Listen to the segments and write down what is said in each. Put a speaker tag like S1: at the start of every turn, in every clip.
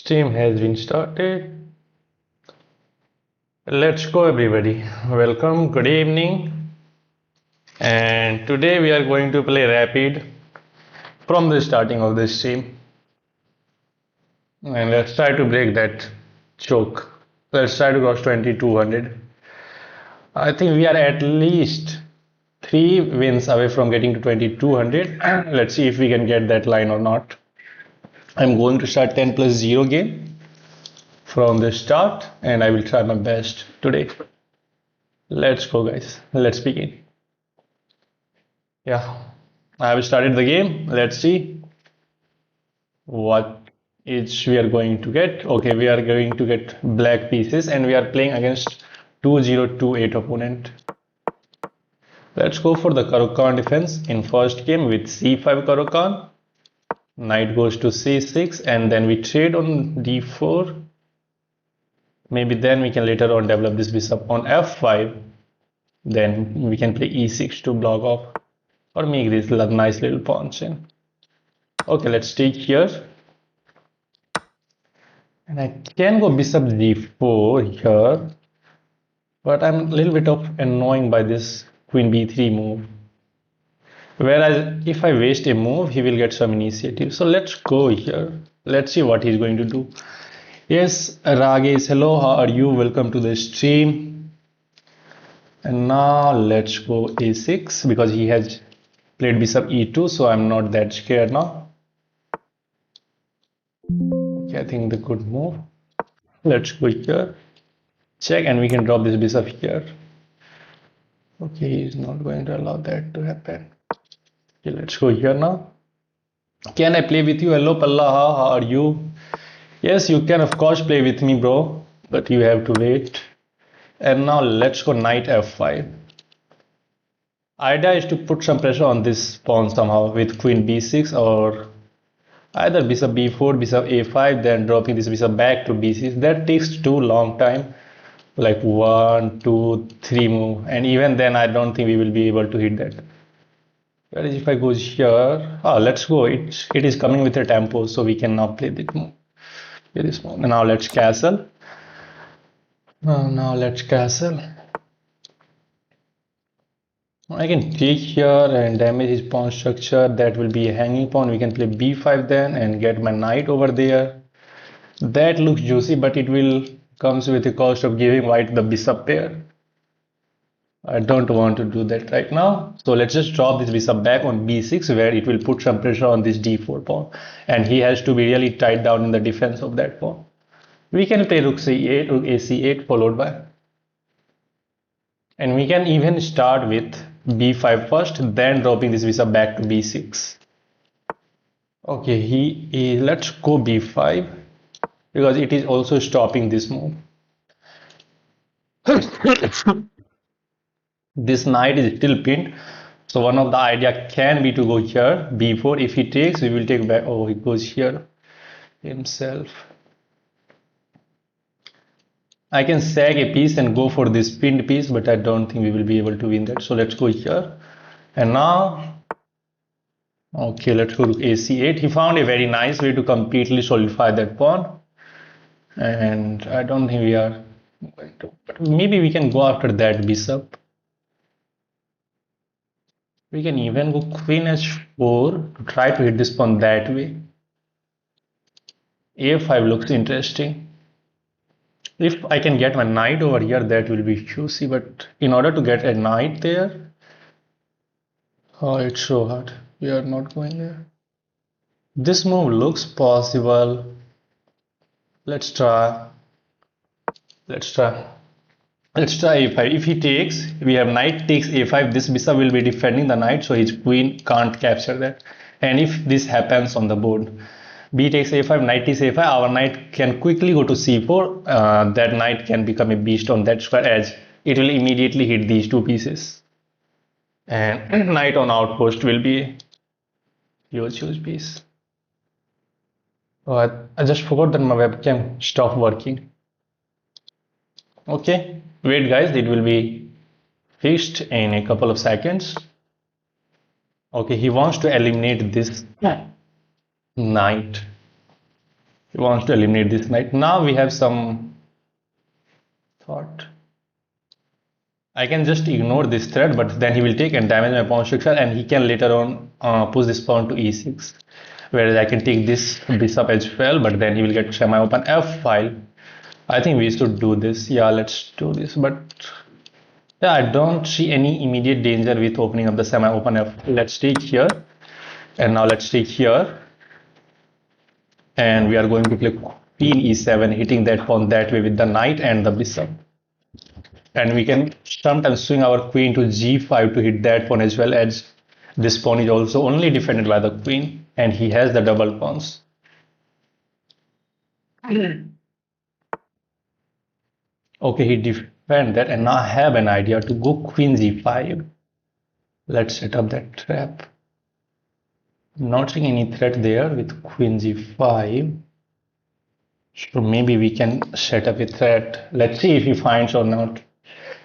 S1: Stream has been started. Let's go, everybody. Welcome, good evening. And today we are going to play Rapid from the starting of the stream. And let's try to break that choke. Let's try to cross 2200. I think we are at least 3 wins away from getting to 2200. Let's see if we can get that line or not. I'm going to start 10 plus 0 game from the start, and I will try my best today. Let's go, guys. Let's begin. Yeah, I have started the game. Let's see what each we are going to get. Okay, we are going to get black pieces, and we are playing against 2028 opponent. Let's go for the Karokan defense in first game with c5 Karokan. Knight goes to c6, and then we trade on d4. Maybe then we can later on develop this bishop on f5. Then we can play e6 to block off or make this nice little pawns in. Okay, let's take here. And I can go bishop d4 here. But I'm a little bit of annoying by this queen b3 move. Whereas if I waste a move, he will get some initiative. So let's go here. Let's see what he's going to do. Yes, Ragesh, hello, how are you? Welcome to the stream. And now let's go a6 because he has played bishop e2, so I'm not that scared now. Okay, I think the good move. Let's go here. Check, and we can drop this bishop here. Okay, he's not going to allow that to happen. Okay, let's go here now. Can I play with you? Hello, Palla, how are you? Yes, you can of course play with me, bro, but you have to wait. And now let's go knight f5. Idea is to put some pressure on this pawn somehow with queen b6 or either bishop b4, bishop a5, then dropping this bishop back to b6. That takes too long time, like 1, 2, 3 move, and even then I don't think we will be able to hit that. Whereas if I go here, let's go. It is coming with a tempo, so we can now play this move. This move. Now let's castle. Now let's castle. I can take here and damage his pawn structure. That will be a hanging pawn. We can play b5 then and get my knight over there. That looks juicy, but it will comes with the cost of giving white the bishop pair. I don't want to do that right now. So let's just drop this bishop back on b6 where it will put some pressure on this d4 pawn. And he has to be really tight down in the defense of that pawn. We can play rook c8, rook ac8 followed by. And we can even start with b5 first, then dropping this bishop back to b6. Okay, let's go b5 because it is also stopping this move. This knight is still pinned, so one of the idea can be to go here b4. If he takes, we will take back. Oh, he goes here himself. I can sag a piece and go for this pinned piece, but I don't think we will be able to win that. So let's go here. And now, okay, let's go to ac8. He found a very nice way to completely solidify that pawn. And I don't think we are going to, but maybe we can go after that bishop. We can even go queen h4 to try to hit this pawn that way. a5 looks interesting. If I can get my knight over here, that will be juicy, but in order to get a knight there, oh, it's so hard. We are not going there. This move looks possible. Let's try. Let's try a5. If he takes, we have knight takes a5. This bishop will be defending the knight, so his queen can't capture that. And if this happens on the board, b takes a5, knight takes a5, our knight can quickly go to c4. That knight can become a beast on that square edge. It will immediately hit these two pieces. And knight on outpost will be a huge piece. Oh, I just forgot that my webcam stopped working. Okay, wait guys, it will be fixed in a couple of seconds. Okay, he wants to eliminate this knight. He wants to eliminate this knight. Now we have some thought. I can just ignore this threat, but then he will take and damage my pawn structure, and he can later on push this pawn to e6. Whereas I can take this bishop as well, but then he will get semi-open f file. I think we should do this. Yeah, let's do this. But yeah, I don't see any immediate danger with opening up the semi-open f. Let's take here, and now let's take here, and we are going to play queen e7, hitting that pawn that way with the knight and the bishop. And we can sometimes swing our queen to g5 to hit that pawn as well, as this pawn is also only defended by the queen, and he has the double pawns. Okay, he defend that, and now I have an idea to go queen g5. Let's set up that trap. Not seeing any threat there with queen g5. So maybe we can set up a threat. Let's see if he finds or not.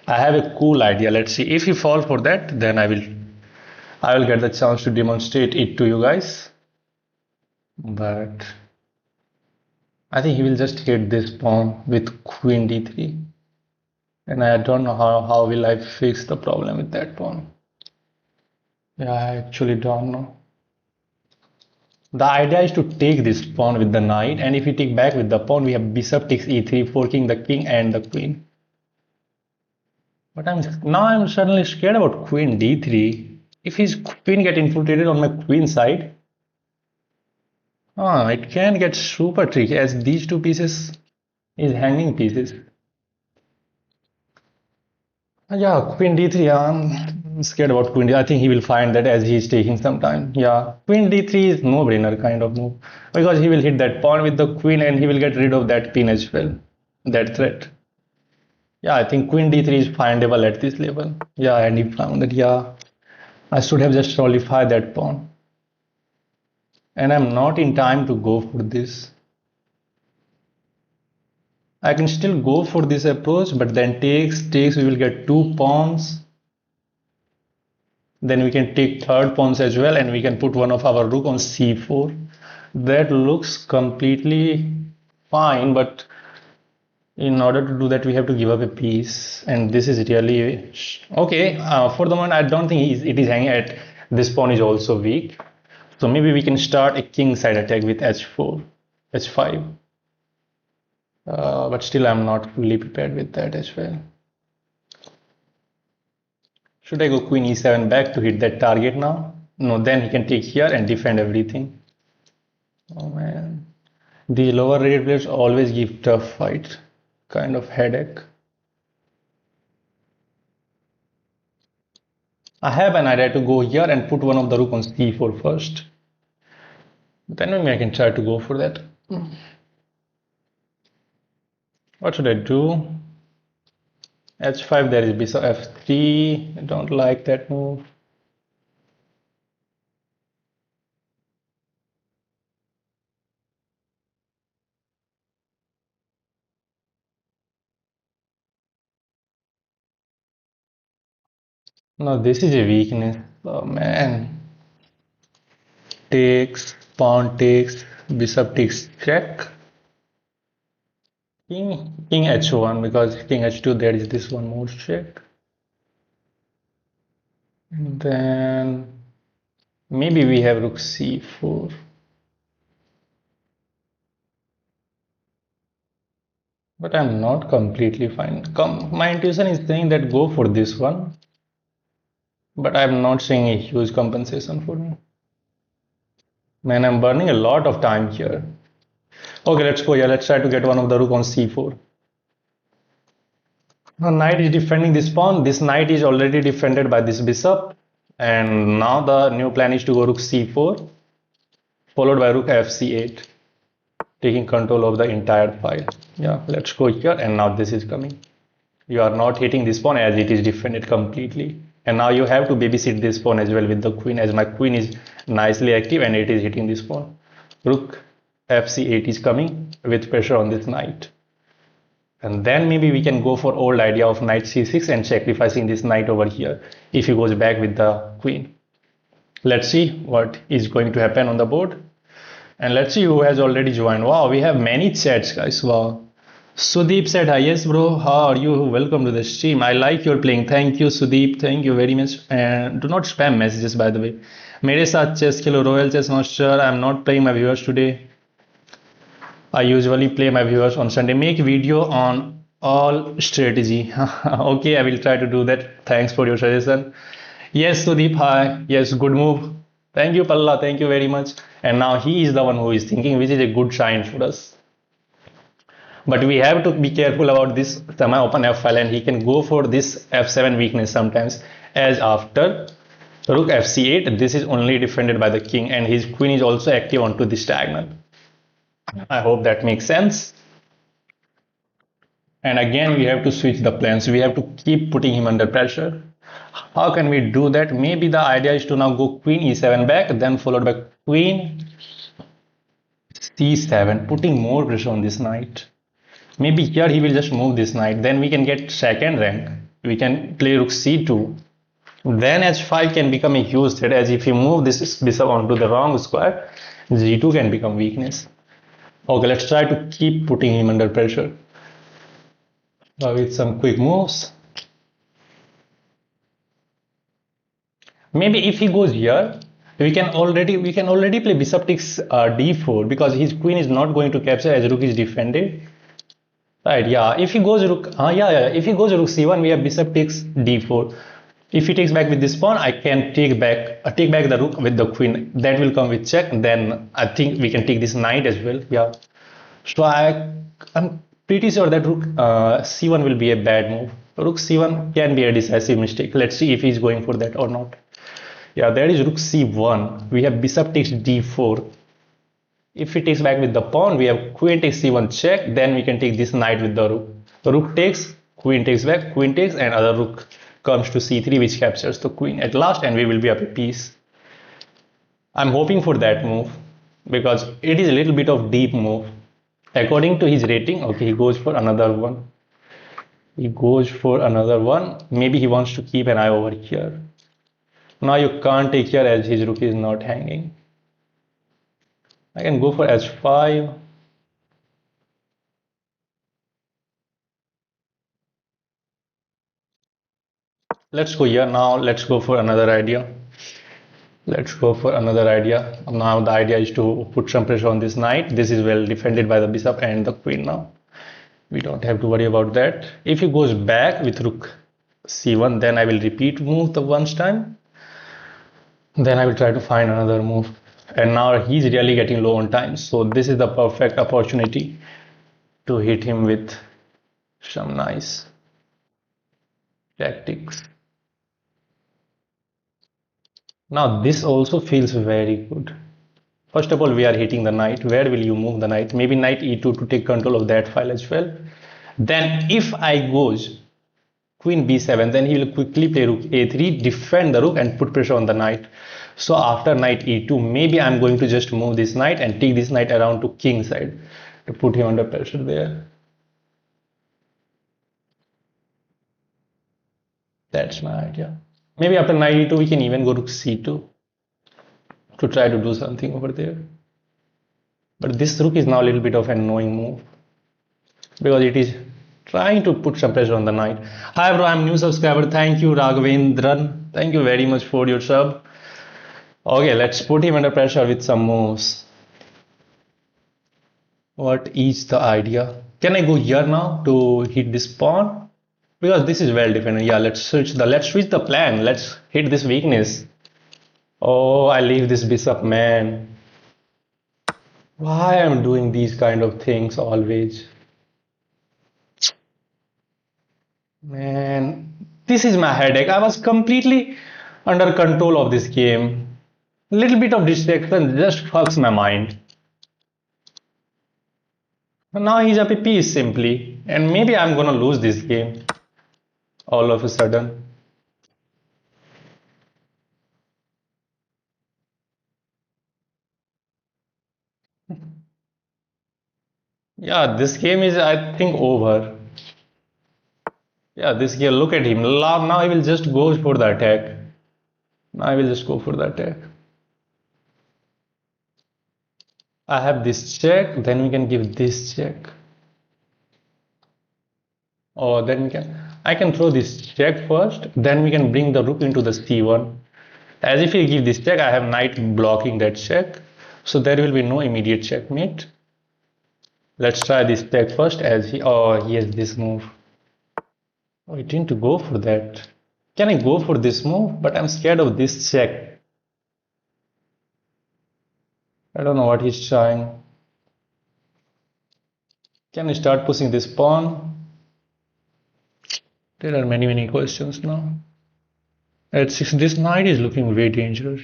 S1: I have a cool idea. Let's see if he falls for that, then I will get the chance to demonstrate it to you guys. But I think he will just hit this pawn with queen d3, and I don't know how will I fix the problem with that pawn. Yeah, I actually don't know. The idea is to take this pawn with the knight, and if we take back with the pawn, we have bishop takes e3, forking the king and the queen. But I'm suddenly scared about queen d3. If his queen get infiltrated on my queen side, it can get super tricky, as these two pieces is hanging pieces. Yeah, queen d3. I'm scared about queen d3. I think he will find that as he is taking some time. Yeah, queen d3 is no-brainer kind of move, because he will hit that pawn with the queen and he will get rid of that pin as well, that threat. Yeah, I think queen d3 is findable at this level. Yeah, and he found it. Yeah, I should have just nullified that pawn. And I'm not in time to go for this. I can still go for this approach, but then takes, we will get two pawns. Then we can take third pawns as well, and we can put one of our rook on c4. That looks completely fine, but in order to do that, we have to give up a piece, and this is really okay. For the moment, I don't think it is hanging at this pawn is also weak. So maybe we can start a king side attack with h4, h5. But still I'm not fully prepared with that as well. Should I go queen e7 back to hit that target now? No, then he can take here and defend everything. Oh man. The lower rated players always give tough fight. Kind of headache. I have an idea to go here and put one of the rook on c4 first. Then maybe I can try to go for that. What should I do? h5, there is bishop f3. I don't like that move. No, this is a weakness. Oh man. Takes, pawn takes, bishop takes check. King h1, because king h2 there is this one more check. And then maybe we have rook c4. But I'm not completely fine. My intuition is saying that go for this one. But I'm not seeing a huge compensation for me. Man, I'm burning a lot of time here. Okay, let's go here. Let's try to get one of the rook on c4. The knight is defending this pawn. This knight is already defended by this bishop. And now the new plan is to go rook c4, followed by rook fc8, taking control of the entire file. Yeah, let's go here, and now this is coming. You are not hitting this pawn as it is defended completely. And now you have to babysit this pawn as well with the queen, as my queen is nicely active and it is hitting this pawn. Rook fc8 is coming with pressure on this knight. And then maybe we can go for old idea of knight c6 and sacrificing this knight over here if he goes back with the queen. Let's see what is going to happen on the board. And let's see who has already joined. Wow, we have many chats, guys. Wow. Sudeep said hi. Yes, bro. How are you? Welcome to the stream. I like your playing. Thank you, Sudeep. Thank you very much. And do not spam messages, by the way. मेरे साथ chess Khelo Royal Chess Master. I'm not playing my viewers today. I usually play my viewers on Sunday. Make video on all strategy. Okay, I will try to do that. Thanks for your suggestion. Yes, Sudeep, hi. Yes, good move. Thank you, Palla. Thank you very much. And now he is the one who is thinking, which is a good sign for us. But we have to be careful about this semi-open F file, and he can go for this F7 weakness sometimes. As after Rook FC8, this is only defended by the king, and his queen is also active onto this diagonal. I hope that makes sense. And again, we have to switch the plans. We have to keep putting him under pressure. How can we do that? Maybe the idea is to now go queen e7 back, then followed by queen c7, putting more pressure on this knight. Maybe here he will just move this knight. Then we can get second rank. We can play rook c2. Then h5 can become a huge threat, as if you move this bishop onto the wrong square, g2 can become weakness. Okay, let's try to keep putting him under pressure with some quick moves. Maybe if he goes here, we can already play bishop takes d4, because his queen is not going to capture as rook is defended. Right, yeah. If he goes rook, If he goes rook c1, we have bishop takes d4. If he takes back with this pawn, I can take back the rook with the queen. That will come with check. Then I think we can take this knight as well. Yeah. So I'm pretty sure that rook c1 will be a bad move. Rook c1 can be a decisive mistake. Let's see if he's going for that or not. Yeah, there is rook c1. We have bishop takes d4. If he takes back with the pawn, we have queen takes c1 check. Then we can take this knight with the rook. The rook takes, queen takes back, queen takes, and other rook comes to c3, which captures the queen at last, and we will be up a piece. I'm hoping for that move because it is a little bit of deep move. According to his rating, okay, he goes for another one. He goes for another one. Maybe he wants to keep an eye over here. Now you can't take here as his rook is not hanging. I can go for h5. Let's go here. Now let's go for another idea. Let's go for another idea. Now the idea is to put some pressure on this knight. This is well defended by the bishop and the queen now. We don't have to worry about that. If he goes back with rook c1, then I will repeat move the once time. Then I will try to find another move. And now he's really getting low on time. So this is the perfect opportunity to hit him with some nice tactics. Now this also feels very good. First of all, we are hitting the knight. Where will you move the knight? Maybe knight e2 to take control of that file as well. Then if I goes queen b7, then he will quickly play rook a3, defend the rook and put pressure on the knight. So after knight e2, maybe I'm going to just move this knight and take this knight around to king side to put him under pressure there. That's my idea. Maybe after knight e2, we can even go rook c2 to try to do something over there. But this rook is now a little bit of an annoying move because it is trying to put some pressure on the knight. Hi bro, I'm new subscriber. Thank you Raghavendran. Thank you very much for your sub. Okay, let's put him under pressure with some moves. What is the idea? Can I go here now to hit this pawn? Because this is well defended. Yeah, let's switch the plan. Let's hit this weakness. Oh, I leave this bishop, man. Why am I doing these kind of things always? Man, this is my headache. I was completely under control of this game. Little bit of distraction just fucks my mind. Now he's up a piece simply, and maybe I'm gonna lose this game all of a sudden. Yeah, this game is, I think, over. Yeah, this game, look at him. Now he will just go for the attack. Now I will just go for the attack. I have this check, then we can give this check. Or then we can, I can throw this check first, then we can bring the rook into the c1. As if we give this check, I have knight blocking that check. So there will be no immediate checkmate. Let's try this check first as he has this move. Oh, I didn't go for that. Can I go for this move? But I'm scared of this check. I don't know what he's trying. Can I start pushing this pawn? There are many questions now. At 6, this knight is looking very dangerous.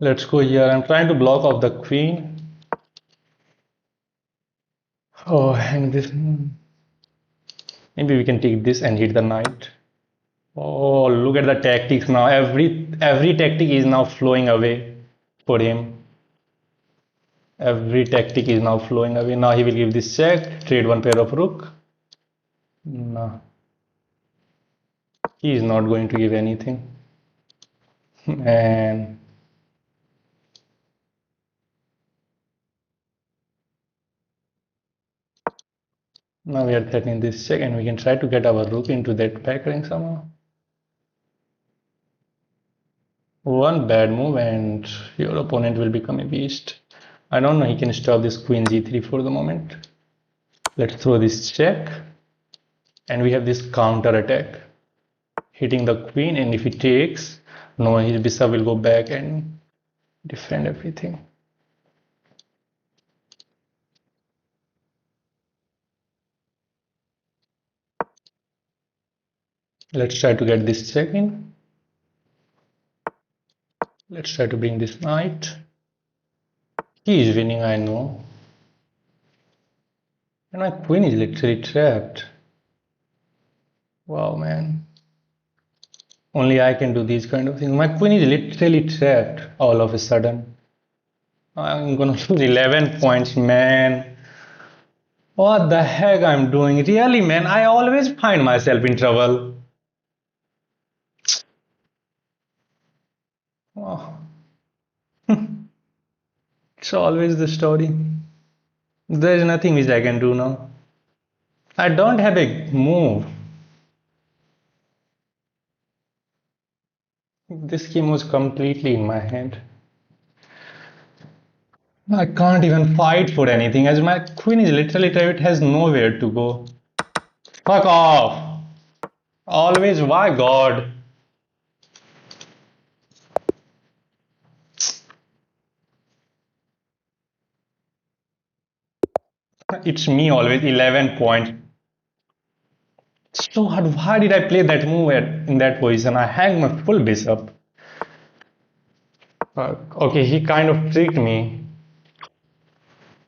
S1: Let's go here. I'm trying to block off the queen. Oh, and this. Maybe we can take this and hit the knight. Oh, look at the tactics now. Every tactic is now flowing away for him. Every tactic is now flowing away. Now he will give this check, trade one pair of rook. No, he is not going to give anything. And now we are threatening this check, and we can try to get our rook into that back ring somehow. One bad move, and your opponent will become a beast. I don't know. He can stop this queen g3 for the moment. Let's throw this check, and we have this counter attack, hitting the queen, and if he takes, no, his bishop will go back and defend everything. Let's try to get this check in. Let's try to bring this knight. He is winning, I know. And my queen is literally trapped. Wow, man. Only I can do these kind of things. My queen is literally trapped all of a sudden. I'm gonna lose 11 points, man. What the heck I'm doing? Really, man, I always find myself in trouble. Oh, it's always the story. There is nothing which I can do now. I don't have a move. This game was completely in my hand. I can't even fight for anything as my queen is literally trapped, it has nowhere to go. Fuck off! Always, why God? It's me always, 11 points. So hard. Why did I play that move in that position? I hang my full bishop. Okay, he kind of tricked me.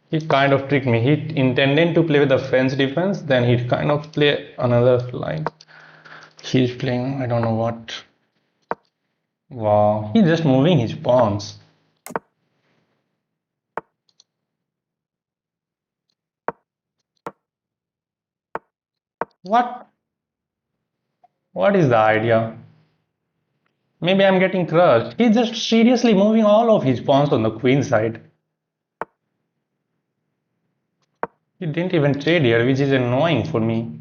S1: He kind of tricked me. He intended to play with the French defense, then he kind of play another line. He's playing, I don't know what. Wow, he's just moving his pawns. What? What is the idea? Maybe I'm getting crushed. He's just seriously moving all of his pawns on the queen side. He didn't even trade here, which is annoying for me.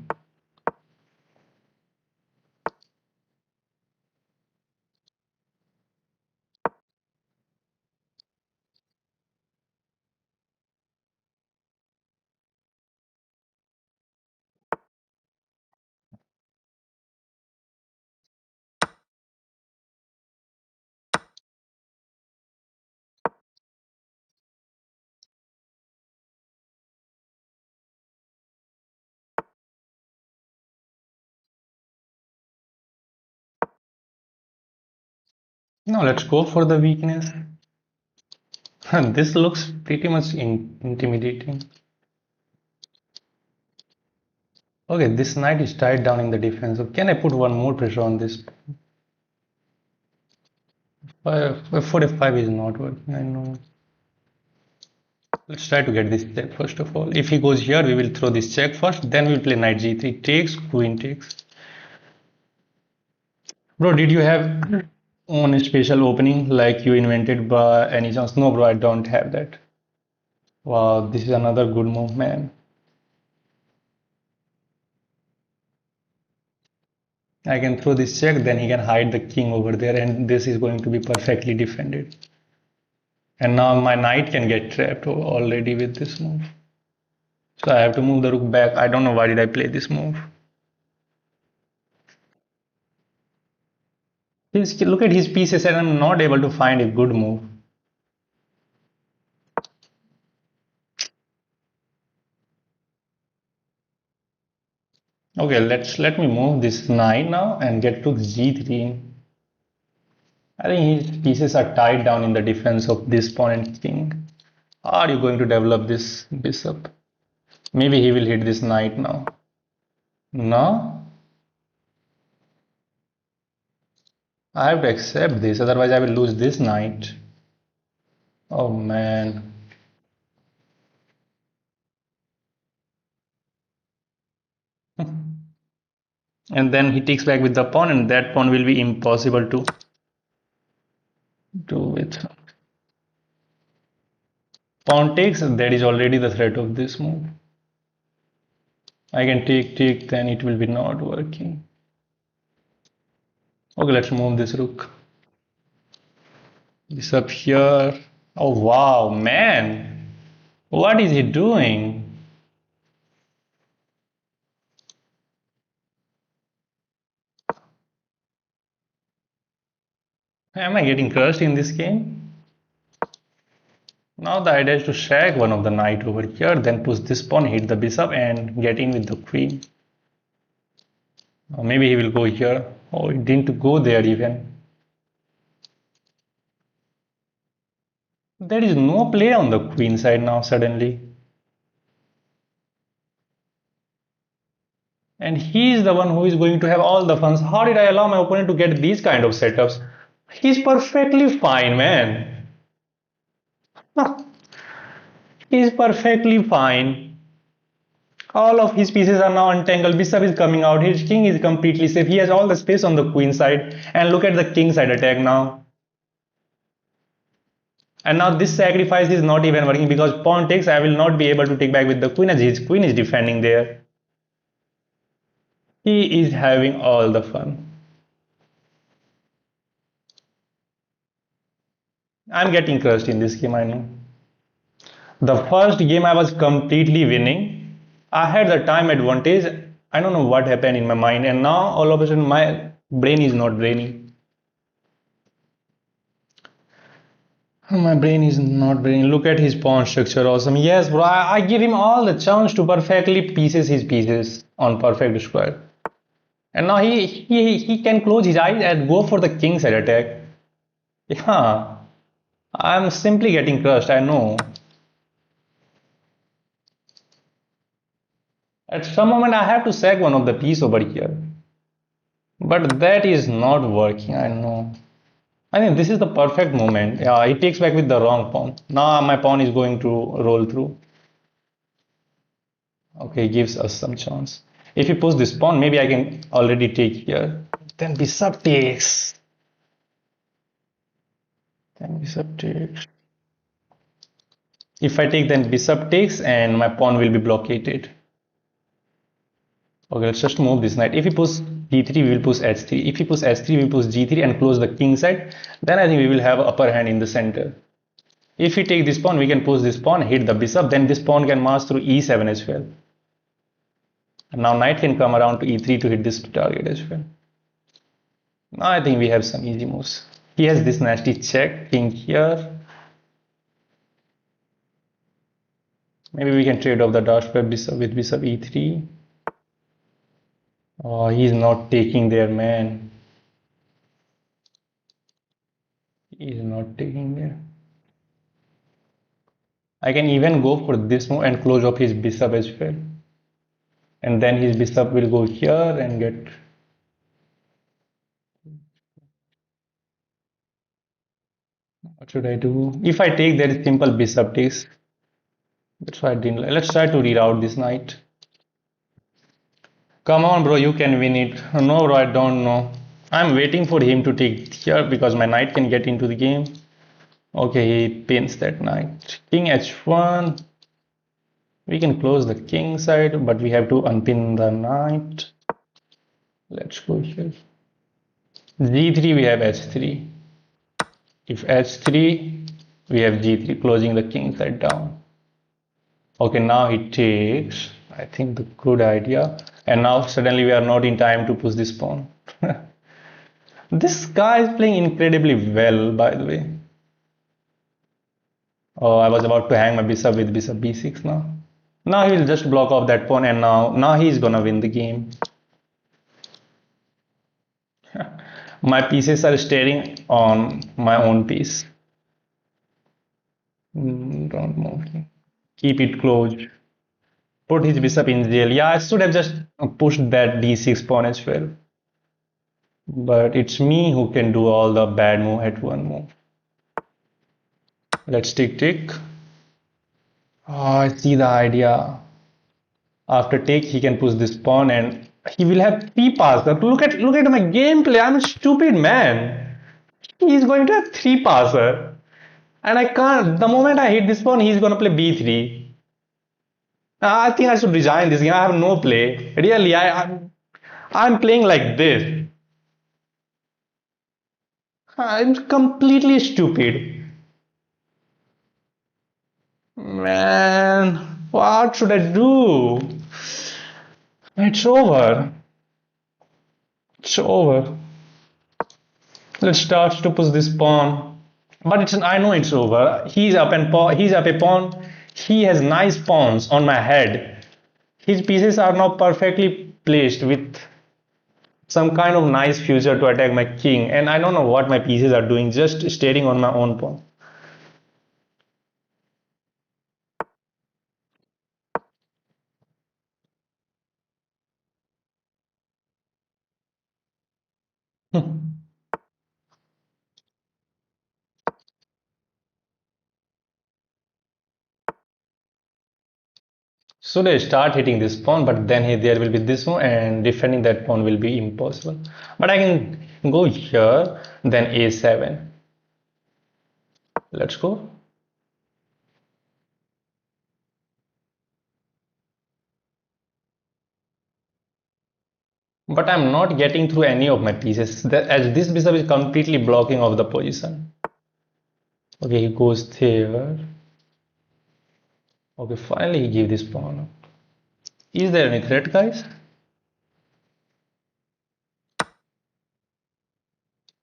S1: Now let's go for the weakness. This looks pretty much intimidating. Okay, this knight is tied down in the defense. So can I put one more pressure on this? 45 is not working, I know. Let's try to get this check first of all. If he goes here, we will throw this check first, then we'll play knight g3 takes, queen takes. Bro, did you have own special opening like you invented by any chance? No, bro, I don't have that. Wow, this is another good move, man. I can throw this check, then he can hide the king over there, and this is going to be perfectly defended. And now my knight can get trapped already with this move. So I have to move the rook back. I don't know why did I play this move. Look at his pieces, and I'm not able to find a good move. Okay, let me move this knight now and get to g3. I think his pieces are tied down in the defense of this pawn and king. How are you going to develop this bishop? Maybe he will hit this knight now. No, I have to accept this, otherwise I will lose this knight. Oh man. And then he takes back with the pawn, and that pawn will be impossible to do with. Pawn takes, that is already the threat of this move. I can take, then it will be not working. Okay, let's move this rook. This up here. Oh wow, man. What is he doing? Am I getting crushed in this game? Now the idea is to shag one of the knight over here, then push this pawn, hit the bishop, and get in with the queen. Or maybe he will go here. Oh, he didn't go there even. There is no play on the queen side now suddenly. And he is the one who is going to have all the funs. How did I allow my opponent to get these kind of setups? He's perfectly fine, man. He's perfectly fine. All of his pieces are now untangled. Bishop is coming out. His king is completely safe. He has all the space on the queen side. And look at the king side attack now. And now this sacrifice is not even working because pawn takes. I will not be able to take back with the queen as his queen is defending there. He is having all the fun. I'm getting crushed in this game, I know. The first game I was completely winning. I had the time advantage. I don't know what happened in my mind, and now all of a sudden my brain is not draining. My brain is not draining. Look at his pawn structure, awesome. Yes, bro. I give him all the chance to perfectly pieces his pieces on perfect square. And now he can close his eyes and go for the king side attack. Yeah, I'm simply getting crushed. I know. At some moment I have to sag one of the piece over here. But that is not working, I know. I think this is the perfect moment. Yeah, he takes back with the wrong pawn. Now my pawn is going to roll through. Okay, gives us some chance. If he puts this pawn, maybe I can already take here. Then bishop takes. Then bishop takes. If I take, then bishop takes, and my pawn will be blockaded. Okay, let's just move this knight. If he puts d3, we will push h3. If he puts h3, we push g3 and close the king side. Then I think we will have upper hand in the center. If we take this pawn, we can push this pawn, hit the bishop. Then this pawn can march through e7 as well. And now knight can come around to e3 to hit this target as well. Now I think we have some easy moves. He has this nasty check, king here. Maybe we can trade off the dash bishop with bishop e3. Oh, he's not taking there, man. He's not taking there. I can even go for this move and close off his bishop as well. And then his bishop will go here and get. What should I do? If I take, there is simple bishop takes. That's why I didn't. Let's try to reroute this knight. Come on, bro, you can win it. No, bro, I don't know. I'm waiting for him to take here because my knight can get into the game. Okay, he pins that knight. King h1. We can close the king side, but we have to unpin the knight. Let's go here. g3, we have h3. If h3, we have g3, closing the king side down. Okay, now he takes. I think the good idea. And now suddenly we are not in time to push this pawn. This guy is playing incredibly well, by the way. Oh, I was about to hang my bishop with bishop b6 now. Now he will just block off that pawn, and now he's gonna win the game. My pieces are staring on my own piece. Don't move. Keep it closed. Put his bishop in jail. Yeah, I should have just pushed that d6 pawn as well. But it's me who can do all the bad move at one move. Let's tick. Oh, I see the idea. After take, he can push this pawn and he will have three passer. Look at my gameplay. I'm a stupid man. He's going to have three passer. And I can't. The moment I hit this pawn, he's gonna play b3. I think I should resign this game. I have no play. Really, I'm playing like this. I'm completely stupid. Man, what should I do? It's over. It's over. Let's start to push this pawn. But I know it's over. He's up and he's up a pawn. He has nice pawns on my head. His pieces are now perfectly placed with some kind of nice future to attack my king. And I don't know what my pieces are doing, just staring on my own pawn. So they start hitting this pawn, but then there will be this one, and defending that pawn will be impossible. But I can go here, then a7. Let's go. But I'm not getting through any of my pieces, as this bishop is completely blocking off the position. Okay, he goes there. Okay, finally he gave this pawn up. Is there any threat, guys?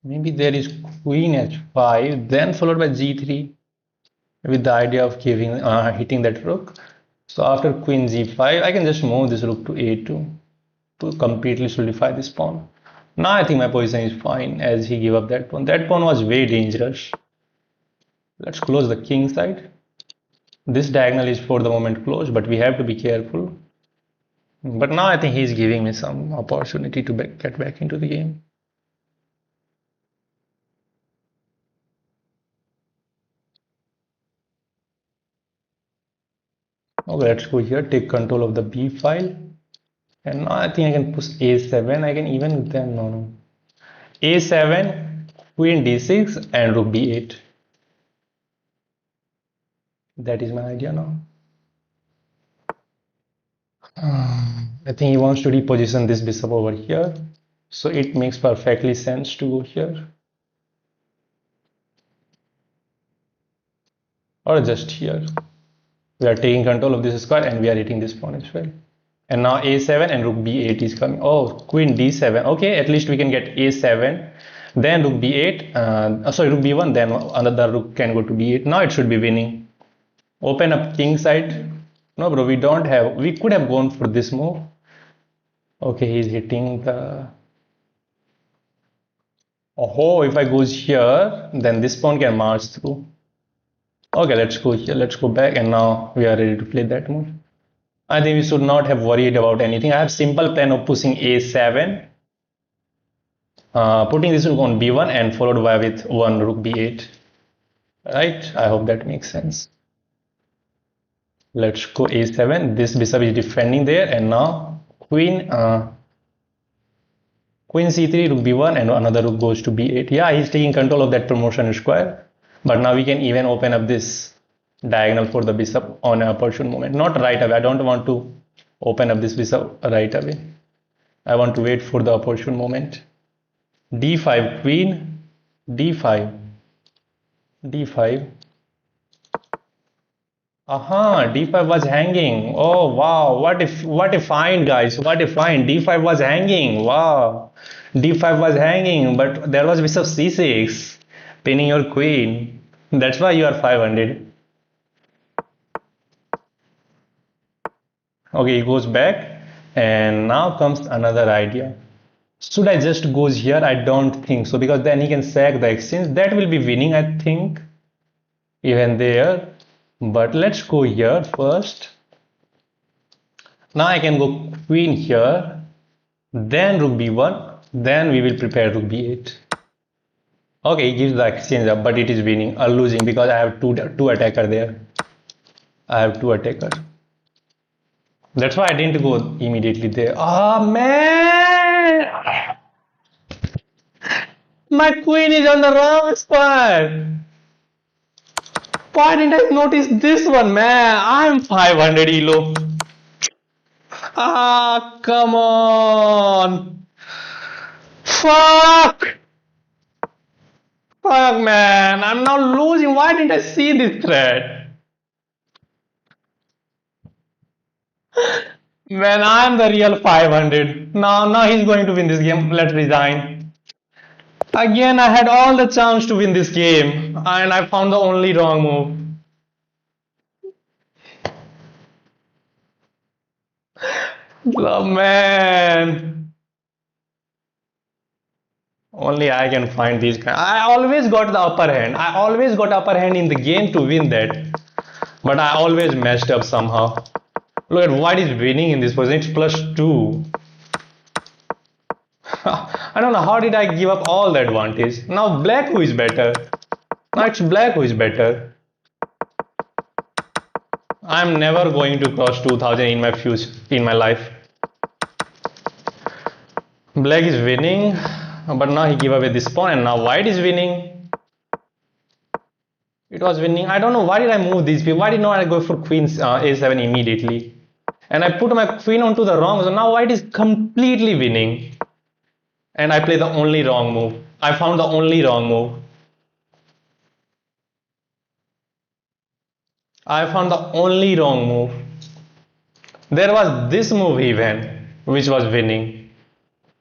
S1: Maybe there is queen h5, then followed by g3, with the idea of hitting that rook. So after queen g5, I can just move this rook to a2 to completely solidify this pawn. Now I think my position is fine as he gave up that pawn. That pawn was very dangerous. Let's close the king side. This diagonal is for the moment closed, but we have to be careful. But now I think he's giving me some opportunity to get back into the game. Okay, let's go here, take control of the b file. And now I think I can push a7. I can even then no. a7, queen d6, and rook b8. That is my idea now. I think he wants to reposition this bishop over here. So it makes perfectly sense to go here. Or just here. We are taking control of this square and we are hitting this pawn as well. And now a7 and rook b8 is coming. Oh, queen d7. Okay, at least we can get a7. Then rook b8. Sorry, rook b1. Then another rook can go to b8. Now it should be winning. Open up king side. No, bro, we don't have. We could have gone for this move. Okay, he's hitting the. Oh, if I goes here, then this pawn can march through. Okay, let's go here. Let's go back, and now we are ready to play that move. I think we should not have worried about anything. I have simple plan of pushing a7, putting this rook on b1, and followed by with one rook b8. Right? I hope that makes sense. Let's go a7. This bishop is defending there, and now queen c3, rook b1, and another rook goes to b8. Yeah, he's taking control of that promotion square. But now we can even open up this diagonal for the bishop on an opportune moment. Not right away. I don't want to open up this bishop right away. I want to wait for the opportune moment. d5 queen, d5, d5. Aha, d5 was hanging. Oh wow, what a find, guys. What a find. d5 was hanging. Wow. d5 was hanging, but there was bishop c6 pinning your queen. That's why you are 500. Okay, he goes back, and now comes another idea. Should I just goes here? I don't think so, because then he can sack the exchange. That will be winning, I think, even there. But let's go here first. Now I can go queen here, then rook b1, then we will prepare rook b8. Okay, he gives the exchange up, but it is winning or losing because I have two attacker there. I have two attacker. That's why I didn't go immediately there. Ah man! My queen is on the wrong spot. Why didn't I notice this one, man? I'm 500 elo. Ah, come on. Fuck. Fuck, man. I'm now losing. Why didn't I see this threat? Man, I'm the real 500. Now he's going to win this game. Let's resign. Again, I had all the chance to win this game, and I found the only wrong move. Oh, man. Only I can find these kind. I always got the upper hand. I always got upper hand in the game to win that. But I always messed up somehow. Look at white is winning in this position. It's plus 2. I don't know how did I give up all the advantage. Now black who is better. Now it's black who is better. I'm never going to cross 2000 in my future, in my life. Black is winning, but now he gave away this pawn, and now white is winning. It was winning. I don't know why did I move these people. Why did not I go for queen a7 immediately? And I put my queen onto the wrong. So now white is completely winning. And I play the only wrong move. I found the only wrong move. I found the only wrong move. There was this move even, which was winning.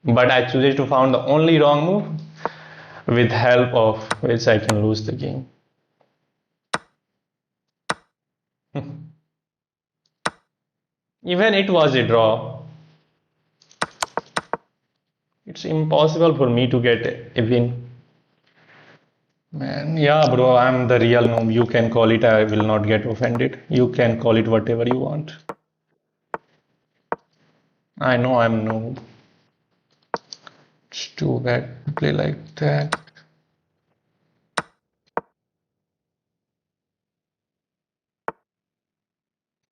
S1: But I chose to find the only wrong move with help of which I can lose the game. Even it was a draw. It's impossible for me to get a win. Man, yeah, bro, I'm the real noob. You can call it, I will not get offended. You can call it whatever you want. I know I'm noob. It's too bad to play like that.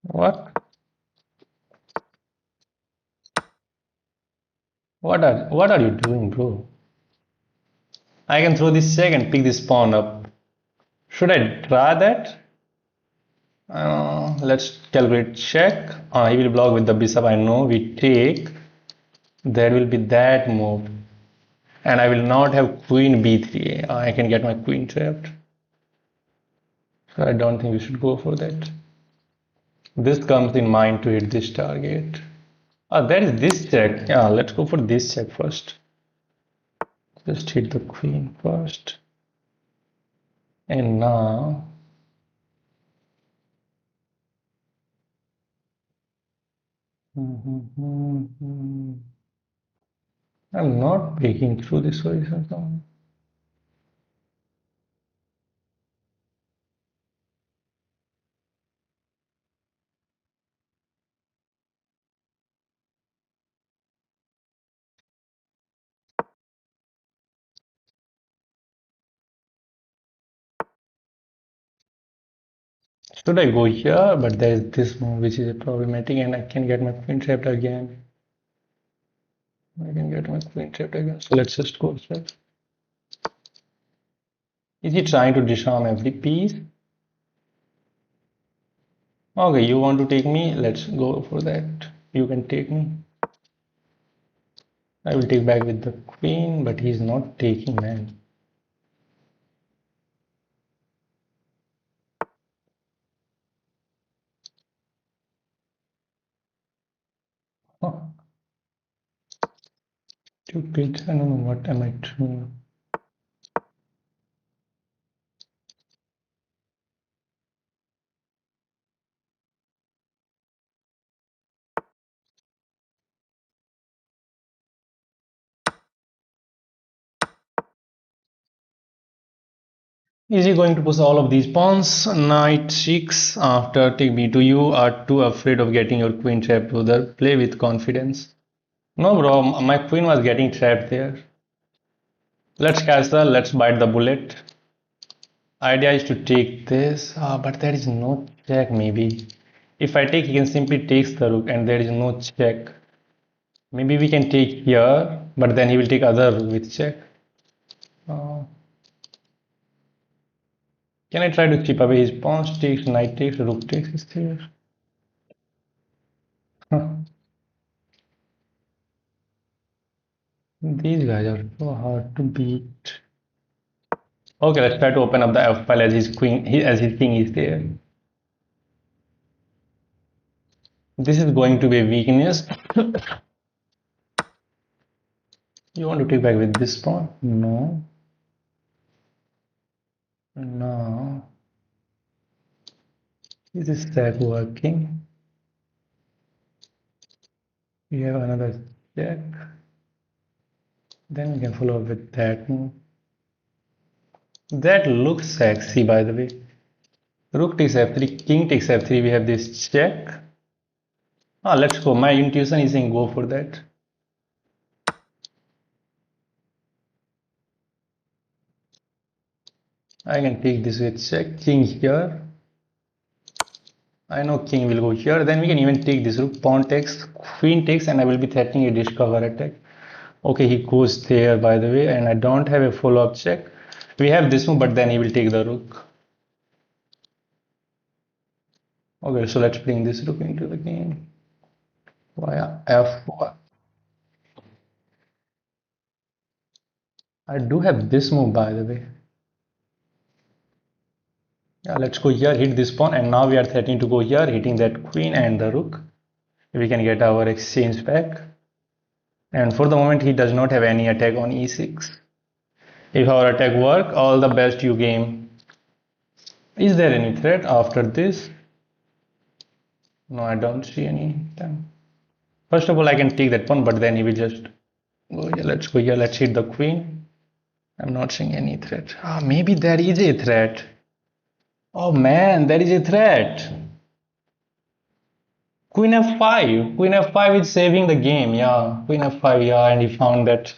S1: What? What are you doing, bro? I can throw this check and pick this pawn up. Should I try that? Let's calculate check. He will block with the bishop. I know we take. There will be that move. And I will not have queen b3. I can get my queen trapped. So I don't think we should go for that. This comes in mind to hit this target. That is this check. Yeah, let's go for this check first. Just hit the queen first. And now I'm not breaking through this horizontal. Should I go here? But there is this move which is problematic and I can get my queen trapped again. I can get my queen trapped again. So let's just go here. Is he trying to disarm every piece? Okay, you want to take me? Let's go for that. You can take me. I will take back with the queen, but he's not taking, man. Huh. Stupid. I don't know what am I doing. Is he going to push all of these pawns? Knight 6 after take b2. You are too afraid of getting your queen trapped further. Play with confidence. No, bro, my queen was getting trapped there. Let's castle, let's bite the bullet. Idea is to take this, but there is no check maybe. If I take, he can simply take the rook and there is no check. Maybe we can take here, but then he will take other rook with check. Uh, can I try to chip away his pawns? Takes, knight takes, rook takes is there. Huh. These guys are so hard to beat. Okay, let's try to open up the F file as his queen, as his king is there. This is going to be a weakness. You want to take back with this pawn? No. No. Is this stack working? We have another check. Then we can follow up with that move. That looks sexy, by the way. Rook takes f3, king takes f3. We have this check. Ah, let's go. My intuition is saying go for that. I can take this with check. King here. I know king will go here. Then we can even take this rook. Pawn takes, queen takes, and I will be threatening a discover attack. Okay, he goes there, by the way, and I don't have a follow-up check. We have this move, but then he will take the rook. Okay, so let's bring this rook into the game via f4. I do have this move, by the way. Yeah, let's go here, hit this pawn, and now we are threatening to go here, hitting that queen and the rook. We can get our exchange back. And for the moment, he does not have any attack on e6. If our attack work, all the best you game. Is there any threat after this? No, I don't see any. First of all, I can take that pawn, but then he will just go here. Let's go here. Let's hit the queen. I'm not seeing any threat. Ah, maybe there is a threat. Oh man, there is a threat. Queen f5. Queen f5 is saving the game. Yeah, Queen f5. Yeah, and he found that.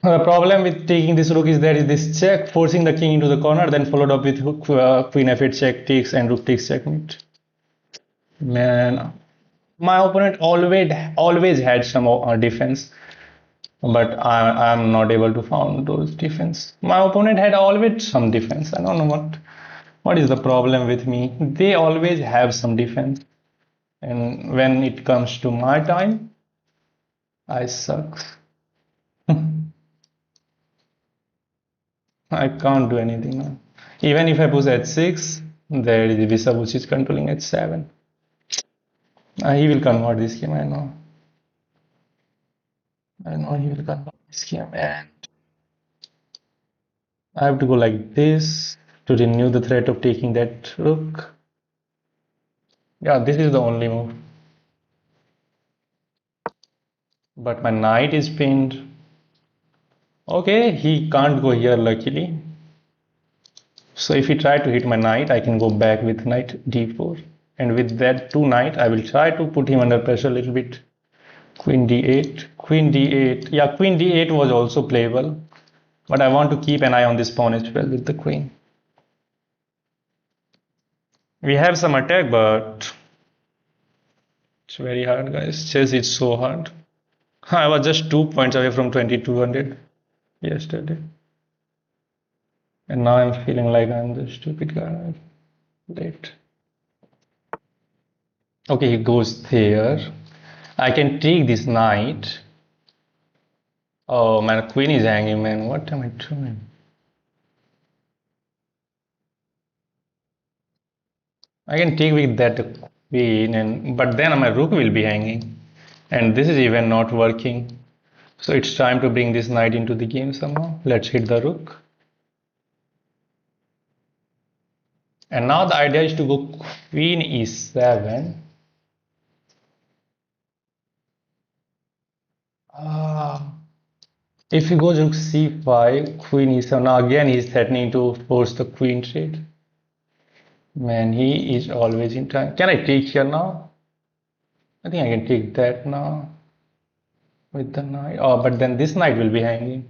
S1: The problem with taking this rook is there is this check, forcing the king into the corner, then followed up with queen f8 check takes and rook takes checkmate. Man, my opponent always had some defense, but I am not able to found those defense. My opponent had always some defense. I don't know what is the problem with me. They always have some defense, and when it comes to my time, I suck. I can't do anything now. Even if I push h6, there is Visa which is controlling h7. He will convert this game, I know. I know he will convert this game, and I have to go like this to renew the threat of taking that rook. Yeah, this is the only move. But my knight is pinned. Okay, he can't go here luckily. So if he try to hit my knight, I can go back with knight d4. And with that 2 knight, I will try to put him under pressure a little bit. Queen d8, queen d8. Yeah, queen d8 was also playable. But I want to keep an eye on this pawn as well with the queen. We have some attack, but it's very hard, guys. Chess is so hard. I was just 2 points away from 2200 yesterday. And now I'm feeling like I'm the stupid guy. Late. Okay, he goes there. I can take this knight. Oh man, queen is hanging, man. What am I doing? I can take with that queen, and but then my rook will be hanging. And this is even not working. So it's time to bring this knight into the game somehow. Let's hit the rook. And now the idea is to go queen e7. Ah, if he goes rook c5, queen e7, now again he's threatening to force the queen trade. Man, he is always in time. Can I take here now? I think I can take that now with the knight. Oh, but then this knight will be hanging.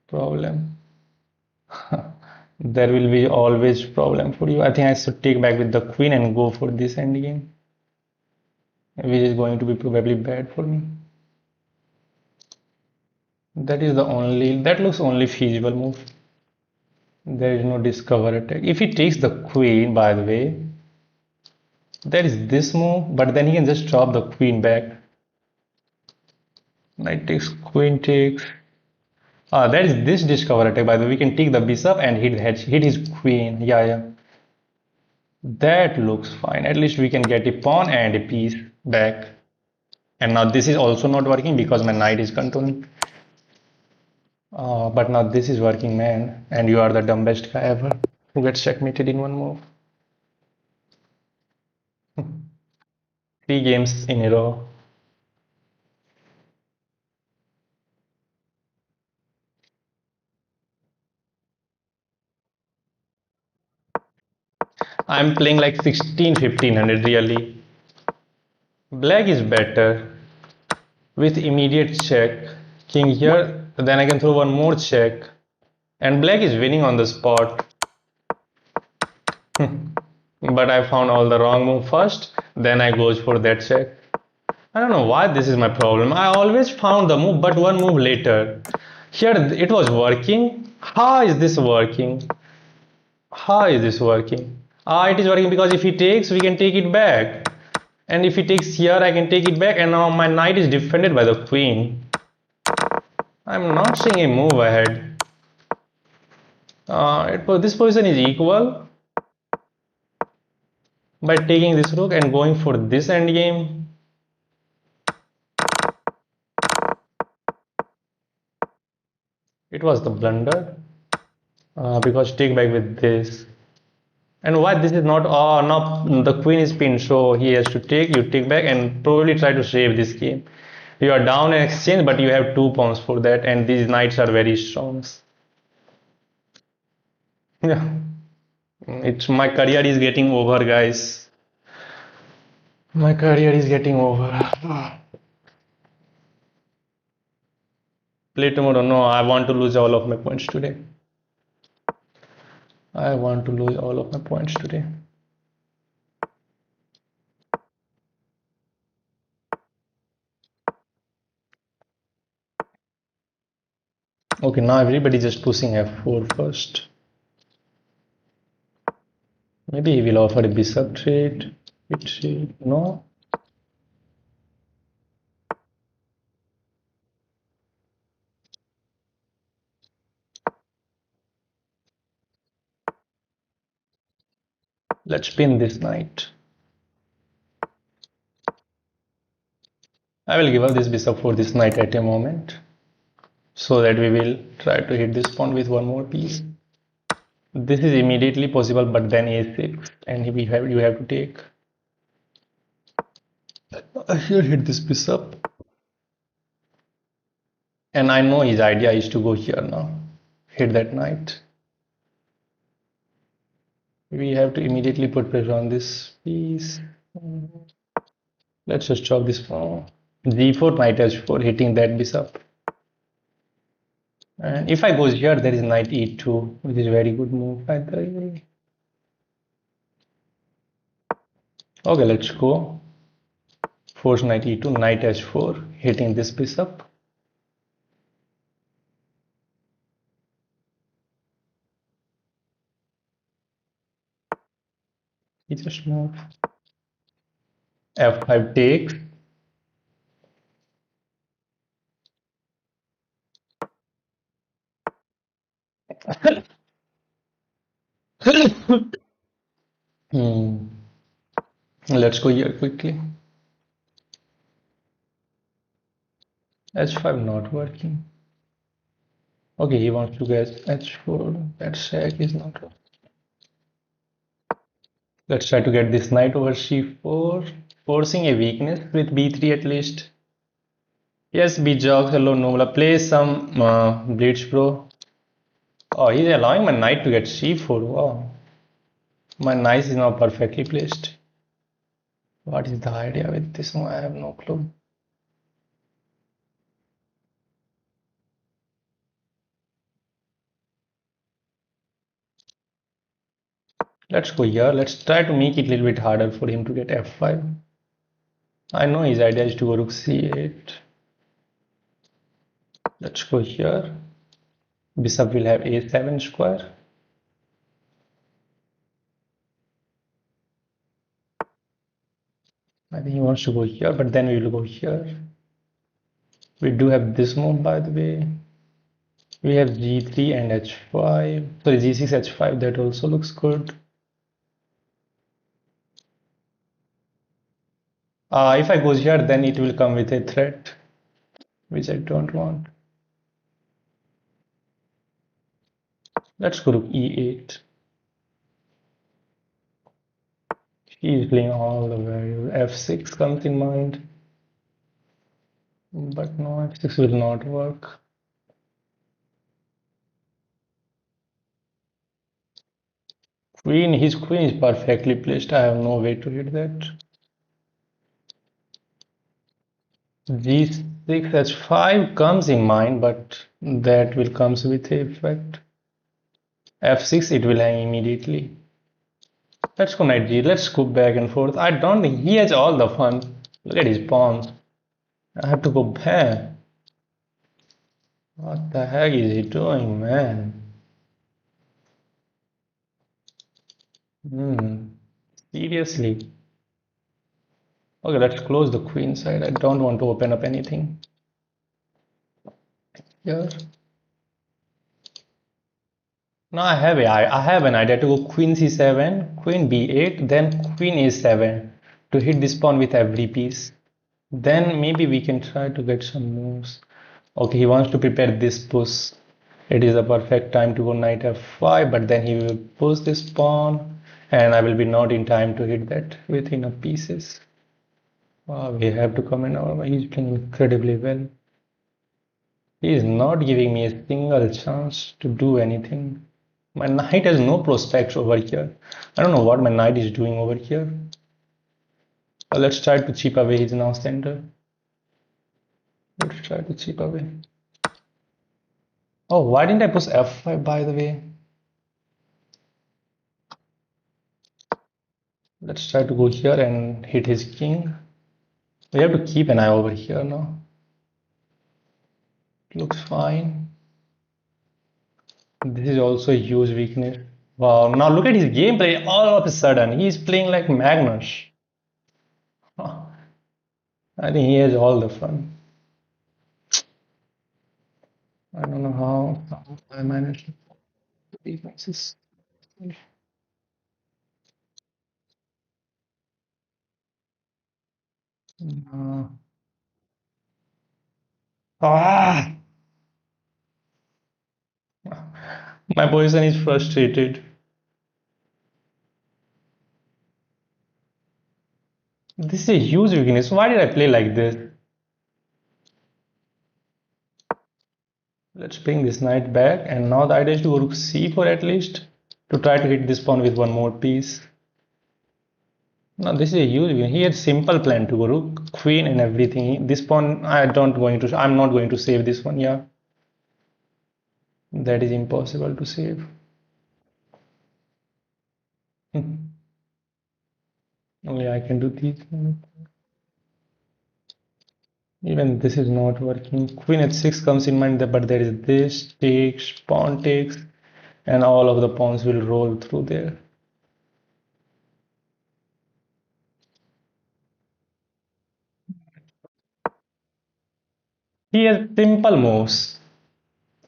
S1: Problem. There will be always problem for you. I think I should take back with the queen and go for this endgame, which is going to be probably bad for me. That is the only, that looks only feasible move. There is no discover attack. If he takes the queen, by the way, there is this move, but then he can just drop the queen back. Knight takes, queen takes. There is this discover attack, by the way. We can take the bishop and hit his queen. Yeah, yeah. That looks fine. At least we can get a pawn and a piece back. And now this is also not working because my knight is controlling. But now this is working, man. And you are the dumbest guy ever who gets checkmated in one move. 3 games in a row. I'm playing like 16, 1500 really. Black is better with immediate check. King here, then I can throw one more check. And black is winning on the spot. But I found all the wrong move first, then I goes for that check. I don't know why this is my problem. I always found the move, but one move later. Here it was working. How is this working? How is this working? It is working because if he takes, we can take it back. And if he takes here, I can take it back. And now my knight is defended by the queen. I'm not seeing a move ahead. This position is equal. By taking this rook and going for this endgame, it was the blunder because take back with this. And why this is not, oh no, the queen is pinned, so he has to take, you take back and probably try to save this game. You are down in exchange, but you have 2 pawns for that, and these knights are very strong. Yeah, it's my career is getting over, guys. My career is getting over. Play tomorrow. No, I want to lose all of my points today. I want to lose all of my points today. Okay, now everybody just pushing f4 first. Maybe he will offer a bishop trade. No. Let's pin this knight. I will give up this bishop for this knight at a moment, so that we will try to hit this pawn with one more piece. This is immediately possible, but then a6, and you have to take. Here hit this bishop, and I know his idea is to go here now. Hit that knight. We have to immediately put pressure on this piece. Let's just chop this pawn. G4 knight h4, hitting that bishop. And if I goes here, there is knight e2, which is a very good move by the way. Okay, let's go. Force knight e2, knight h4, hitting this bishop. He just moved. F5 takes. Hmm. Let's go here quickly. H5 not working. Okay, he wants to get H4. That sack is not working. Let's try to get this knight over C4, forcing a weakness with B3 at least. Yes, Bijog, hello Nobla. Play some Blitz Pro. Oh, he's allowing my knight to get C4. Wow. My knight is now perfectly placed. What is the idea with this one? I have no clue. Let's go here. Let's try to make it a little bit harder for him to get F5. I know his idea is to go rook C8. Let's go here. Bishop will have A7 square. I think he wants to go here, but then we will go here. We do have this move, by the way. We have G3 and H5. Sorry, G6, H5. That also looks good. If I go here, then it will come with a threat, which I don't want. Let's go to E8. He is playing all the values. F6 comes in mind, but no, F6 will not work. Queen, his queen is perfectly placed. I have no way to hit that. G6, H5 comes in mind, but that will comes with a effect. F6, it will hang immediately. Let's go knight G. Let's go back and forth. I don't think he has all the fun. Look at his pawns. I have to go back. What the heck is he doing, man? Hmm. Seriously. Okay, let's close the queen side. I don't want to open up anything here. Now I have an idea to go queen c7, queen b8, then queen a7 to hit this pawn with every piece. Then maybe we can try to get some moves. Okay, he wants to prepare this push. It is a perfect time to go knight f5, but then he will push this pawn, and I will be not in time to hit that with enough pieces. Wow, we have to comment on. He's playing incredibly well. He is not giving me a single chance to do anything. My knight has no prospects over here. I don't know what my knight is doing over here. Let's try to chip away his now center. Let's try to chip away. Oh, why didn't I push f5 by the way? Let's try to go here and hit his king. We have to keep an eye over here now. Looks fine. This is also a huge weakness. Wow, now look at his gameplay all of a sudden. He's playing like Magnus. Huh. I think he has all the fun. I don't know how I managed to defenses. Uh, ah, my position is frustrated. This is a huge weakness. Why did I play like this? Let's bring this knight back, and now the idea is to go rook c4 at least to try to hit this pawn with one more piece. Now this is a huge weakness. He had simple plan to go rook, queen, and everything. This pawn, I'm not going to save this one. Yeah, that is impossible to save. Only I can do these. Even this is not working. Queen h6 comes in mind, but there is this takes, pawn takes, and all of the pawns will roll through there. He has simple moves.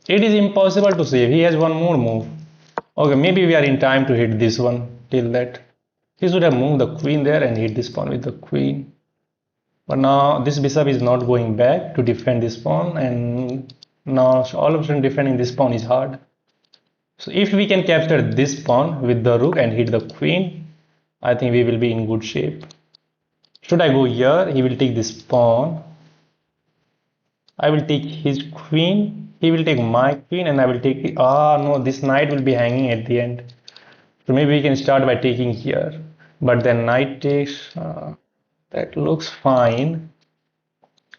S1: It is impossible to save. He has one more move. Okay, maybe we are in time to hit this one. Till that, he should have moved the queen there and hit this pawn with the queen. But now this bishop is not going back to defend this pawn, and now all of a sudden defending this pawn is hard. So if we can capture this pawn with the rook and hit the queen, I think we will be in good shape. Should I go here? He will take this pawn. I will take his queen. He will take my queen, and I will take. Ah, no, this knight will be hanging at the end. So maybe we can start by taking here. But then knight takes. That looks fine.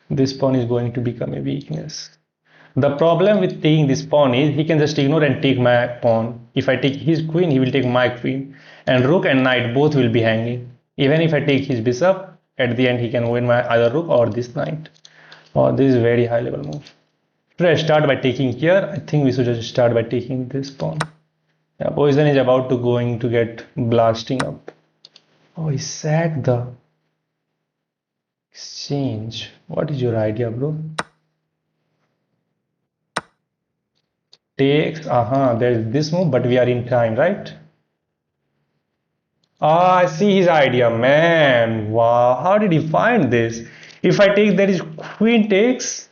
S1: This pawn is going to become a weakness. The problem with taking this pawn is he can just ignore and take my pawn. If I take his queen, he will take my queen. And rook and knight both will be hanging. Even if I take his bishop, at the end he can win my either rook or this knight. Oh, this is very high level move. Should I start by taking here? I think we should just start by taking this pawn. Yeah, poison is about to going to get blasting up. Oh, he sacked the exchange. What is your idea, bro? Takes, there's this move, but we are in time, right? Ah, I see his idea, man. Wow, how did he find this? If I take, there is queen takes,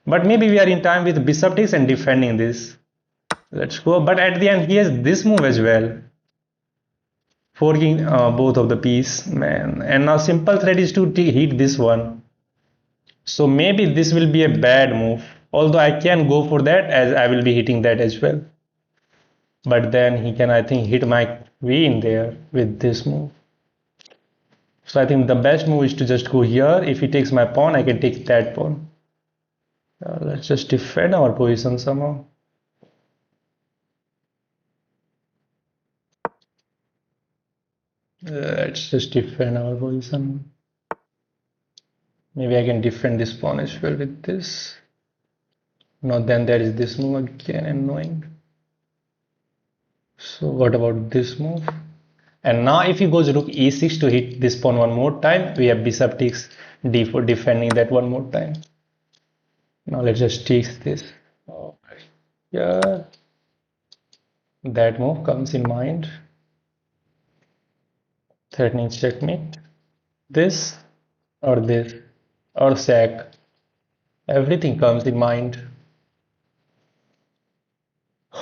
S1: but maybe we are in time with bishop takes and defending this. Let's go. But at the end, he has this move as well, forking both of the piece, man. And now simple threat is to hit this one. So maybe this will be a bad move. Although I can go for that as I will be hitting that as well. But then he can, I think, hit my queen there with this move. So I think the best move is to just go here. If he takes my pawn, I can take that pawn. Let's just defend our position somehow. Let's just defend our position. Maybe I can defend this pawn as well with this. No, then there is this move again, annoying. So what about this move? And now if he goes rook e6 to hit this pawn one more time, we have bishop takes d4 defending that one more time. Now let's just take this. Oh, yeah, that move comes in mind. Threatening checkmate. This or this or sack. Everything comes in mind.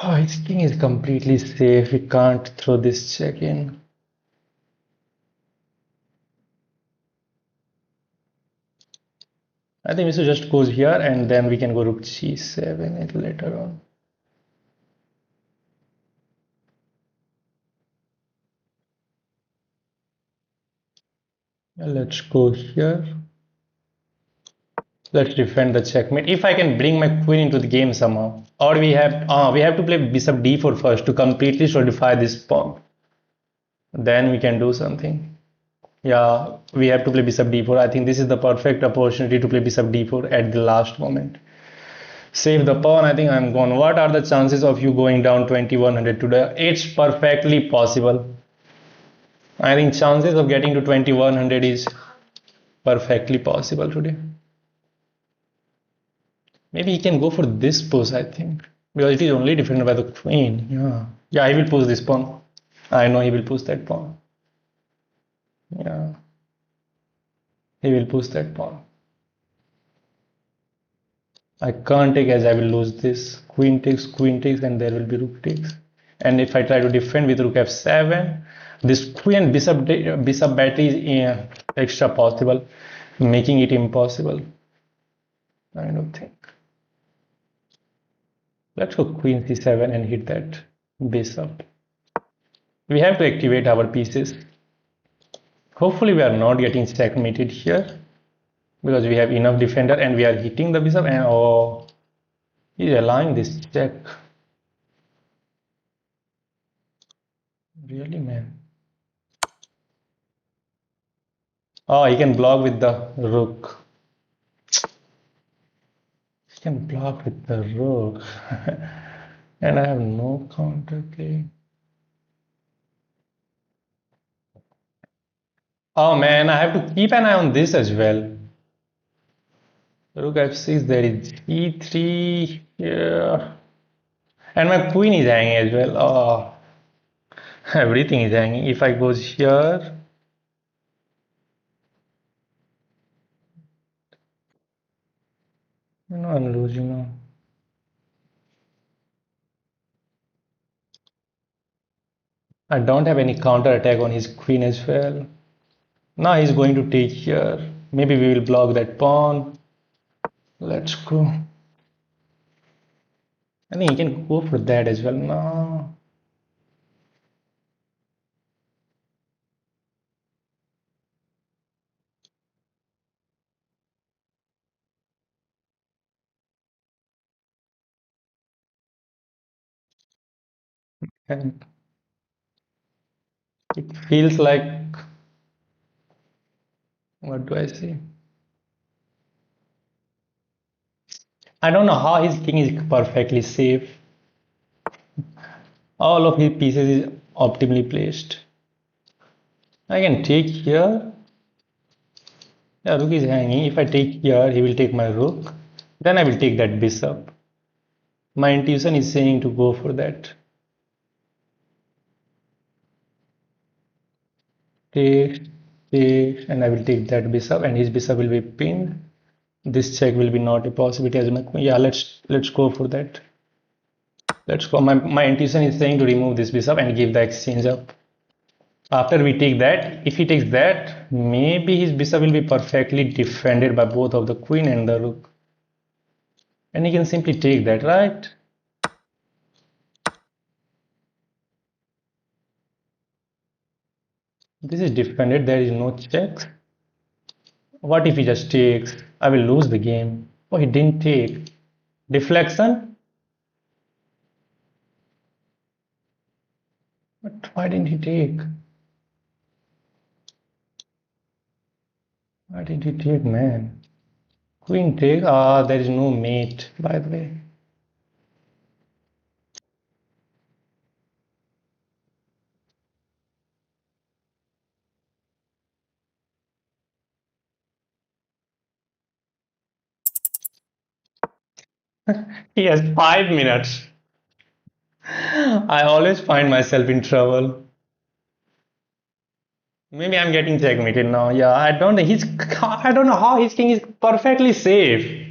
S1: Oh, his king is completely safe. We can't throw this check in. I think we should just go here and then we can go rook g7 later on. Let's go here. Let's defend the checkmate. If I can bring my queen into the game somehow, or we have to play bishop d4 first to completely solidify this pawn. Then we can do something. Yeah, we have to play bishop d4. I think this is the perfect opportunity to play bishop d4 at the last moment. Save the pawn. I think I'm gone. What are the chances of you going down 2100 today? It's perfectly possible. I think chances of getting to 2100 is perfectly possible today. Maybe he can go for this push, I think. Because it is only defended by the queen. Yeah. Yeah, he will push this pawn. I know he will push that pawn. Yeah. He will push that pawn. I can't take as I will lose this. Queen takes, and there will be rook takes. And if I try to defend with rook f7, this queen bishop battery is extra possible, making it impossible. I don't think. Let's go queen c7 and hit that bishop. We have to activate our pieces. Hopefully we are not getting checkmated here because we have enough defender and we are hitting the bishop, and oh, he's allowing this check. Really, man. Oh, he can block with the rook. He can block with the rook. And I have no counter play. Oh man, I have to keep an eye on this as well. Rook f6, there is e3 here. And my queen is hanging as well. Oh, everything is hanging. If I goes here, I'm losing now. I don't have any counter attack on his queen as well. Now he's going to take here. Maybe we will block that pawn. Let's go. I think he can go for that as well. No. And it feels like, what do I say? I don't know how his king is perfectly safe. All of his pieces is optimally placed. I can take here. Yeah, rook is hanging. If I take here, he will take my rook. Then I will take that bishop. My intuition is saying to go for that. Take, take, and I will take that bishop, and his bishop will be pinned. This check will be not a possibility as my queen. Yeah, let's go for that. Let's go. My intuition is saying to remove this bishop and give the exchange up. After we take that, if he takes that, maybe his bishop will be perfectly defended by both of the queen and the rook. And he can simply take that, right? This is defended, there is no checks. What if he just takes? I will lose the game. Oh, he didn't take. Deflection? But why didn't he take? Why did he take, man? Queen take? Ah, there is no mate, by the way. He has 5 minutes. I always find myself in trouble. Maybe I'm getting checkmated now. Yeah, I don't know how his king is perfectly safe.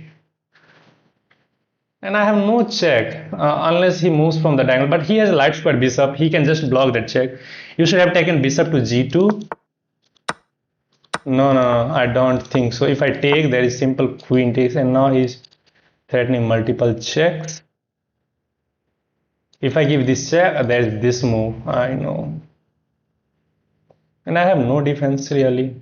S1: And I have no check unless he moves from the diagonal. But he has a light square bishop. He can just block that check. You should have taken bishop to g2. No, no, no, I don't think so. If I take, there is simple queen takes, and now he's threatening multiple checks. If I give this check, there is this move. I know. And I have no defense really.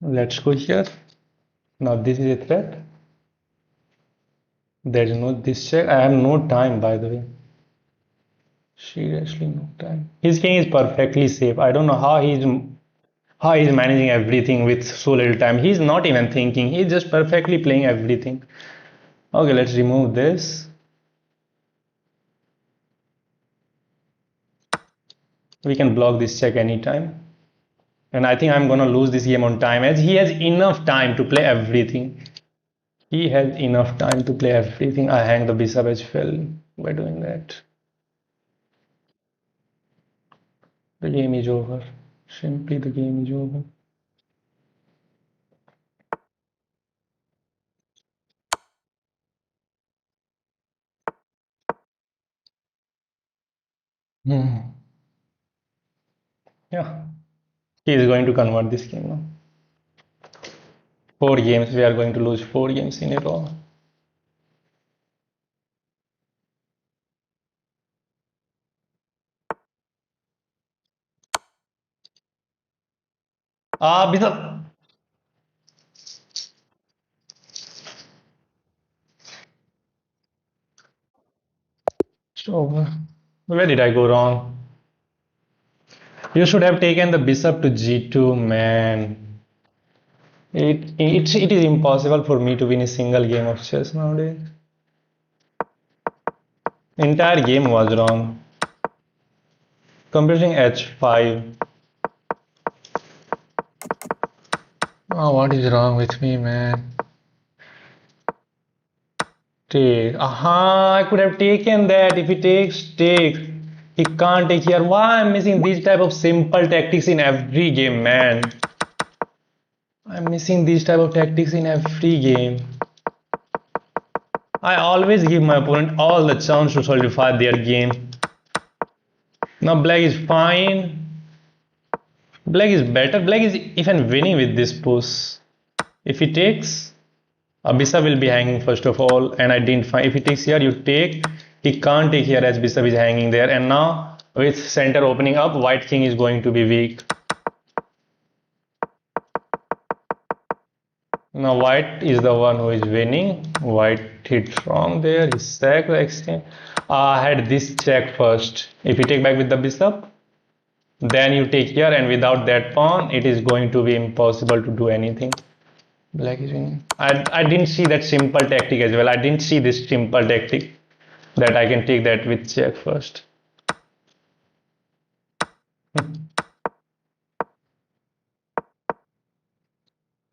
S1: Let's go here. Now this is a threat. There is no this check. I have no time, by the way. Seriously, no time. His king is perfectly safe. I don't know how he's managing everything with so little time. He's not even thinking. He's just perfectly playing everything. Okay, let's remove this. We can block this check anytime. And I think I'm gonna lose this game on time as he has enough time to play everything. He has enough time to play everything. I hang the bishop as well by doing that. The game is over. Simply the game is over. Hmm. Yeah, he is going to convert this game now. 4 games, we are going to lose 4 games in a row. Ah, bishop. So, where did I go wrong? You should have taken the bishop to g2, man. It is impossible for me to win a single game of chess nowadays. Entire game was wrong. Computing h5. Oh, what is wrong with me, man? Take. Aha, I could have taken that. If he takes, takes. He can't take here. Why I'm missing these type of simple tactics in every game, man? I'm missing these type of tactics in every game. I always give my opponent all the chance to solidify their game. Now black is fine. Black is better. Black is even winning with this push. If he takes, bishop will be hanging first of all, and I didn't find. If he takes here, you take. He can't take here as bishop is hanging there, and now with center opening up, white king is going to be weak. Now white is the one who is winning. White hit wrong there. He sacked the exchange. I had this check first. If you take back with the bishop, then you take here, and without that pawn, it is going to be impossible to do anything. Black is winning. I didn't see that simple tactic as well. I didn't see this simple tactic that I can take that with check first.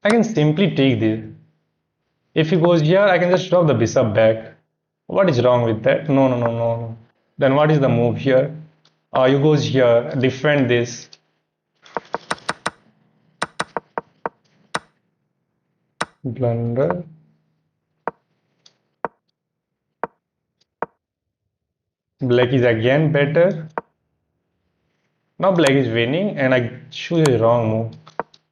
S1: I can simply take this. If he goes here, I can just drop the bishop back. What is wrong with that? No, no, no, no, no. Then what is the move here? You goes here, defend this. Blunder. Black is again better. Now black is winning and I choose a wrong move.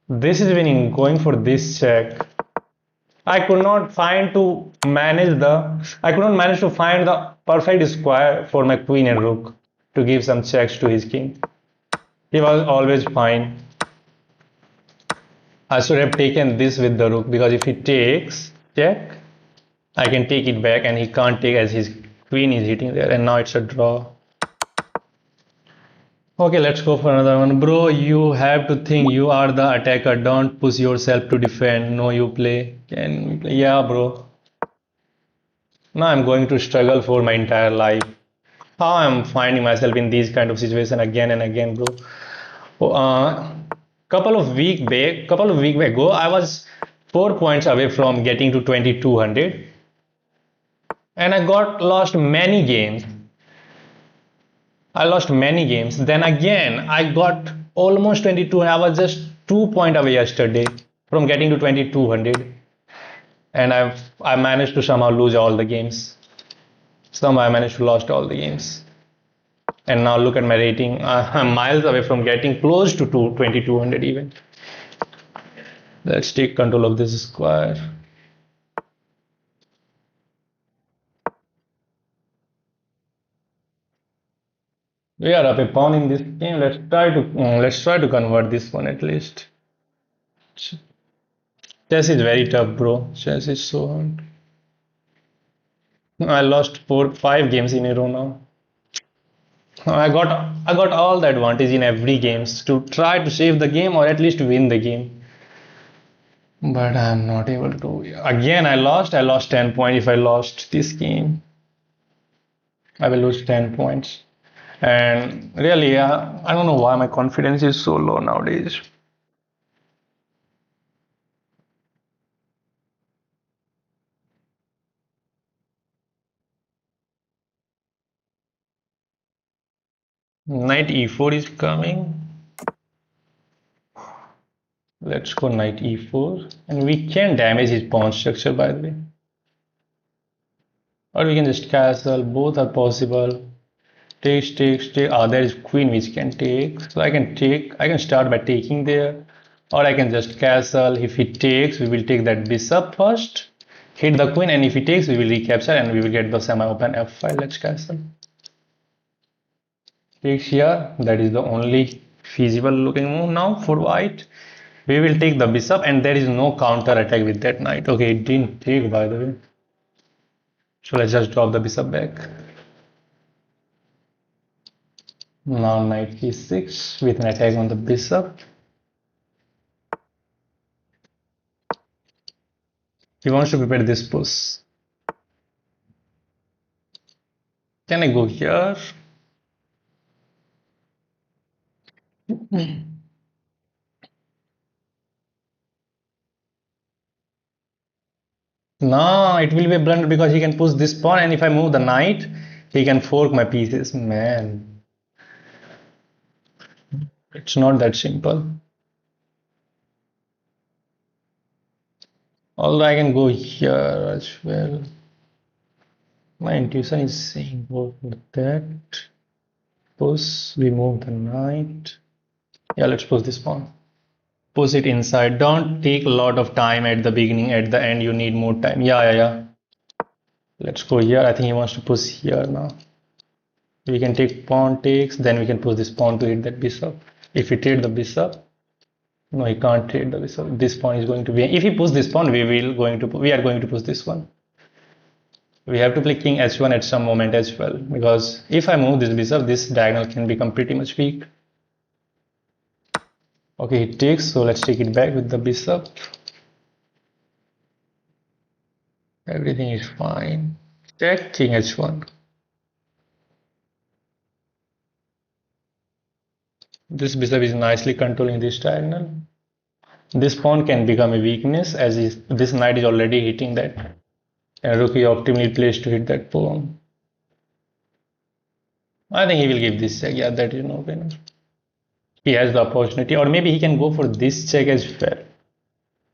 S1: This is winning, going for this check. I could not find to manage I could not manage to find the perfect square for my queen and rook to give some checks to his king. He was always fine. I should have taken this with the rook because if he takes check, I can take it back and he can't take as his queen is hitting there and now it's a draw. Okay, let's go for another one. Bro, you have to think you are the attacker. Don't push yourself to defend. No, you play. Can we play? Yeah, bro. Now I'm going to struggle for my entire life. How I'm finding myself in these kind of situation again and again, bro. Oh, couple of week ago, I was 4 points away from getting to 2200, and I got lost many games. I lost many games. Then again, I got almost 22. I was just 2 points away yesterday from getting to 2200, and I managed to somehow lose all the games. Somehow I managed to lost all the games. And now look at my rating. I'm miles away from getting close to 2200 even. Let's take control of this square. We are up a pawn in this game. Let's try to convert this one at least. Chess is very tough, bro. Chess is so hard. I lost 5 games in a row now. I got all the advantage in every games to try to save the game or at least win the game. But I'm not able to. Again, I lost. I lost 10 points. If I lost this game, I will lose 10 points. And really, I don't know why my confidence is so low nowadays. Knight e4 is coming. Let's go knight e4. And we can damage his pawn structure, by the way. Or we can just castle. Both are possible. Takes. There is queen which can take. So I can take. I can start by taking there. Or I can just castle. If he takes, we will take that bishop first. Hit the queen, and if he takes, we will recapture and we will get the semi-open f5. Let's castle. Takes here. That is the only feasible looking move now for white. We will take the bishop, and there is no counter attack with that knight. Okay, it didn't take, by the way. So let's just drop the bishop back. Now knight e6 with an attack on the bishop. He wants to prepare this push. Can I go here? No, it will be a blunder because he can push this pawn, and if I move the knight, he can fork my pieces. Man, it's not that simple. Although I can go here as well. My intuition is saying go for that. Push, we move the knight. Yeah, let's push this pawn. Push it inside. Don't take a lot of time at the beginning. At the end, you need more time. Yeah. Let's go here. I think he wants to push here now. We can take pawn takes, then we can push this pawn to hit that bishop. If we trade the bishop, no, he can't trade the bishop. This pawn is going to be. If he push this pawn, we are going to push this one. We have to play king h1 at some moment as well, because if I move this bishop, this diagonal can become pretty much weak. Okay, he takes, so let's take it back with the bishop. Everything is fine. Check king h1. This bishop is nicely controlling this diagonal. This pawn can become a weakness as this knight is already hitting that. And rook is optimally placed to hit that pawn. I think he will give this check. Yeah, that is no winner. He has the opportunity, or maybe he can go for this check as well.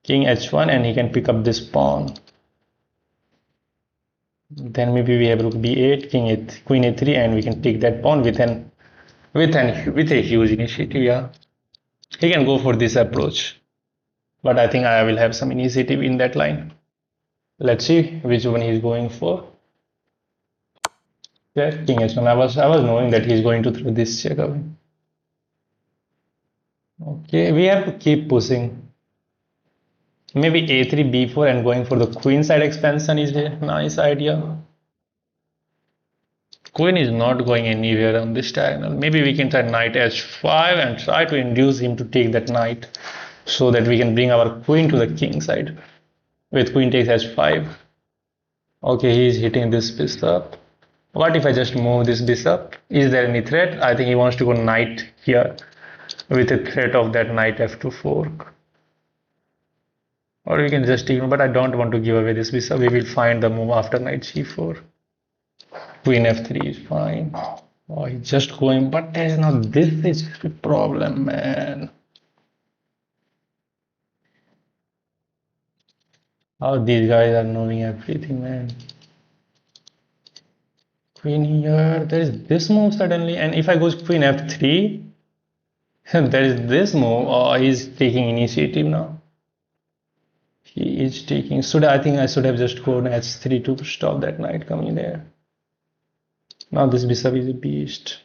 S1: King h1, and he can pick up this pawn. Then maybe we have rook b8, queen a3, and we can take that pawn with a huge initiative. Yeah, he can go for this approach, but I think I will have some initiative in that line. Let's see which one he's going for. Check king h1. I was knowing that he's going to throw this check away. Okay, we have to keep pushing. Maybe a3, b4, and going for the queen side expansion is a nice idea. Queen is not going anywhere on this diagonal. Maybe we can try knight h5 and try to induce him to take that knight so that we can bring our queen to the king side with queen takes h5. Okay, he is hitting this bishop. What if I just move this bishop? Is there any threat? I think he wants to go knight here with a threat of that knight f2 fork. Or we can just ignore, but I don't want to give away this bishop. We will find the move after knight c4. Queen f3 is fine. Oh, he's just going, but there is no. This is the problem, man. How these guys are knowing everything, man. Queen here. There is this move suddenly, and if I go queen f3, there is this move. Oh, he's taking initiative now. He is taking. I think I should have just gone h3 to stop that knight coming there. Now this bishop is a beast.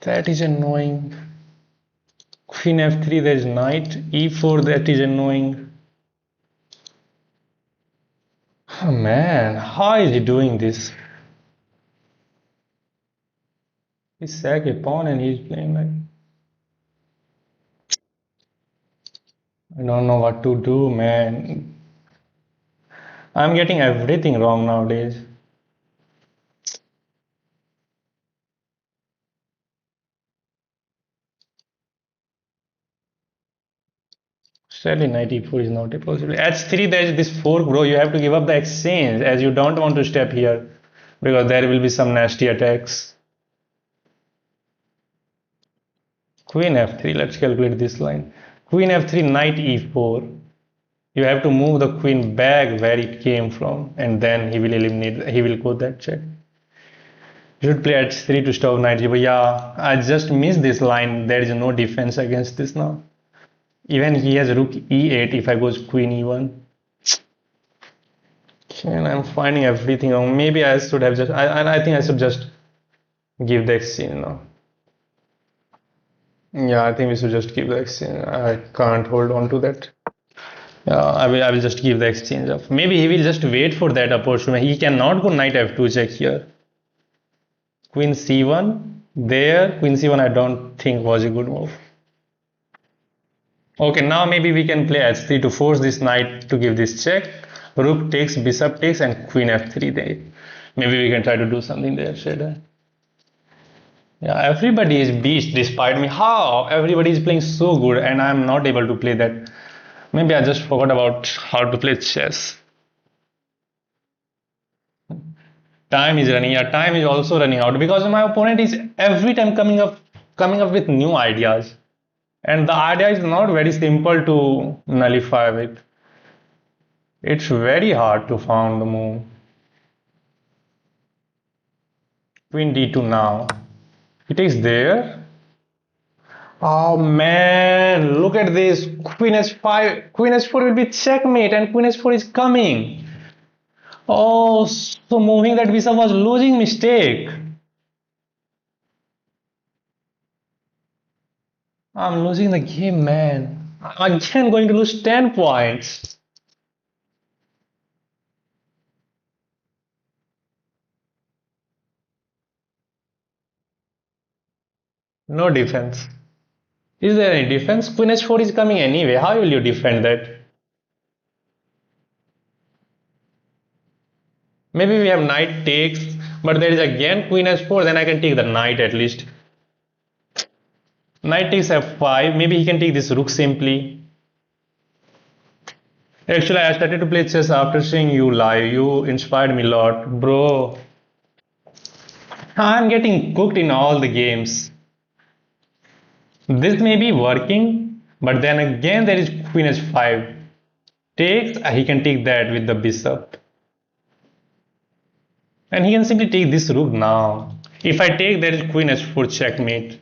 S1: That is annoying. Queen f3, there is knight e4, that is annoying. Oh man, how is he doing this? He sacked a pawn and he's playing like. I don't know what to do, man. I'm getting everything wrong nowadays. Sadly, knight e4 is not a possibility. h3, there is this fork, bro. You have to give up the exchange as you don't want to step here because there will be some nasty attacks. Queen f3, let's calculate this line. Queen f3, knight e4. You have to move the queen back where it came from, and then he will go that check. You should play h3 to stop knight g4. Yeah, I just missed this line. There is no defense against this now. Even he has rook e8 if I goes queen e1. And I'm finding everything wrong. Maybe I should have just, I think I should just give the exchange now. Yeah, I think we should just give the exchange. I can't hold on to that. I will just give the exchange up. Maybe he will just wait for that opportunity. He cannot go knight f2 check here. Queen c1. There, queen c1 I don't think was a good move. Okay, now maybe we can play h3 to force this knight to give this check. Rook takes, bishop takes, and queen f3 there. Maybe we can try to do something there, should I? Yeah, everybody is beast despite me. How? Everybody is playing so good and I'm not able to play that. Maybe I just forgot about how to play chess. Time is running. Yeah, time is also running out because my opponent is every time coming up with new ideas. And the idea is not very simple to nullify with. It's very hard to find the move. Queen d2 now. He takes there. Oh man, look at this. Queen h5. Queen h4 will be checkmate and queen h4 is coming. Oh, so moving that bishop was losing mistake. I'm losing the game, man. I'm again going to lose 10 points. No defense. Is there any defense? Queen h4 is coming anyway. How will you defend that? Maybe we have knight takes, but there is again queen h4, then I can take the knight at least. Knight takes f5, maybe he can take this rook simply. Actually, I started to play chess after seeing you live. You inspired me a lot. Bro, I'm getting cooked in all the games. This may be working, but then again there is queen h5. Takes, he can take that with the bishop. And he can simply take this rook now. If I take, there is queen h4 checkmate.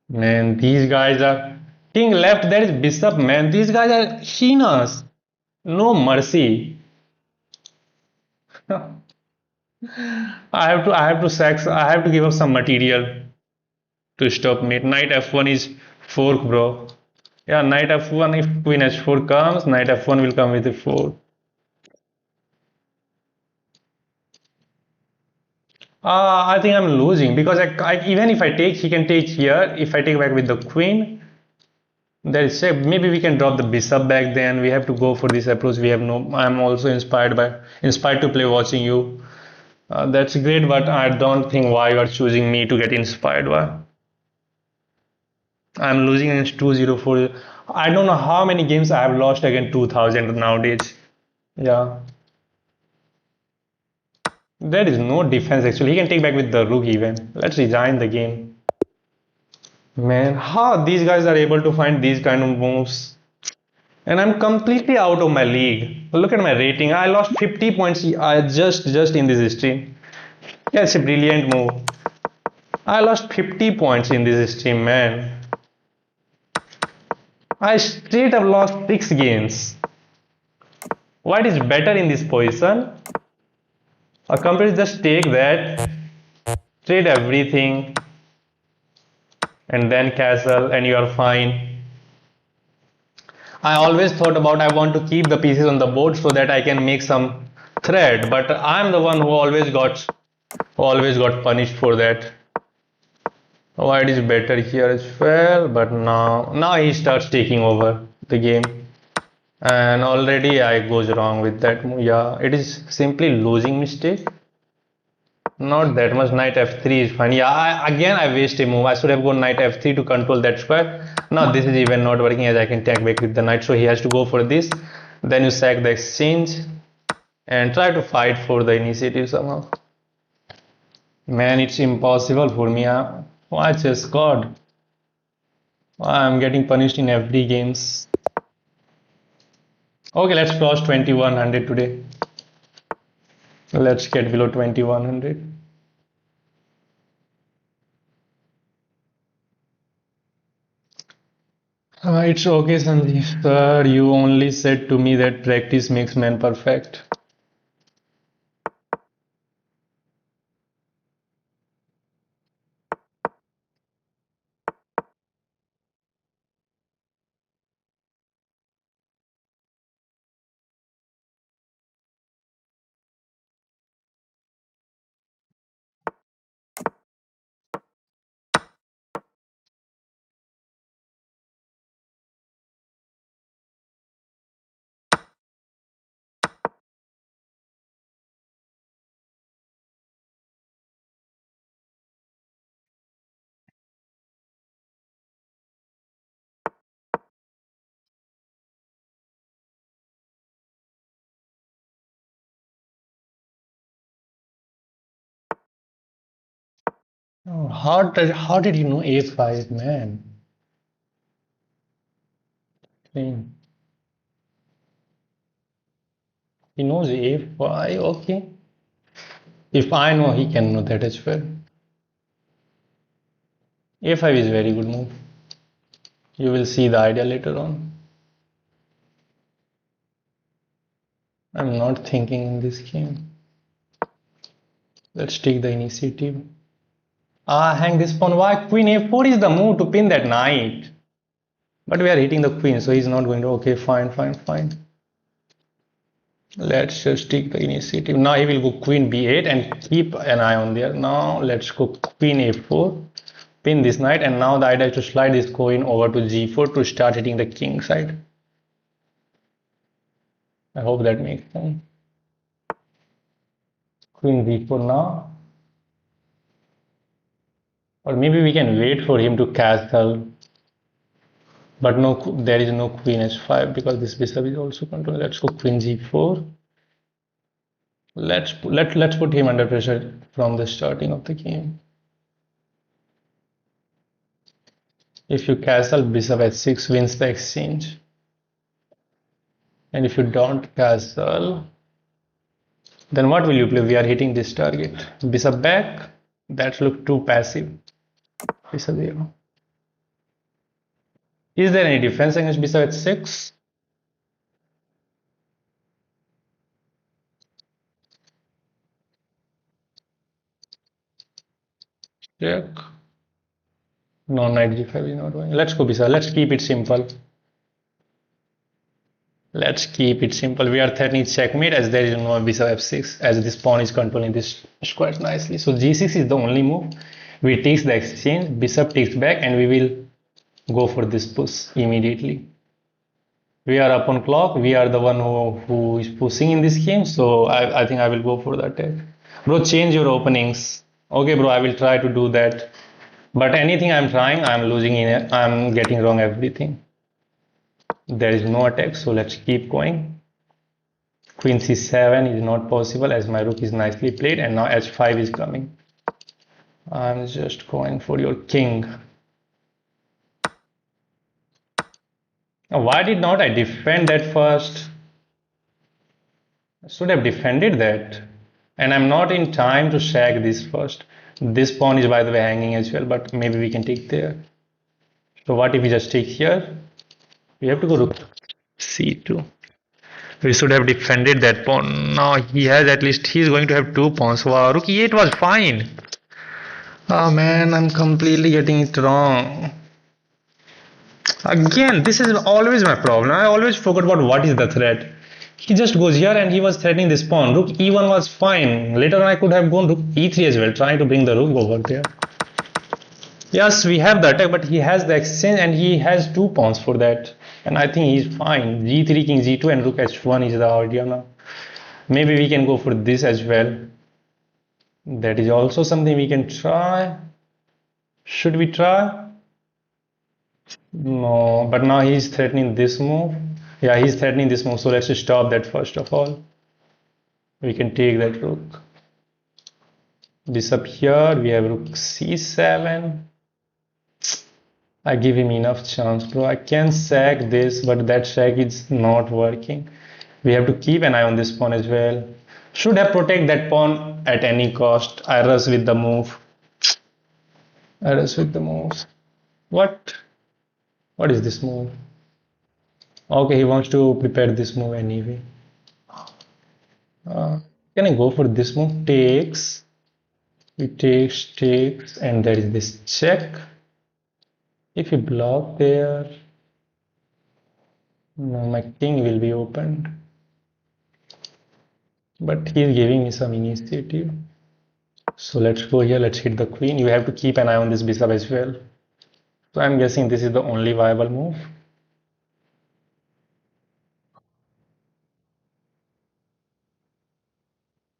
S1: Man, these guys are king left. There is bishop. Man, these guys are heinous. No mercy. I have to give up some material to stop mate. Knight f1 is fork, bro. Yeah, knight f1. If queen h4 comes, knight f1 will come with a fork. I think I'm losing because even if I take, he can take here. If I take back with the queen, there is a maybe we can drop the bishop back. Then we have to go for this approach. We have no. I'm also inspired to play watching you. That's great, but I don't think why you are choosing me to get inspired. Why? I'm losing against 204. I don't know how many games I have lost against 2000 nowadays. Yeah, there is no defense actually. He can take back with the rook even. Let's resign the game. Man, how these guys are able to find these kind of moves? And I'm completely out of my league. Look at my rating. I lost 50 points. I just in this stream. Yeah, it's a brilliant move. I lost 50 points in this stream, man. I straight up lost 6 games. What is better in this position? A company just take that, trade everything, and then castle, and you are fine. I always thought about I want to keep the pieces on the board so that I can make some thread, but I'm the one who always got punished for that. White is better here as well, but now he starts taking over the game. And already I goes wrong with that move. Yeah, it is simply losing mistake. Not that much. Knight f3 is fine. Yeah, again I waste a move. I should have gone knight f3 to control that square. Now this is even not working as I can take back with the knight. So he has to go for this. Then you sack the exchange and try to fight for the initiative somehow. Man, it's impossible for me. Why just God? I'm getting punished in every games. Okay, let's cross 2100 today. Let's get below 2100. It's okay, Sandeep. Sir, you only said to me that practice makes man perfect. Oh, how did you know a5, man? He knows a5. Okay. If I know, he can know that as well. a5 is very good move. You will see the idea later on. I'm not thinking in this game. Let's take the initiative. Ah, hang this pawn. Why? Queen a4 is the move to pin that knight. But we are hitting the queen, so he's not going to. Okay, fine, fine, fine. Let's just take the initiative. Now he will go queen b8 and keep an eye on there. Now let's go queen a4, pin this knight, and now the idea is to slide this queen over to g4 to start hitting the king side. I hope that makes sense. Queen b4 now. Or maybe we can wait for him to castle. But no, there is no queen h5 because this bishop is also controlled. Let's go queen g4. Let's put him under pressure from the starting of the game. If you castle, bishop h6 wins the exchange. And if you don't castle, then what will you play? We are hitting this target. Bishop back. That looks too passive. Bishop 0. Is there any defense against bishop h6? Check. No, knight g5 is not going. Let's go bishop. Let's keep it simple. Let's keep it simple. We are threatening checkmate as there is no bishop f6 as this pawn is controlling this quite nicely. So g6 is the only move. We take the exchange, bishop takes back, and we will go for this push immediately. We are up on clock. We are the one who is pushing in this game. So I think I will go for the attack. Bro, change your openings. Okay, bro, I will try to do that. But anything I'm trying, I'm losing in it. I'm getting wrong everything. There is no attack, so let's keep going. Queen c7 is not possible as my rook is nicely played, and now h5 is coming. I'm just going for your king. Why did not I defend that first? I should have defended that. And I'm not in time to shag this first. This pawn is by the way hanging as well, but maybe we can take there. So what if we just take here? We have to go rook c2. We should have defended that pawn. Now he has at least, he's going to have two pawns. Wow, rook e8 was fine. Oh man, I'm completely getting it wrong. Again, this is always my problem. I always forget about what is the threat. He just goes here and he was threatening this pawn. Rook e1 was fine. Later on I could have gone rook e3 as well, trying to bring the rook over there. Yes, we have the attack, but he has the exchange and he has two pawns for that. And I think he's fine. g3, king g2 and rook h1 is the idea now. Maybe we can go for this as well. That is also something we can try. Should we try? No, but now he's threatening this move. Yeah, he's threatening this move. So let's just stop that first of all. We can take that rook. Bishop here. We have rook c7. I give him enough chance, bro. I can sack this, but that sack is not working. We have to keep an eye on this pawn as well. Should have protect that pawn at any cost. I rush with the move. I rush with the moves. What? What is this move? Okay, he wants to prepare this move anyway. Can I go for this move? Takes. He takes, and there is this check. If you block there, no, my king will be opened. But he's giving me some initiative. So let's go here, let's hit the queen. You have to keep an eye on this bishop as well. So I'm guessing this is the only viable move.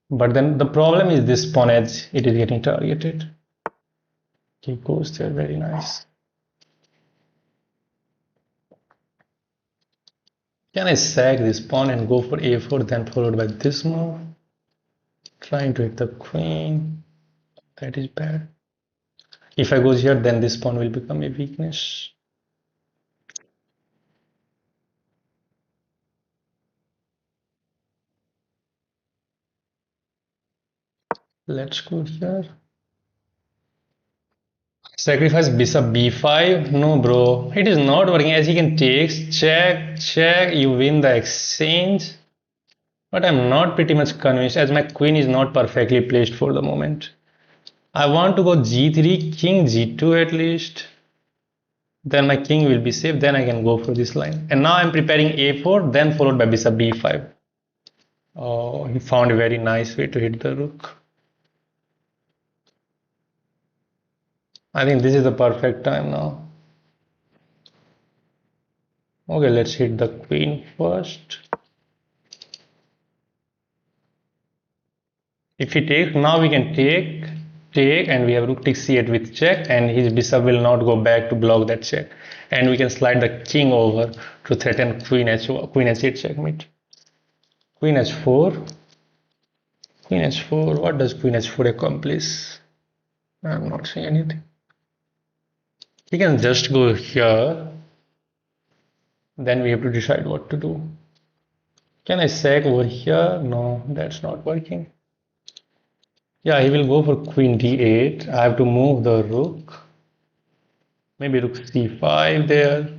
S1: But then the problem is this pawn edge, it is getting targeted. He goes there, very nice. Can I sack this pawn and go for a4 then followed by this move? Trying to hit the queen. That is bad. If I goes here, then this pawn will become a weakness. Let's go here. Sacrifice bishop b5. No, bro. It is not working as he can take. Check, check. You win the exchange. But I'm not pretty much convinced as my queen is not perfectly placed for the moment. I want to go g3, king g2 at least. Then my king will be safe. Then I can go for this line. And now I'm preparing a4, then followed by bishop b5. Oh, he found a very nice way to hit the rook. I think this is the perfect time now. Okay, let's hit the queen first. If he takes, now we can take, and we have rook takes c8 with check, and his bishop will not go back to block that check. And we can slide the king over to threaten queen h8 checkmate. Queen h4. Queen h4. What does queen h4 accomplish? I'm not seeing anything. He can just go here. Then we have to decide what to do. Can I sack over here? No, that's not working. Yeah, he will go for queen d8. I have to move the rook. Maybe rook c5 there.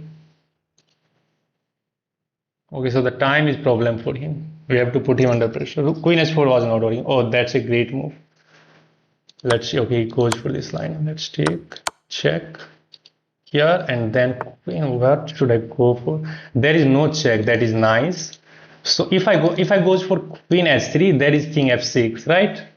S1: Okay, so the time is problem for him. We have to put him under pressure. Queen h4 was not working. Oh, that's a great move. Let's see. Okay, he goes for this line. Let's take, check here, and then queen. What should I go for? There is no check. That is nice. So if I goes for queen h3, there is king f6, right?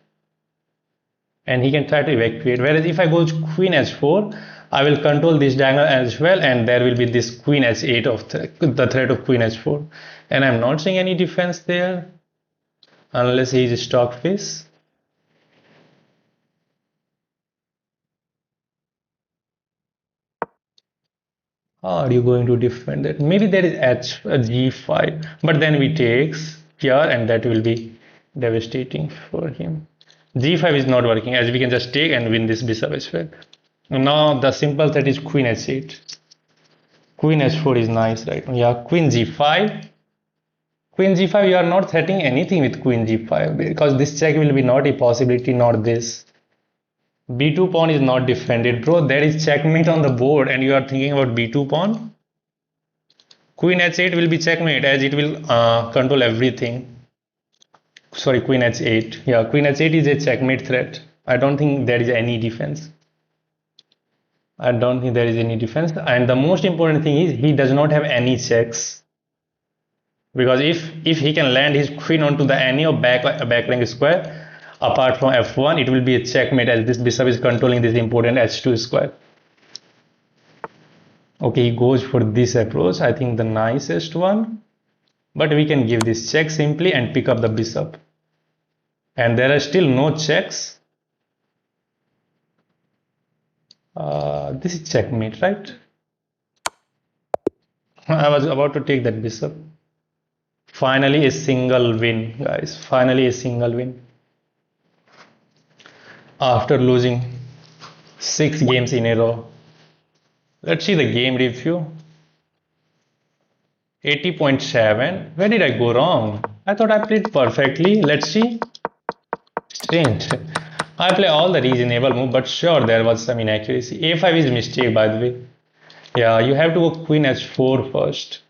S1: And he can try to evacuate. Whereas if I go queen h4, I will control this diagonal as well, and there will be this queen h8 of the threat of queen h4. And I'm not seeing any defense there, unless he is stockfish. How are you going to defend that? Maybe there is g5, but then we takes here, and that will be devastating for him. g5 is not working, as we can just take and win this bishop as well. Now the simple threat is queen h8. Queen h4 is nice, right? Yeah, queen g5. Queen g5, you are not threatening anything with queen g5 because this check will be not a possibility, not this. b2 pawn is not defended, bro. There is checkmate on the board, and you are thinking about b2 pawn. Queen h8 will be checkmate as it will control everything. Sorry, queen h8. Yeah, queen h8 is a checkmate threat. I don't think there is any defense. I don't think there is any defense. And the most important thing is he does not have any checks. Because if he can land his queen onto the any of back rank square, apart from f1, it will be a checkmate as this bishop is controlling this important h2 square. Okay, he goes for this approach, I think the nicest one. But we can give this check simply and pick up the bishop. And there are still no checks. This is checkmate, right? I was about to take that bishop. Finally a single win, guys. Finally a single win. After losing 6 games in a row. Let's see the game review. 80.7. Where did I go wrong? I thought I played perfectly. Let's see. Strange. I play all the reasonable move, but sure there was some inaccuracy. A5 is mistake, by the way. Yeah, you have to go queen h4 first.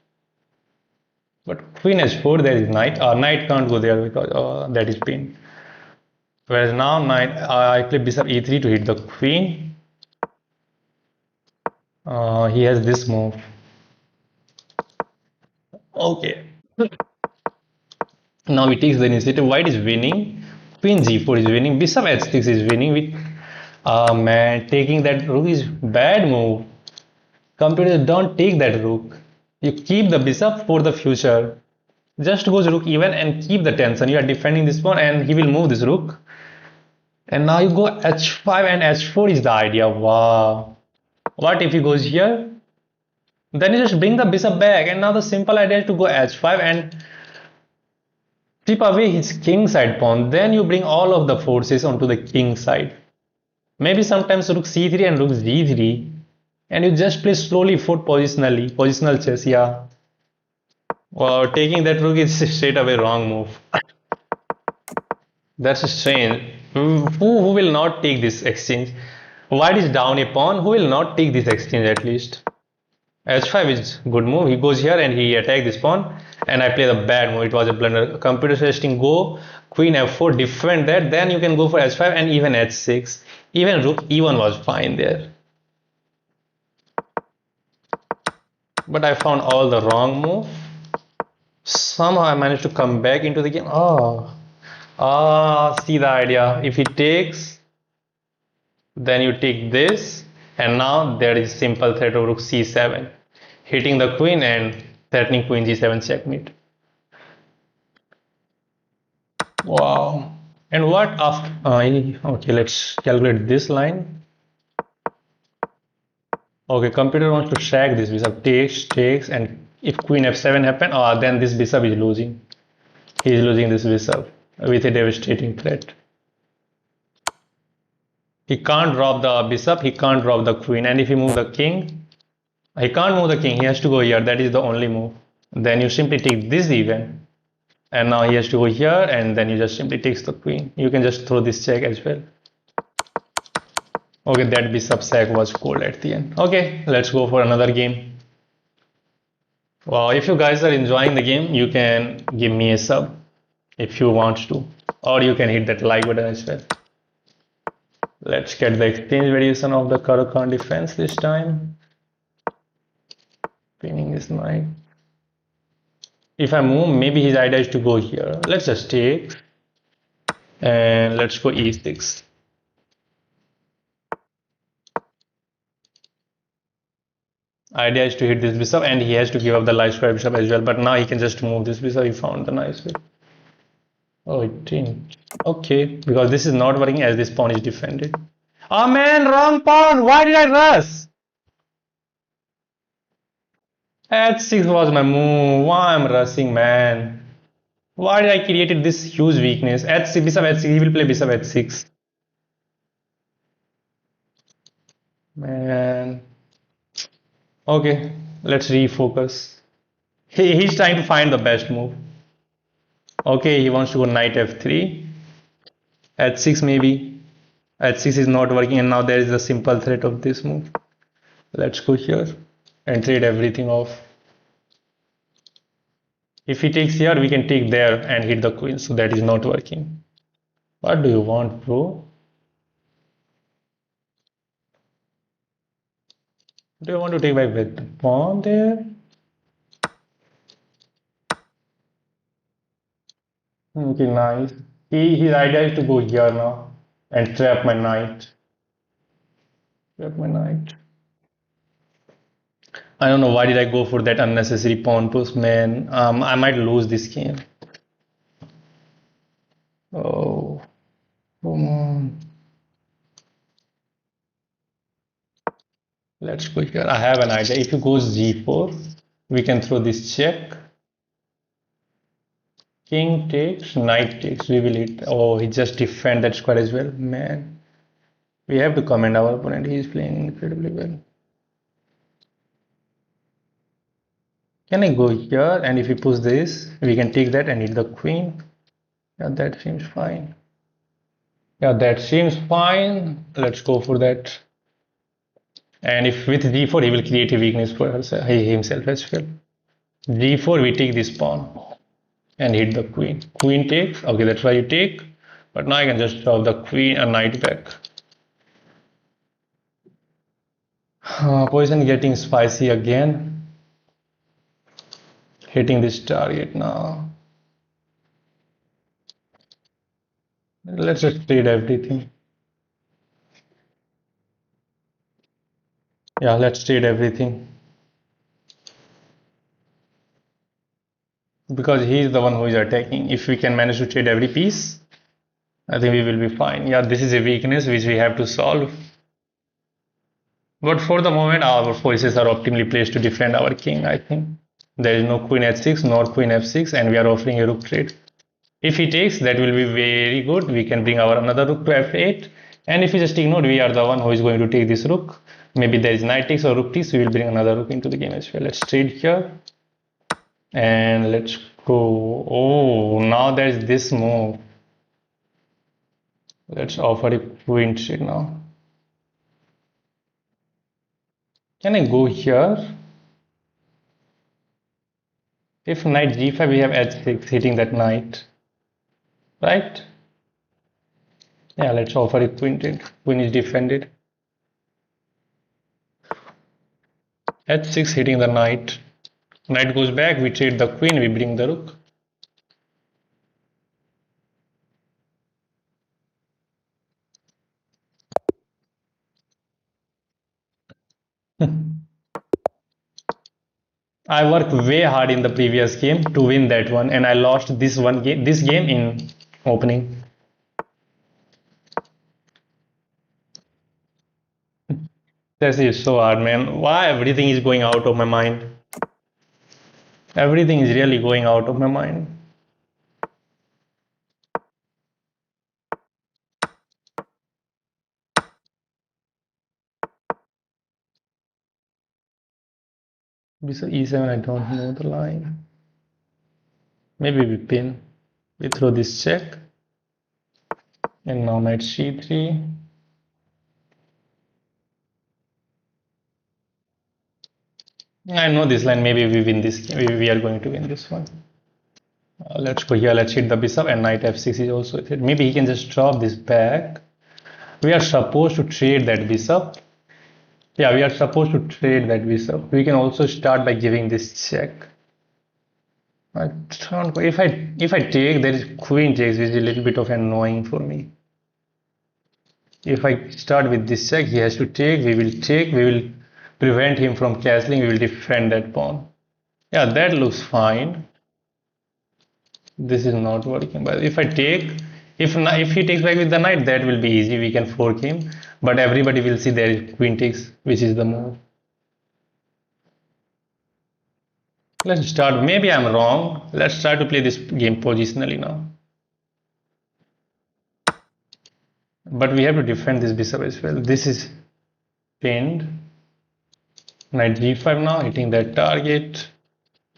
S1: But queen h4, there is knight. Knight can't go there because that is pin. Whereas now knight, I play bishop e3 to hit the queen. He has this move. Okay. Now he takes the initiative. White is winning. Queen g4 is winning. Bishop h6 is winning. With man, taking that rook is bad move. Computers don't take that rook. You keep the bishop for the future. Just goes rook even and keep the tension. You are defending this pawn and he will move this rook. And now you go h5 and h4 is the idea. Wow. What if he goes here? Then you just bring the bishop back, and now the simple idea is to go h5 and strip away his king side pawn. Then you bring all of the forces onto the king side. Maybe sometimes rook c3 and rook g3, and you just play slowly foot positionally, positional chess. Yeah. Wow, taking that rook is straight away wrong move. That's strange. Who will not take this exchange? White is down a pawn. Who will not take this exchange at least? H5 is good move. He goes here and he attack this pawn, and I play the bad move. It was a blunder. Computer suggesting go queen f4, defend that. Then you can go for h5 and even h6. Even rook e1 was fine there. But I found all the wrong move. Somehow I managed to come back into the game. See the idea. If he takes, then you take this, and now there is simple threat of rook c7, hitting the queen and threatening queen g7 checkmate. Wow. And what after? Okay, let's calculate this line. Okay, computer wants to shag this bishop. Takes, and if queen f7 happen, then this bishop is losing. He is losing this bishop with a devastating threat. He can't drop the bishop, he can't drop the queen, and if he move the king, he can't move the king, he has to go here. That is the only move. Then you simply take this even, and now he has to go here, and then you just simply takes the queen. You can just throw this check as well. Okay, that bishop sack was cold at the end. Okay, let's go for another game. Wow, if you guys are enjoying the game, you can give me a sub if you want to, or you can hit that like button as well. Let's get the exchange variation of the Karo Khan defense this time. Pinning is knight. If I move, maybe his idea is to go here. Let's just take, and let's go e6. Idea is to hit this bishop, and he has to give up the light square bishop as well. But now he can just move this bishop. He found the nice way. Oh, it didn't. Okay, because this is not working as this pawn is defended. Oh man, wrong pawn. Why did I rush? H6 was my move. Why I'm rushing, man? Why did I created this huge weakness? H6, bishop h6. He will play bishop h6. Man. Okay, let's refocus. He's trying to find the best move. Okay, he wants to go knight f3. H6 maybe. H6 is not working, and now there is a simple threat of this move. Let's go here and trade everything off. If he takes here, we can take there and hit the queen, so that is not working. What do you want, bro? Do you want to take my pawn there? Okay, nice. His idea is to go here now and trap my knight. Trap my knight. I don't know why did I go for that unnecessary pawn push, man. I might lose this game. Oh, come on. Let's go here. I have an idea. If you go g4, we can throw this check. King takes, knight takes. We will hit. Oh, he just defend that square as well. Man, we have to commend our opponent. He is playing incredibly well. Can I go here? And if we push this, we can take that and hit the queen. Yeah, that seems fine. Yeah, that seems fine. Let's go for that. And if with g4, he will create a weakness for himself as well. g4, we take this pawn and hit the queen. Queen takes. Okay, that's why you take. But now I can just drop the queen and knight back. Position getting spicy again. Hitting this target now. Let's just trade everything. Yeah, let's trade everything. Because he is the one who is attacking. If we can manage to trade every piece, I think we will be fine. Yeah, this is a weakness which we have to solve. But for the moment, our forces are optimally placed to defend our king, I think. There is no queen h6 nor queen f6, and we are offering a rook trade. If he takes, that will be very good. We can bring our another rook to f8, And if you just ignore, we are the one who is going to take this rook. Maybe there is knight takes or rook takes, we will bring another rook into the game as well. Let's trade here. And let's go. Oh, now there's this move. Let's offer a queen trade now. Can I go here? If knight g5, we have h6 hitting that knight. Right? Yeah, let's offer a queen trade. Queen is defended. h6 hitting the knight. Knight goes back, we trade the queen, we bring the rook. I worked way hard in the previous game to win that one, and I lost this game in opening. This is so hard, man. Why everything is going out of my mind? Everything is really going out of my mind. Bishop e7, I don't know the line. Maybe we pin. We throw this check. And now knight c3. I know this line. Maybe we win this game. We are going to win this one. Let's go here. Let's hit the bishop, and knight f6 is also hit. Maybe he can just drop this back. We are supposed to trade that bishop. Yeah, we are supposed to trade that bishop. We can also start by giving this check. I don't go. If I take, there is queen takes, which is a little bit of annoying for me. If I start with this check, he has to take. We will take. We will prevent him from castling. We will defend that pawn. Yeah, that looks fine. This is not working. But if I take, if he takes back with the knight, that will be easy. We can fork him. But everybody will see there is queen takes, which is the move. Let's start. Maybe I'm wrong. Let's try to play this game positionally now. But we have to defend this bishop as well. This is pinned. Knight g5 now, hitting that target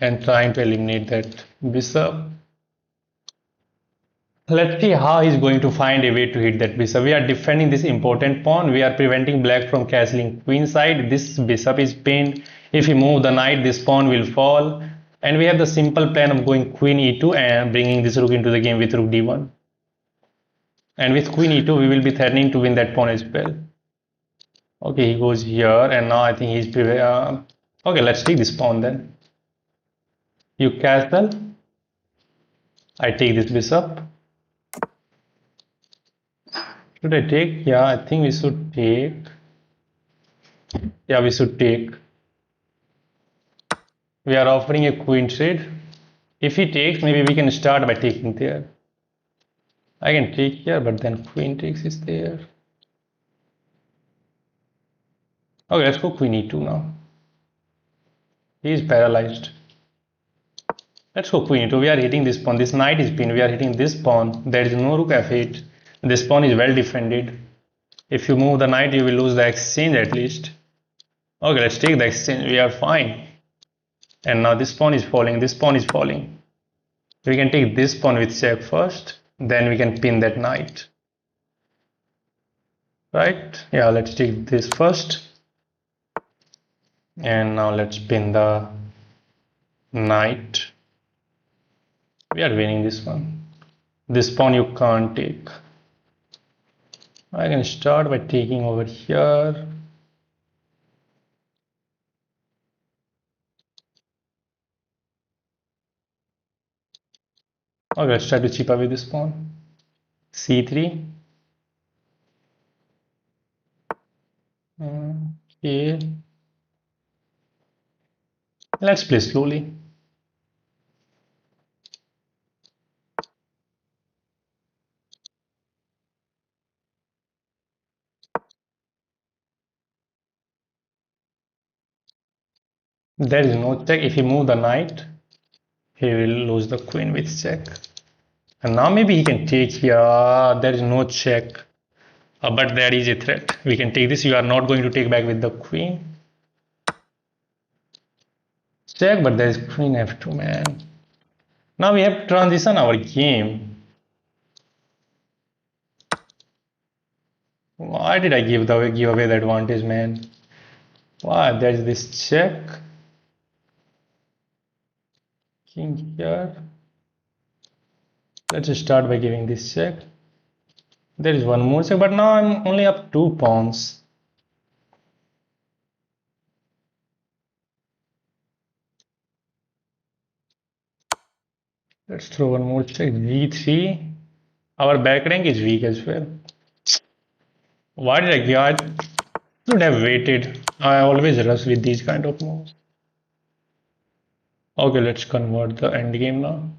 S1: and trying to eliminate that bishop. Let's see how he's going to find a way to hit that bishop. We are defending this important pawn. We are preventing black from castling queen side. This bishop is pinned. If we move the knight, this pawn will fall. And we have the simple plan of going queen e2 and bringing this rook into the game with rook d1. And with queen e2, we will be threatening to win that pawn as well. Okay, he goes here, and now I think he's okay, let's take this pawn then. You castle. I take this bishop. Should I take? Yeah, I think we should take. Yeah, we should take. We are offering a queen trade. If he takes, maybe we can start by taking there. I can take here, but then queen takes is there. Okay, let's go queen e2 now. He is paralyzed. Let's go queen e2. We are hitting this pawn. This knight is pinned. We are hitting this pawn. There is no rook f8. This pawn is well defended. If you move the knight, you will lose the exchange at least. Okay, let's take the exchange. We are fine. And now this pawn is falling. This pawn is falling. We can take this pawn with check first. Then we can pin that knight. Right? Yeah, let's take this first. And now let's pin the knight. We are winning this one. This pawn you can't take. I can start by taking over here. Okay, let's try to chip away this pawn. c3. Okay. Let's play slowly. There is no check. If he move the knight, he will lose the queen with check. And now maybe he can take here. There is no check. But there is a threat. We can take this. You are not going to take back with the queen. Check, but there is queen f2, man. Now we have to transition our game. Why did I give away the advantage, man? Why? There's this check. King here. Let's start by giving this check. There is one more check, but now I'm only up 2 pawns. Let's throw one more check. g3. Our back rank is weak as well. Why did I give? I should have waited. I always rush with these kind of moves. Okay, let's convert the end game now.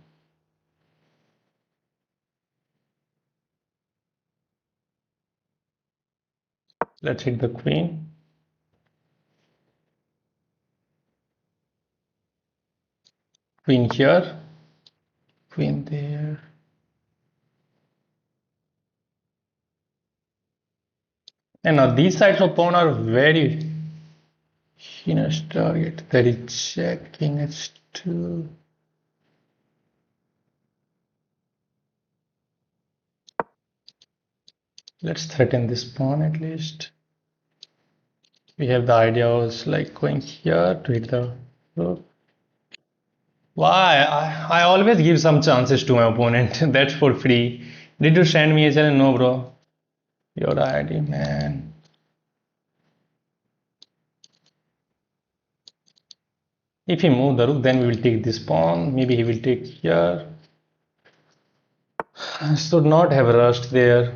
S1: Let's hit the queen. Queen here. Queen there. And now these sides of pawn are very heinous target. There is check, king h2. Let's threaten this pawn at least. We have the idea of like going here to hit the rook. Why? I always give some chances to my opponent. That's for free. Did you send me a challenge? No, bro. Your ID, man. If he move the rook, then we will take this pawn. Maybe he will take here. I should not have rushed there.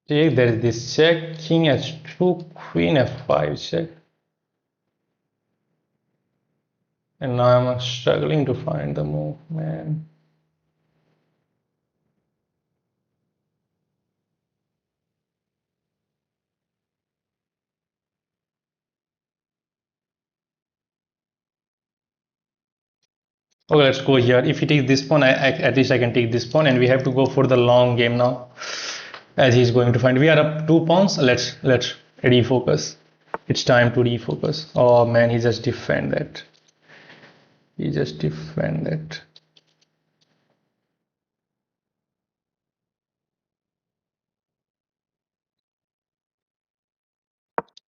S1: Take, there is this check. King h2, queen f5 check. And now I'm struggling to find the move, man. Okay, let's go here. If he takes this pawn, at least I can take this pawn, and we have to go for the long game now, as he's going to find. We are up 2 pawns. Let's refocus. It's time to refocus. Oh man, he just defend that. He just defend that.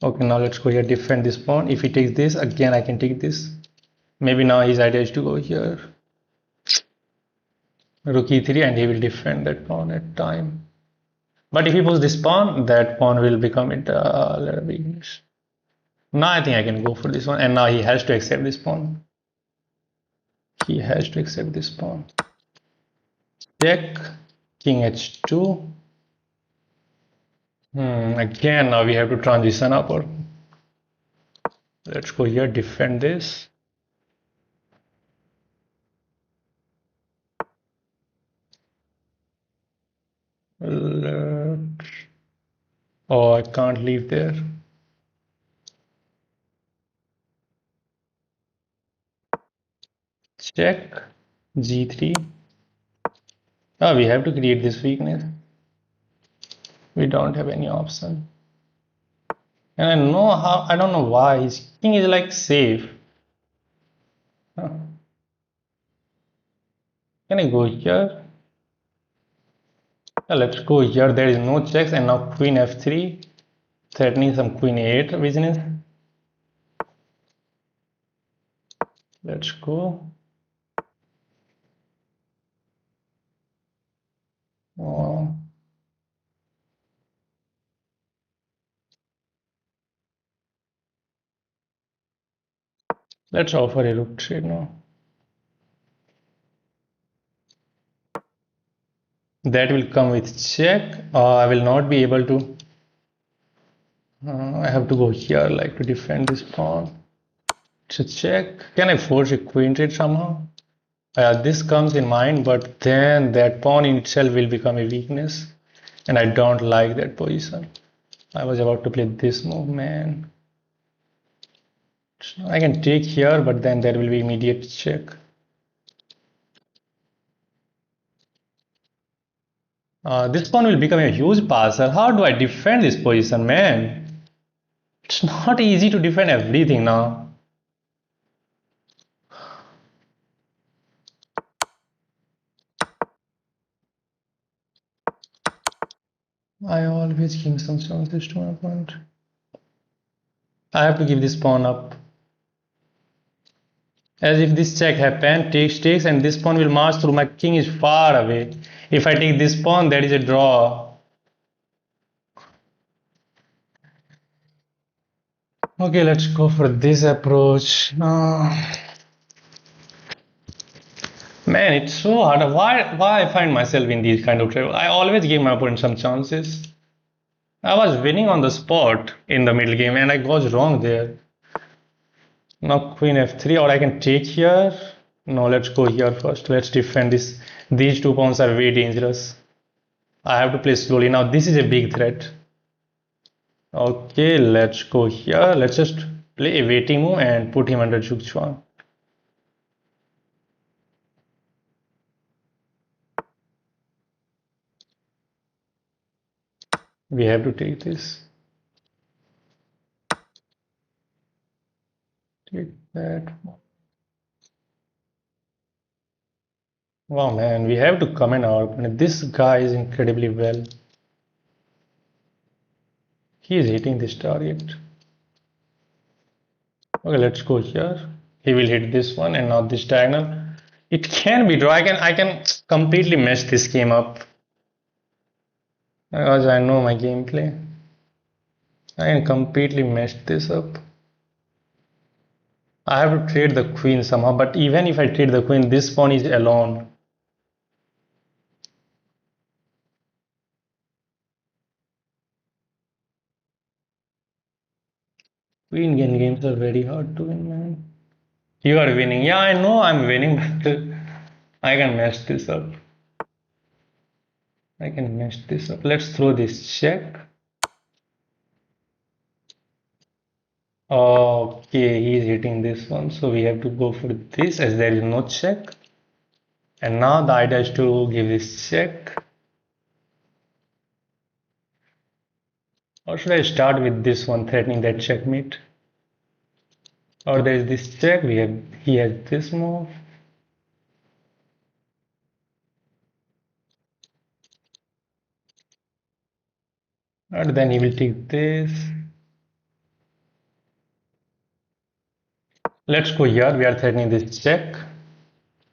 S1: Okay, now let's go here. Defend this pawn. If he takes this again, I can take this. Maybe now his idea is to go here. Rook e3, and he will defend that pawn at time. But if he puts this pawn, that pawn will become it a little weakness. Now I think I can go for this one, and now he has to accept this pawn. He has to accept this pawn. Check, king h2. Again, now we have to transition up. Or let's go here, defend this. Oh, I can't leave there. Check, g3. Oh, we have to create this weakness. We don't have any option. And I don't know why his king is like safe. Huh. Can I go here? Let's go here. There is no checks, and now queen f3, threatening some queen a8 business. Let's go. Oh. Let's offer a rook trade now. That will come with check. I will not be able to. I have to go here, like to defend this pawn. It's a check. Can I force a queen trade somehow? This comes in mind, but then that pawn in itself will become a weakness, and I don't like that position. I was about to play this move, man. I can take here, but then there will be immediate check. This pawn will become a huge passer. How do I defend this position, man? It's not easy to defend everything now. I always give some chances to my opponent. I have to give this pawn up. As if this check happened, takes, and this pawn will march through. My king is far away. If I take this pawn, that is a draw. Okay, let's go for this approach. Man, it's so hard. Why I find myself in these kind of trouble? I always give my opponent some chances. I was winning on the spot in the middle game, and I got wrong there. Now queen f3, or I can take here. No, let's go here first. Let's defend this. These two pawns are very dangerous. I have to play slowly. Now this is a big threat. Okay, let's go here. Let's just play a waiting move and put him under Zugzwang. We have to take this. Take that. Wow, man, we have to comment our opponent. This guy is incredibly well. He is hitting this target. Okay, let's go here. He will hit this one and not this diagonal. It can be draw. I can completely mess this game up because I know my gameplay. I can completely mess this up. I have to trade the queen somehow, but even if I trade the queen, this pawn is alone. Queen games are very hard to win, man. You are winning. Yeah, I know I'm winning, but I can mess this up. I can mess this up. Let's throw this check. Okay, he's hitting this one, so we have to go for this as there is no check. And now the idea is to give this check. Or should I start with this one threatening that checkmate? Or there is this check, he has this move. And then he will take this. Let's go here, we are threatening this check.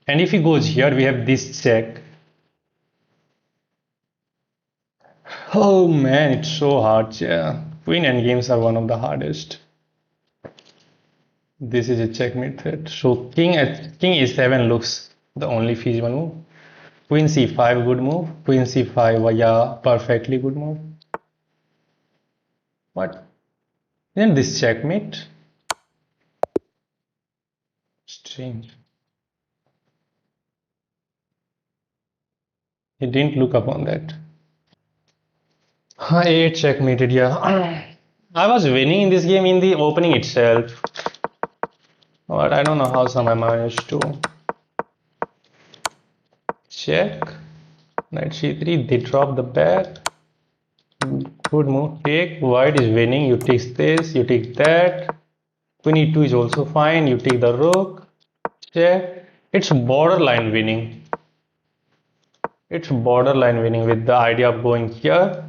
S1: And if he goes here, we have this check. Oh man, it's so hard. Yeah, queen endgames are one of the hardest. This is a checkmate threat. So king e7 looks the only feasible move. Queen c5 good move. Queen c5, yeah, perfectly good move. What? Isn't this checkmate? Strange. He didn't look upon that. I checkmated, yeah. I was winning in this game in the opening itself. But I don't know how some I managed to check. Knight c3, they drop the back. Good move. Take. White is winning. You take this, you take that. Queen e2 is also fine. You take the rook. Check. It's borderline winning. It's borderline winning with the idea of going here.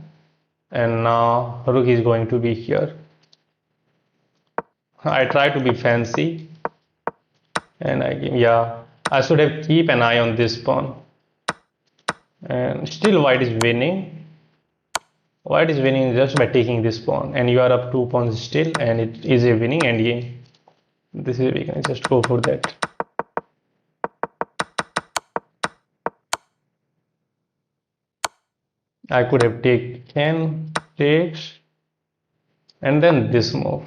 S1: And now rook is going to be here. I try to be fancy. And I should have keep an eye on this pawn. And still white is winning. White is winning just by taking this pawn. And you are up 2 pawns still. And it is a winning endgame. This is, we can just go for that. I could have taken takes, and then this move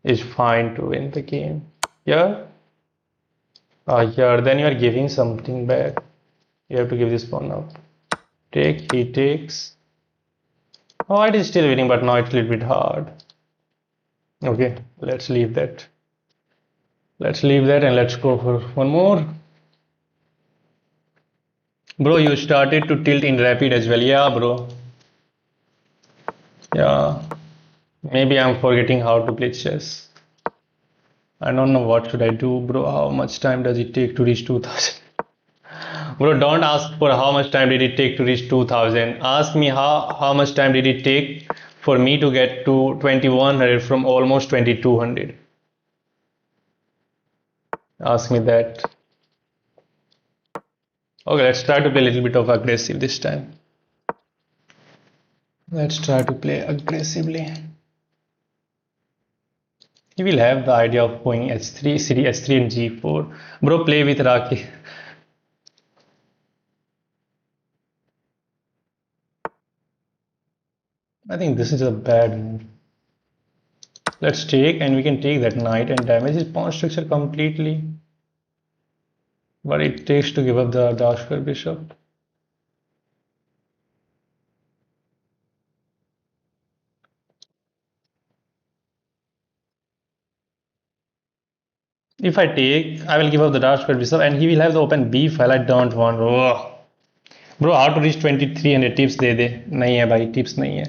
S1: is fine to win the game. Yeah, here then you are giving something back. You have to give this pawn up. Take, he takes. Oh, it is still winning, but now it's a little bit hard. Okay, let's leave that. Let's leave that and let's go for one more. Bro, you started to tilt in rapid as well. Yeah, bro. Yeah. Maybe I'm forgetting how to play chess. I don't know what should I do, bro. How much time does it take to reach 2000? Bro, don't ask for how much time did it take to reach 2000. Ask me how much time did it take for me to get to 2100 from almost 2200. Ask me that. Okay, let's try to play a little bit of aggressive this time. Let's try to play aggressively. He will have the idea of going h3, city h3 and g4. Bro, play with Raki. I think this is a bad move. Let's take, and we can take that knight and damage his pawn structure completely. But it takes to give up the dark square bishop. If I take, I will give up the dark square bishop and he will have the open b file. I don't want. Oh. Bro, how to reach 2300 tips दे दे. नहीं है भाई, tips नहीं है.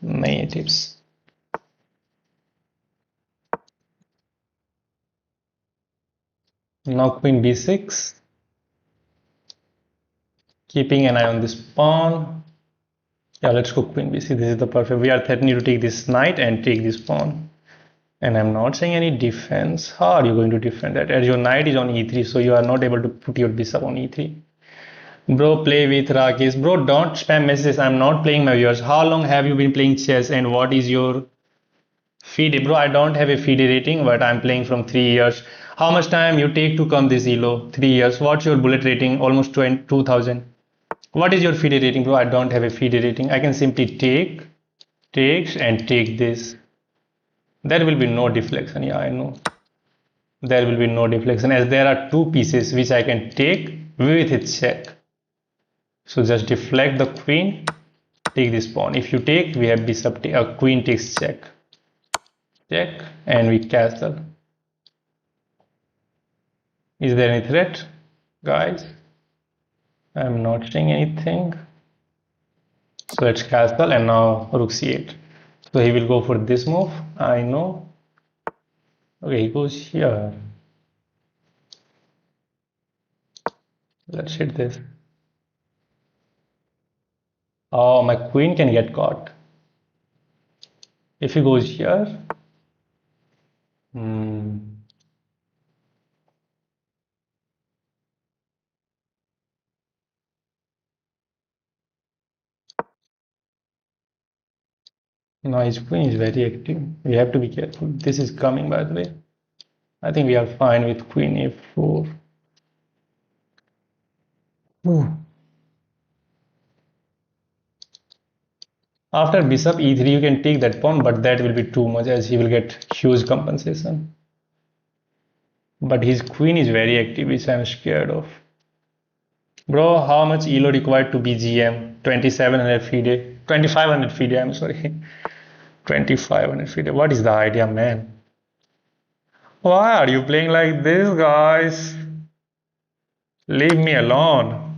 S1: नहीं है tips. Now queen b6. Keeping an eye on this pawn. Yeah, let's go queen b6. This is the perfect. We are threatening to take this knight and take this pawn. And I'm not saying any defense. How are you going to defend that? As your knight is on e3, so you are not able to put your bishop on e3. Bro, play with Rakesh. Bro, don't spam messages. I'm not playing my viewers. How long have you been playing chess and what is your FIDE? Bro, I don't have a FIDE rating, but I'm playing from 3 years. How much time you take to come this elo? 3 years. What's your bullet rating? Almost 2000. What is your FIDE rating, bro? I don't have a FIDE rating. I can simply take, takes, and take this. There will be no deflection. Yeah, I know. There will be no deflection as there are two pieces which I can take with its check. So just deflect the queen, take this pawn. If you take, we have bishop, queen takes check, check, and we castle. Is there any threat, guys? I'm not seeing anything. So let's castle and now rook c8. So he will go for this move. I know. Okay, he goes here. Let's hit this. Oh, my queen can get caught. If he goes here, hmm. No, his queen is very active. We have to be careful. This is coming, by the way. I think we are fine with queen f4. Ooh. After bishop e3, you can take that pawn, but that will be too much as he will get huge compensation. But his queen is very active, which I'm scared of. Bro, how much elo required to be GM? 2700 FIDE. 2500 FIDE, I'm sorry. 2500 FIDE. What is the idea, man? Why are you playing like this, guys? Leave me alone.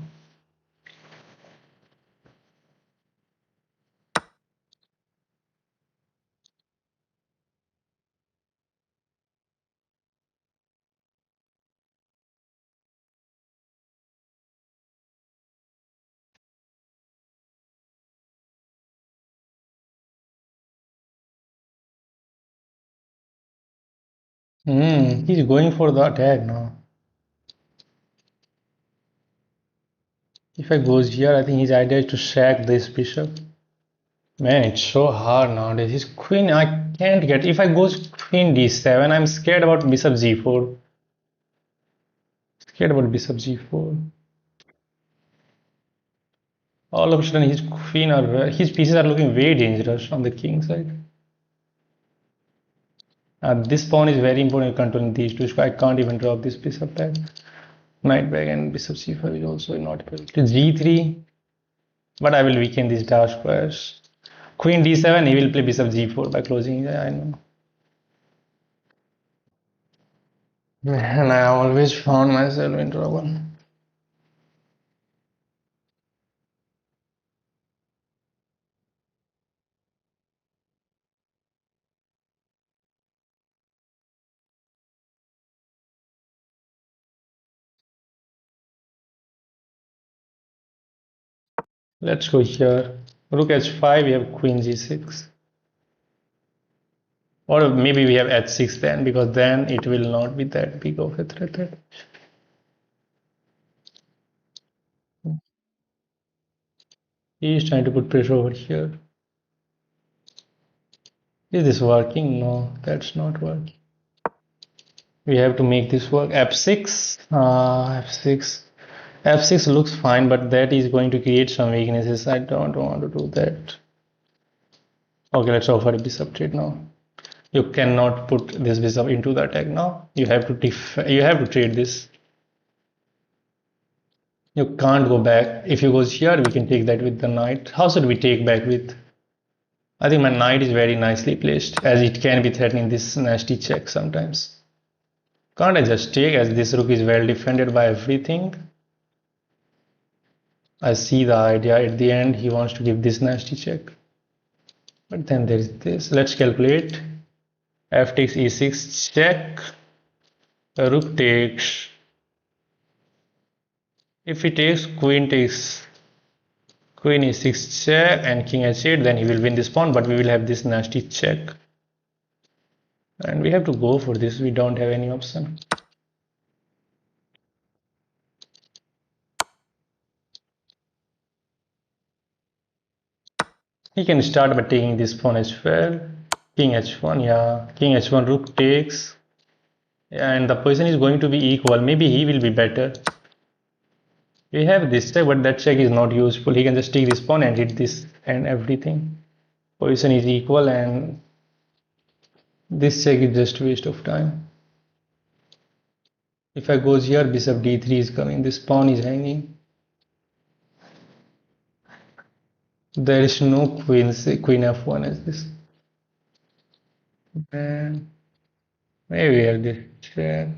S1: He's going for the attack now. If I goes here, I think his idea is to sack this bishop. Man, it's so hard nowadays. His queen, I can't get. If I goes queen d7, I'm scared about bishop g4. Scared about bishop g4. All of a sudden, his pieces are looking very dangerous on the king side. This pawn is very important in controlling these two. So I can't even drop this bishop back. Knight back and bishop c5 is also not able to g3. But I will weaken these dark squares. Queen d7, he will play bishop g4 by closing. I know. Man, I always found myself in trouble. Let's go here. Rook h5, we have queen g6. Or maybe we have h6 then, because then it will not be that big of a threat. He is trying to put pressure over here. Is this working? No, that's not working. We have to make this work. F6. F6. F6 looks fine, but that is going to create some weaknesses. I don't want to do that. Okay, let's offer a bishop trade now. You cannot put this bishop into the attack now. You have to trade this. You can't go back. If you go here, we can take that with the knight. How should we take back with? I think my knight is very nicely placed, as it can be threatening this nasty check sometimes. Can't I just take, as this rook is well defended by everything? I see the idea. At the end, he wants to give this nasty check. But then there is this. Let's calculate. F takes e6 check. Rook takes. If he takes, queen takes. Queen e6 check and king h8, then he will win this pawn, but we will have this nasty check. And we have to go for this. We don't have any option. He can start by taking this pawn as well. King h1, yeah. King h1, rook takes. And the position is going to be equal. Maybe he will be better. We have this check, but that check is not useful. He can just take this pawn and hit this and everything. Position is equal and this check is just a waste of time. If I goes here, bishop d3 is coming. This pawn is hanging. There is no queen, queen f1 as this. And maybe we have this check.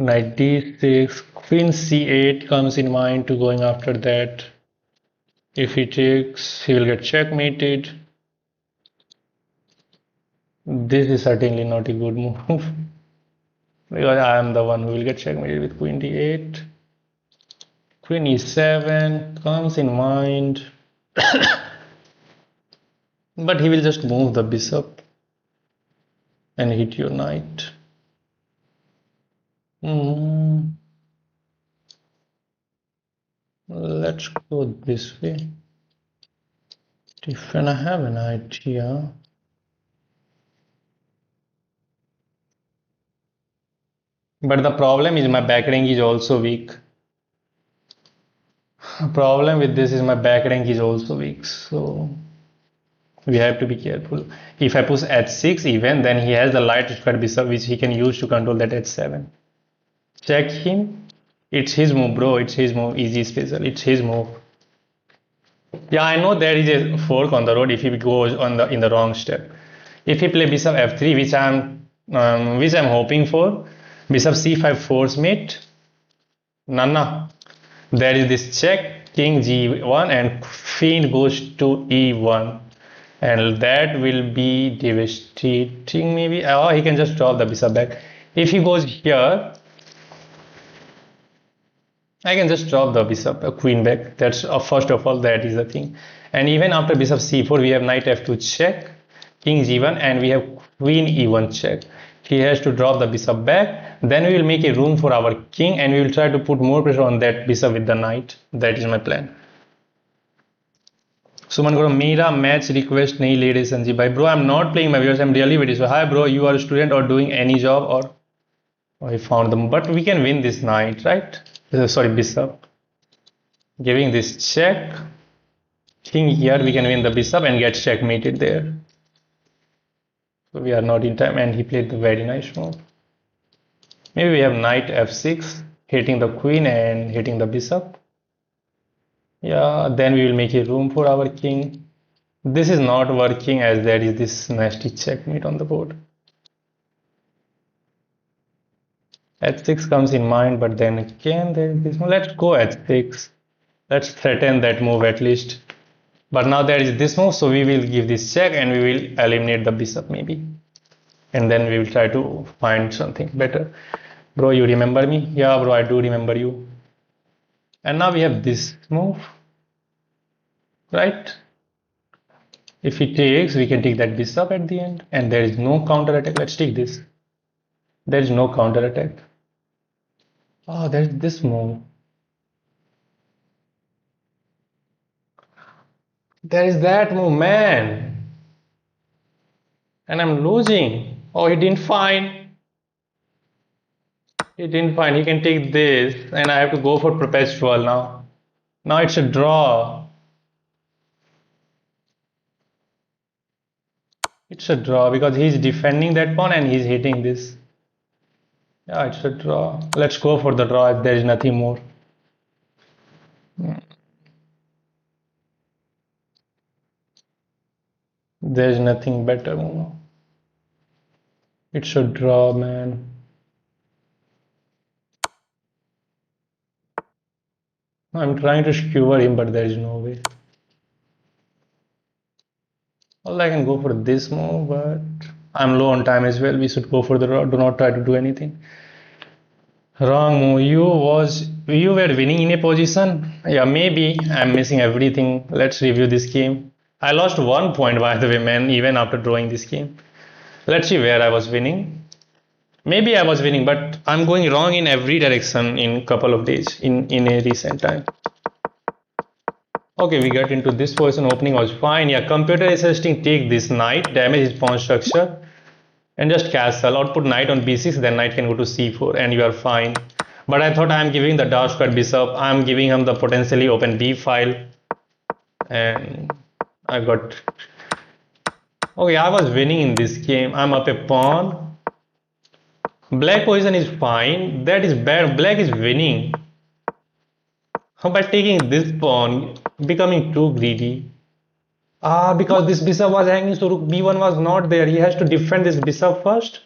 S1: Knight d6, queen c8 comes in mind to going after that. If he takes, he will get checkmated. This is certainly not a good move because I am the one who will get checkmated with queen d8. Queen e7 comes in mind, but he will just move the bishop and hit your knight. Let's go this way. Different, I have an idea. But the problem is my back rank is also weak. Problem with this is my back rank is also weak, so we have to be careful. If I push h6 even, then he has the light square bishop which he can use to control that h7. Check him. It's his move, bro. It's his move. Easy special. It's his move. Yeah, I know there is a fork on the road if he goes on the in the wrong step. If he play bishop f3, which I'm hoping for, bishop c5 force mate. Nana. There is this check, king g1 and queen goes to e1, and that will be devastating maybe, or he can just drop the bishop back. If he goes here, I can just drop the bishop, queen back. That's first of all, that is the thing. And even after bishop c4, we have knight f2 check, king g1, and we have queen e1 check. He has to drop the bishop back. Then we will make a room for our king and we will try to put more pressure on that bishop with the knight. That is my plan. Suman Guru, मेरा match request नहीं ले रहे संजीव भाई. Bro, I'm not playing my viewers. I'm really very sorry. Hi bro, you are a student or doing any job or I found them. But we can win this knight, right? Sorry, bishop. Giving this check. King here, we can win the bishop and get checkmated there. So we are not in time and he played the very nice move. Maybe we have knight f6 hitting the queen and hitting the bishop. Yeah, then we will make a room for our king. This is not working as there is this nasty checkmate on the board. h6 comes in mind, but then again there is this one. Let's go h6. Let's threaten that move at least. But now there is this move, so we will give this check and we will eliminate the bishop maybe. And then we will try to find something better. Bro, you remember me? Yeah, bro, I do remember you. And now we have this move. right? If he takes, we can take that bishop at the end, and there is no counter attack. Let's take this. There is no counter attack. Oh, there's this move. There is that move, man. And I'm losing. Oh, he didn't find. He didn't find. He can take this, and I have to go for perpetual now. Now it's a draw. It's a draw because he's defending that pawn and he's hitting this. Yeah, it's a draw. Let's go for the draw if there is nothing more. There's nothing better. It's a draw, man. I'm trying to skewer him, but there is no way. Well, I can go for this move, but I'm low on time as well. We should go for the draw. Do not try to do anything. Wrong move. You were winning in a position. Yeah, maybe I'm missing everything. Let's review this game. I lost 1 point by the way, man, even after drawing this game. Let's see where I was winning. Maybe I was winning, but I'm going wrong in every direction in couple of days in a recent time. Okay, we got into this position. Opening was fine. Yeah, computer is suggesting take this knight, damage his pawn structure, and just castle. Output knight on b6, then knight can go to c4, and you are fine. But I thought I'm giving the dark square bishop. I'm giving him the potentially open b file, and I got. Okay, I was winning in this game. I'm up a pawn. Black position is fine. That is bad. Black is winning. By taking this pawn, becoming too greedy. Ah, because this bishop was hanging, so rook b1 was not there. He has to defend this bishop first.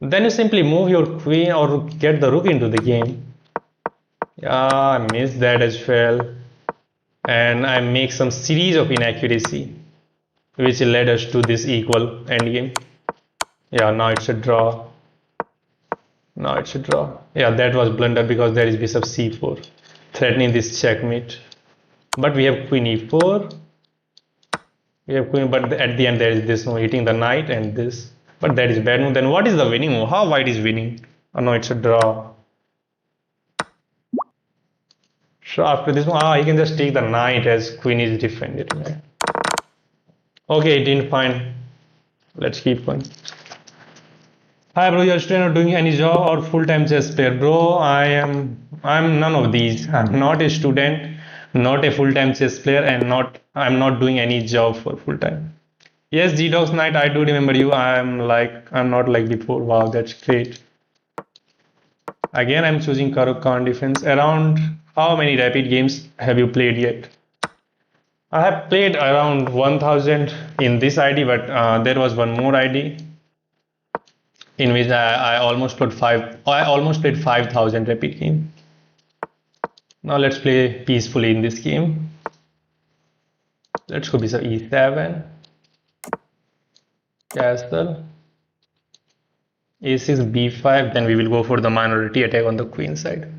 S1: Then you simply move your queen or get the rook into the game. Yeah, I missed that as well. And I make some series of inaccuracy, which led us to this equal endgame. Yeah, now it's a draw. Now it's a draw. Yeah, that was blunder because there is bishop c4, threatening this checkmate. But we have queen e4. We have queen, but at the end there is this move, hitting the knight and this. But that is bad move. Then what is the winning move? How white is winning? Oh no, it's a draw. So after this one, he can just take the knight as queen is defended. Okay, didn't find. Let's keep going. Hi bro, you're still not doing any job or full-time chess player? Bro, I'm none of these. I'm not a student, not a full-time chess player, and I'm not doing any job for full-time. Yes, G-Dogs Night, I do remember you. I'm not like before. Wow, that's great. Again, I'm choosing Karuk Khan defense. Around how many rapid games have you played yet? I have played around 1000 in this ID, but there was one more ID in which I almost played I almost played 5000 rapid game. Now let's play peacefully in this game. Let's go bishop e7, castle, a6, b5. Then we will go for the minority attack on the queen side.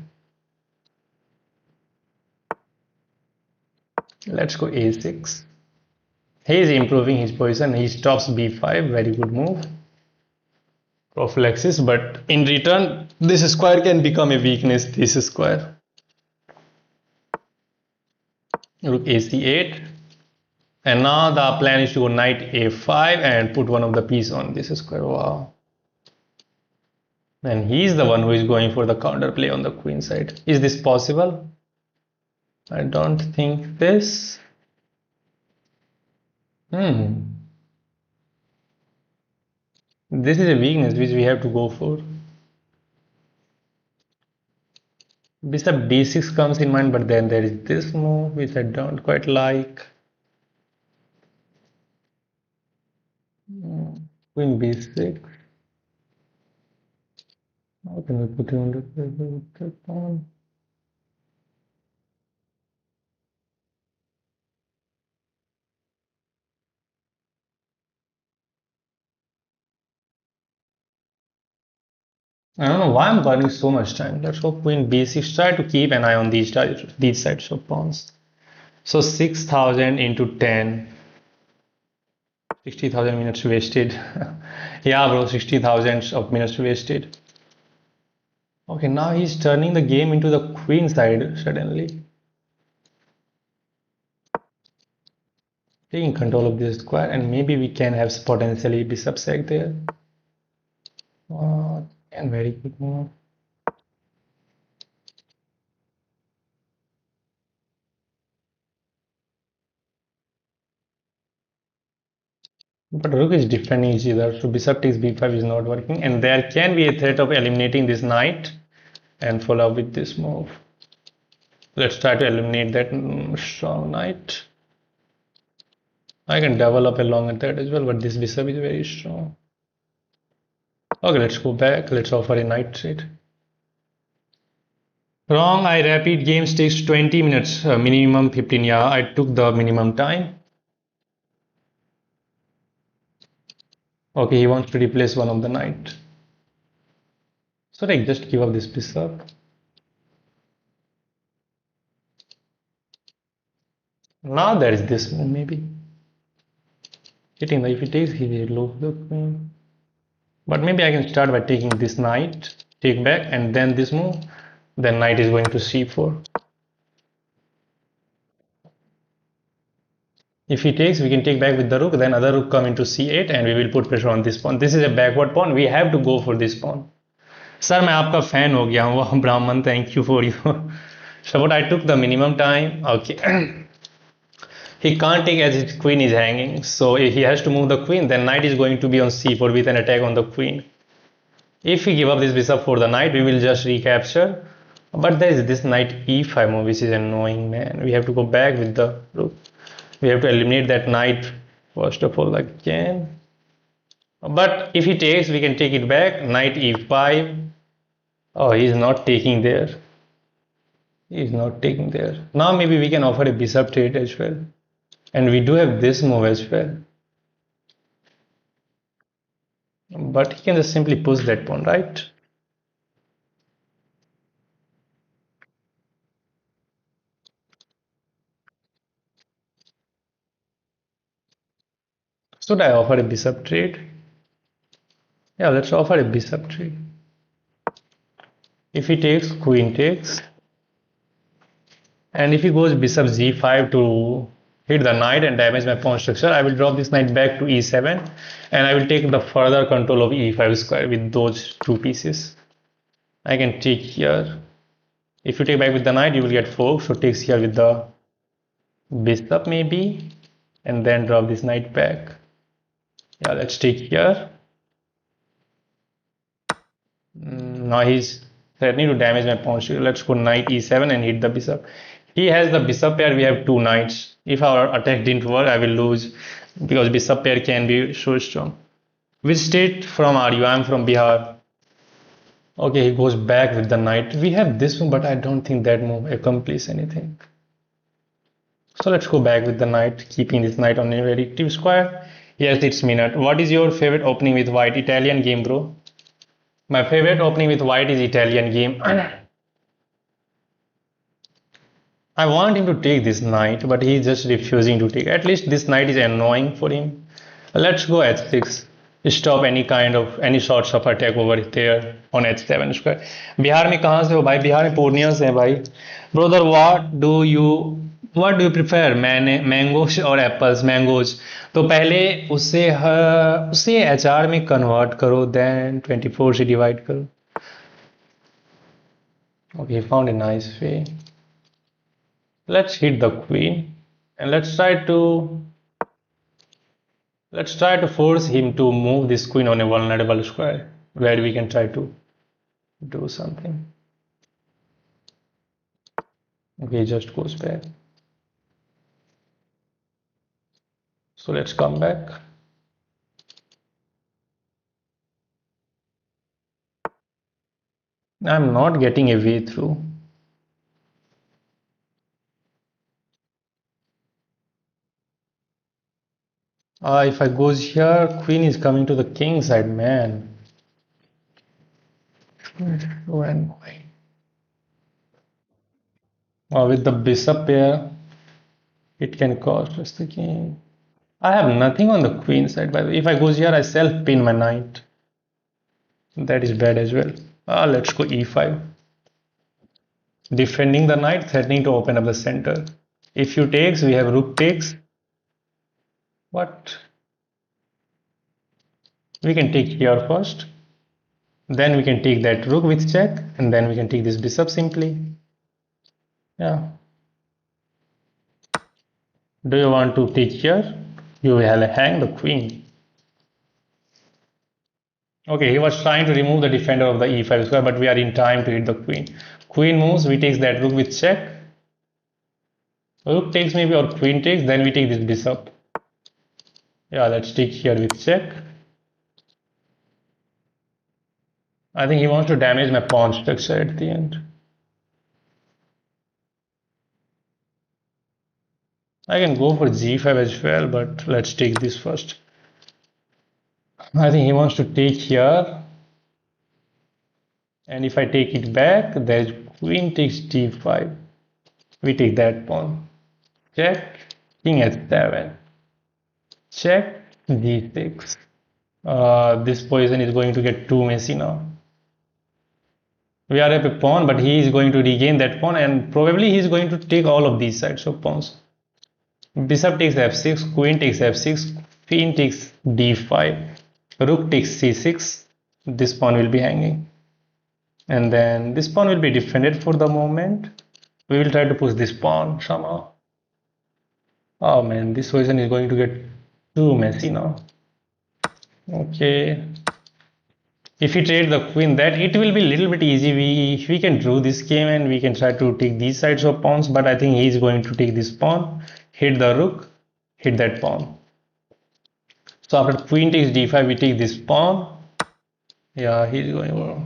S1: Let's go a6. He is improving his position. He stops b5. Very good move. Prophylaxis, but in return, this square can become a weakness. This square. Rook ac8. And now the plan is to go knight a5 and put one of the piece on this square. Wow. And he's the one who is going for the counter play on the queen side. Is this possible? I don't think this. This is a weakness which we have to go for. Bishop d6 comes in mind, but then there is this move which I don't quite like. Queen b6. How can we put him under pressure with that pawn? I don't know why I'm burning so much time. Let's go queen b6. Try to keep an eye on these types of pawns. So 6,000 into 10, 60,000 minutes wasted. Yeah, bro, 60,000 of minutes wasted. Okay, now he's turning the game into the queen side suddenly. Taking control of this square, and maybe we can have potentially bishop sack there. And very good move. But rook is defending each other, so bishop takes b5 is not working, and there can be a threat of eliminating this knight and follow up with this move. Let's try to eliminate that strong knight. I can develop along with that as well, but this bishop is very strong. Okay, let's go back. Let's offer a knight trade. Wrong, I repeat, games takes 20 minutes, minimum 15. Yeah, I took the minimum time. Okay, he wants to replace one of the knight. So like just give up this bishop. Now there is this move maybe. Hitting the if he takes he will lose the queen. But maybe I can start by taking this knight, take back, and then this move. Then knight is going to c4. If he takes, we can take back with the rook, then other rook come into c8 and we will put pressure on this pawn. This is a backward pawn. We have to go for this pawn. Sir, मैं आपका fan हो गया हूँ Brahman, thank you for you. So what I took the minimum time. Okay. He can't take as his queen is hanging, so he has to move the queen. Then knight is going to be on c4 with an attack on the queen. If we give up this bishop for the knight, we will just recapture. But there is this knight e5 move, which is annoying, man. We have to go back with the rook. We have to eliminate that knight first of all again. But if he takes, we can take it back. Knight e5. Oh, he's not taking there. He's not taking there. Now maybe we can offer a bishop trade as well. And we do have this move as well. But he can just simply push that pawn, right? Should I offer a bishop trade? Yeah, let's offer a bishop trade. If he takes, queen takes. And if he goes bishop g5 to hit the knight and damage my pawn structure, I will drop this knight back to e7 and I will take the further control of e5 square with those two pieces. I can take here. If you take back with the knight, you will get fork, so takes here with the bishop maybe, and then drop this knight back. Yeah, let's take here. Now he's threatening to damage my pawn structure. Let's go knight e7 and hit the bishop. He has the bishop pair, we have two knights. If our attack didn't work, I will lose because bishop pair can be so strong. Which state from are you? I'm from Bihar. Okay, he goes back with the knight. We have this one, but I don't think that move accomplishes anything. So let's go back with the knight, keeping this knight on a very active square. Yes, it's minute. What is your favorite opening with white? Italian game, bro. My favorite opening with white is Italian game. I want him to take this knight, but he's just refusing to take. At least this knight is annoying for him. Let's go h6. Stop any sorts of attack over there on h7 square. Bihar में कहाँ से हो भाई? बिहार में पूर्णिया से है भाई. Brother, what do you prefer? मैंने मैंगोज और एप्पल्स. मैंगोज तो पहले उसे एचआर में कन्वर्ट करो, देन 24 से डिवाइड करो. Okay, found a nice way. Let's hit the queen and let's try to force him to move this queen on a vulnerable square where we can try to do something. Okay, just goes back. So let's come back. I'm not getting a way through. If I goes here, queen is coming to the king side, man. So annoying. 'With the bishop pair, It can cost us the king. I have nothing on the queen side, by the way. If I goes here, I self-pin my knight. That is bad as well. Let's go e5. Defending the knight, threatening to open up the center. If you takes, we have rook takes. What? We can take here first. Then we can take that rook with check. And then we can take this bishop simply. Yeah. Do you want to take here? You will hang the queen. Okay, he was trying to remove the defender of the e5 square, but we are in time to hit the queen. Queen moves, we take that rook with check. Rook takes maybe or queen takes, then we take this bishop. Yeah, let's take here with check. I think he wants to damage my pawn structure at the end. I can go for g5 as well, but let's take this first. I think he wants to take here. And if I take it back, there's queen takes d5. We take that pawn. Check, king h7. Check, d6. This position is going to get too messy now. We are up a pawn, but he is going to regain that pawn, and probably he is going to take all of these sides of pawns. Bishop takes f6, queen takes f6, queen takes d5, rook takes c6. This pawn will be hanging. And then this pawn will be defended for the moment. We will try to push this pawn somehow. Oh man, this position is going to get too messy now. Okay. If we trade the queen, that it will be a little bit easy. We can draw this game and we can try to take these sides of pawns, but I think he is going to take this pawn, hit the rook, hit that pawn. So after queen takes d5, we take this pawn. Yeah, he's going to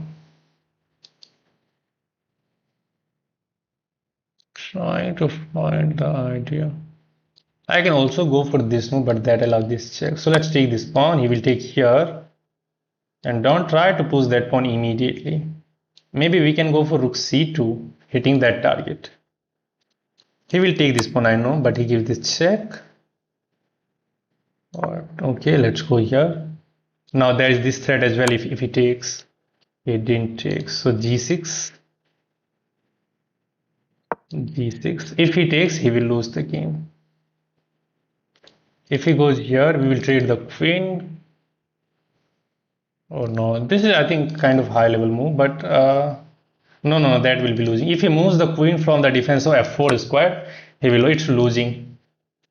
S1: trying to find the idea. I can also go for this move, but that allows this check. So let's take this pawn. He will take here. And don't try to push that pawn immediately. Maybe we can go for rook c2, hitting that target. He will take this pawn, I know, but he gives this check. Okay, let's go here. Now there is this threat as well if he takes. He didn't take. So g6. g6. If he takes, he will lose the game. If he goes here, we will trade the queen. Oh no, this is I think kind of high level move, but no, that will be losing. If he moves the queen from the defense of f4 square, it's losing.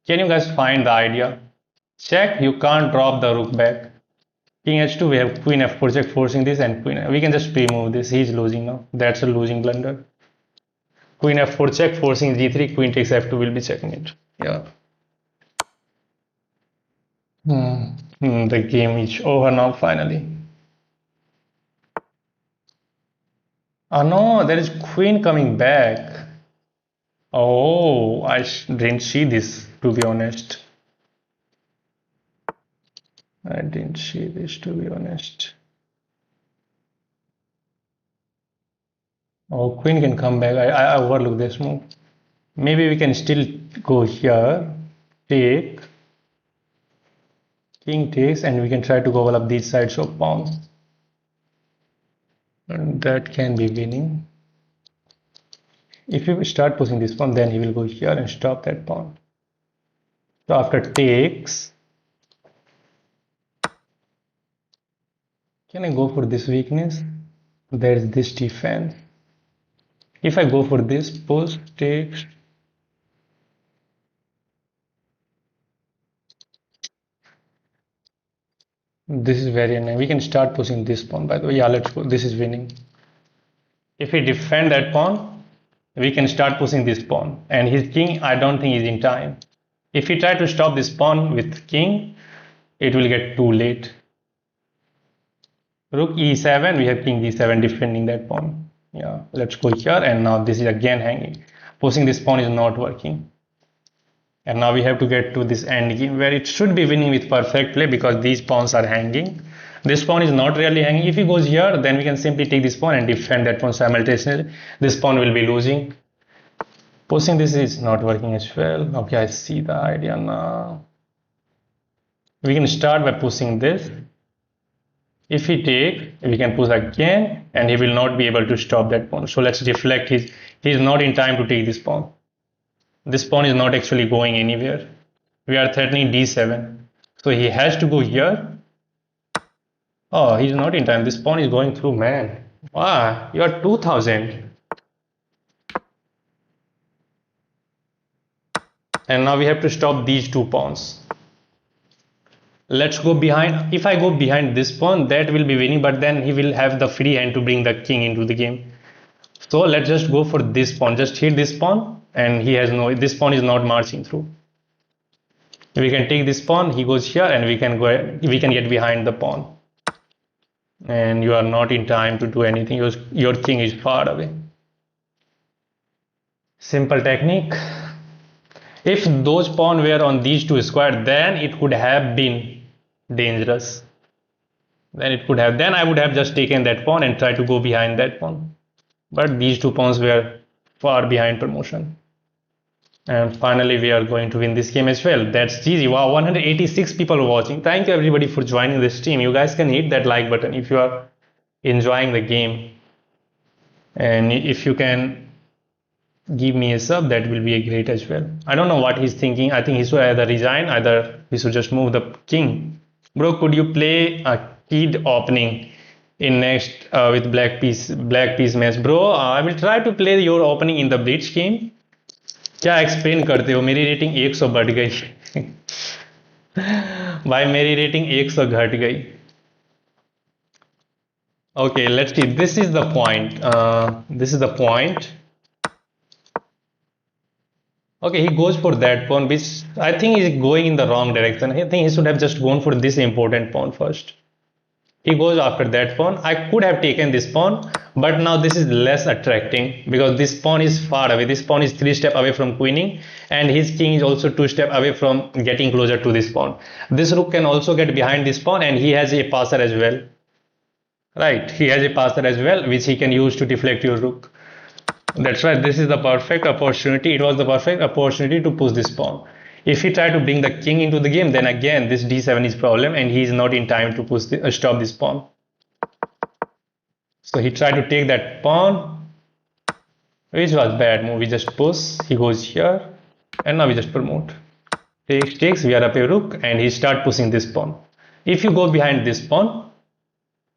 S1: Can you guys find the idea? Check, you can't drop the rook back. King h2, we have queen f4 check forcing this, and queen. We can just pre-move this. He's losing now. That's a losing blunder. Queen f4 check forcing g3, queen takes f2 will be checkmate. Yeah. The game is over now finally. Oh no, there is queen coming back. Oh, I didn't see this, to be honest. I didn't see this, to be honest. Oh, queen can come back. I overlooked this move. Maybe we can still go here, take, king takes, and we can try to gobble up these sides of pawn. And that can be winning. If you start pushing this pawn, then he will go here and stop that pawn. So after takes, can I go for this weakness? There is this defense. If I go for this, push, takes. This is very annoying. We can start pushing this pawn, by the way. Yeah, let's go. This is winning. If we defend that pawn, we can start pushing this pawn. And his king, I don't think is in time. If we try to stop this pawn with king, it will get too late. Rook e7, we have king d7 defending that pawn. Yeah, let's go here, and now this is again hanging. Pushing this pawn is not working. And now we have to get to this end game where it should be winning with perfect play because these pawns are hanging. This pawn is not really hanging. If he goes here, then we can simply take this pawn and defend that pawn simultaneously. This pawn will be losing. Pushing this is not working as well. Okay, I see the idea now. We can start by pushing this. If he take, we can push again, and he will not be able to stop that pawn. So let's deflect his. He is not in time to take this pawn. This pawn is not actually going anywhere. We are threatening d7. So he has to go here. Oh, he's not in time. This pawn is going through, man. Wow, you are 2000. And now we have to stop these two pawns. Let's go behind. If I go behind this pawn, that will be winning, but then he will have the free hand to bring the king into the game. So let's just go for this pawn. Just hit this pawn, and he has no. This pawn is not marching through. We can take this pawn. He goes here, and we can go. We can get behind the pawn. And you are not in time to do anything. Your king is far away. Simple technique. If those pawns were on these two squares, then it could have been dangerous. Then I would have just taken that pawn and tried to go behind that pawn. But these two pawns were far behind promotion. And finally, we are going to win this game as well. That's easy. Wow, 186 people watching. Thank you everybody for joining this stream. You guys can hit that like button if you are enjoying the game. And if you can give me a sub, that will be a great as well. I don't know what he's thinking. I think he should either resign, either he should just move the king. Bro, could you play a kid opening in next with black piece match? Bro, I will try to play your opening in the blitz game. क्या explain करते हो? मेरी rating 100 बढ़ गई भाई, मेरी rating 100 घट गई. Okay, let's see. This is the point. This is the point. Okay, he goes for that pawn, which I think is going in the wrong direction. I think he should have just gone for this important pawn first. He goes after that pawn. I could have taken this pawn, but now this is less attracting because this pawn is far away. This pawn is 3 steps away from queening, and his king is also 2 steps away from getting closer to this pawn. This rook can also get behind this pawn, and he has a passer as well. Right, he has a passer as well, which he can use to deflect your rook. That's why this is the perfect opportunity. It was the perfect opportunity to push this pawn. If he try to bring the king into the game, then again this d7 is problem, and he is not in time to push stop this pawn. So he tried to take that pawn, which was bad move. We just push. He goes here, and now we just promote. Takes. We are up a rook, and he start pushing this pawn. If you go behind this pawn,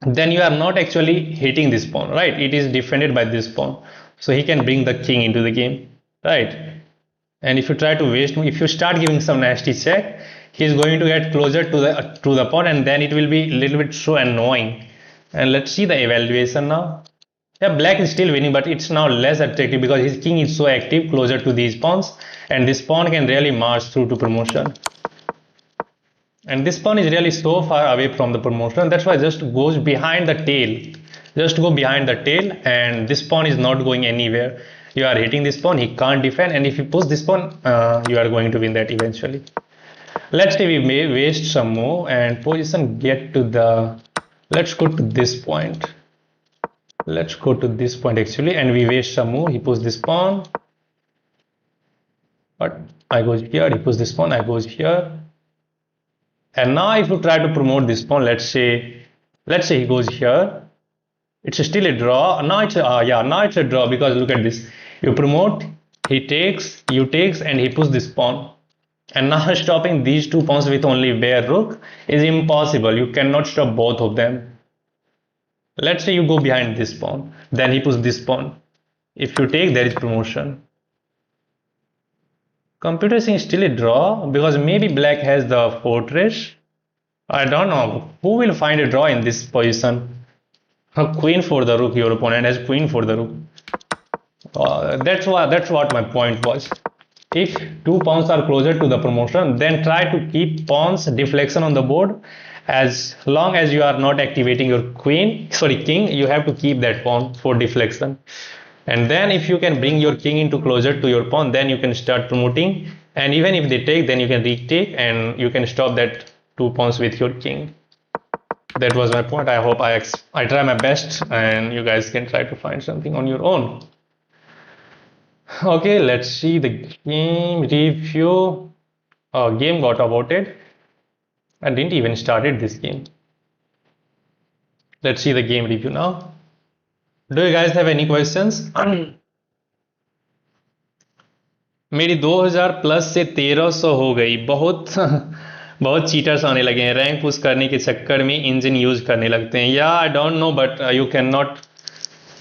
S1: then you are not actually hitting this pawn, right? It is defended by this pawn, so he can bring the king into the game, right? And if you try to waste, if you start giving some nasty check, he is going to get closer to the pawn, and then it will be a little bit so annoying. And let's see the evaluation now. Yeah, black is still winning, but it's now less attractive because his king is so active closer to these pawns, and this pawn can really march through to promotion. And this pawn is really so far away from the promotion. That's why it just goes behind the tail. Just go behind the tail, and this pawn is not going anywhere. You are hitting this pawn, he can't defend, and if you push this pawn, you are going to win that eventually. Let's say we may waste some more and position get to the. Let's go to this point. Let's go to this point actually, and we waste some more. He pushes this pawn, but I go here. He pushes this pawn. I goes here. And now if you try to promote this pawn, let's say he goes here. It's still a draw. Now it's now it's a draw because look at this. You promote, he takes, you takes, and he pushes this pawn. And now stopping these two pawns with only bare rook is impossible. You cannot stop both of them. Let's say you go behind this pawn, then he pushes this pawn. If you take, there is promotion. Computer is saying still a draw because maybe black has the fortress. I don't know. Who will find a draw in this position? Queen for the rook. Your opponent has queen for the rook. That's what my point was. If two pawns are closer to the promotion, then try to keep pawns deflection on the board. As long as you are not activating your king, you have to keep that pawn for deflection. And then if you can bring your king into closer to your pawn, then you can start promoting. And even if they take, then you can retake, and you can stop that two pawns with your king. That was my point. I hope I try my best, and you guys can try to find something on your own. Okay, let's see the game review. Game got aborted. I didn't even started this game. Let's see the game review now. Do you guys have any questions? मेरी 2000 plus से 1300 हो गई। बहुत बहुत cheaters आने लगे हैं rank push करने के चक्कर में इंजन यूज करने लगते हैं या I don't know but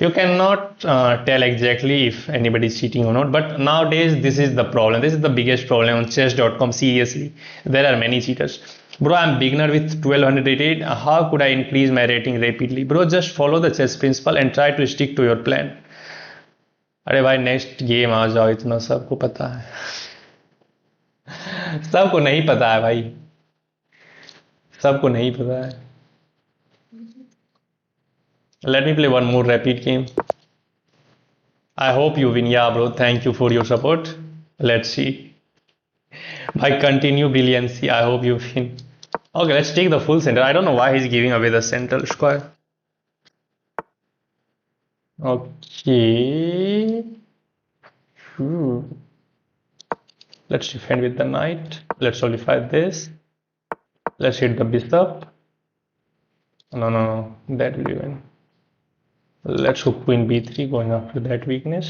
S1: you cannot tell exactly if anybody is cheating or not, but nowadays this is the problem. This is the biggest problem on chess.com. Seriously, there are many cheaters. Bro, I'm beginner with 1200 rated. How could I increase my rating rapidly? Bro, just follow the chess principle and try to stick to your plan. अरे भाई next game आ जाओ, इतना सबको पता है। सबको नहीं पता है भाई, सबको नहीं पता है। Let me play one more rapid game. I hope you win. Yeah, bro. Thank you for your support. Let's see. By continue brilliancy, I hope you win. Okay, let's take the full center. I don't know why he's giving away the central square. Okay. Let's defend with the knight. Let's solidify this. Let's hit the bishop. No, no, no. That will win. Let's go queen b3 going after that weakness.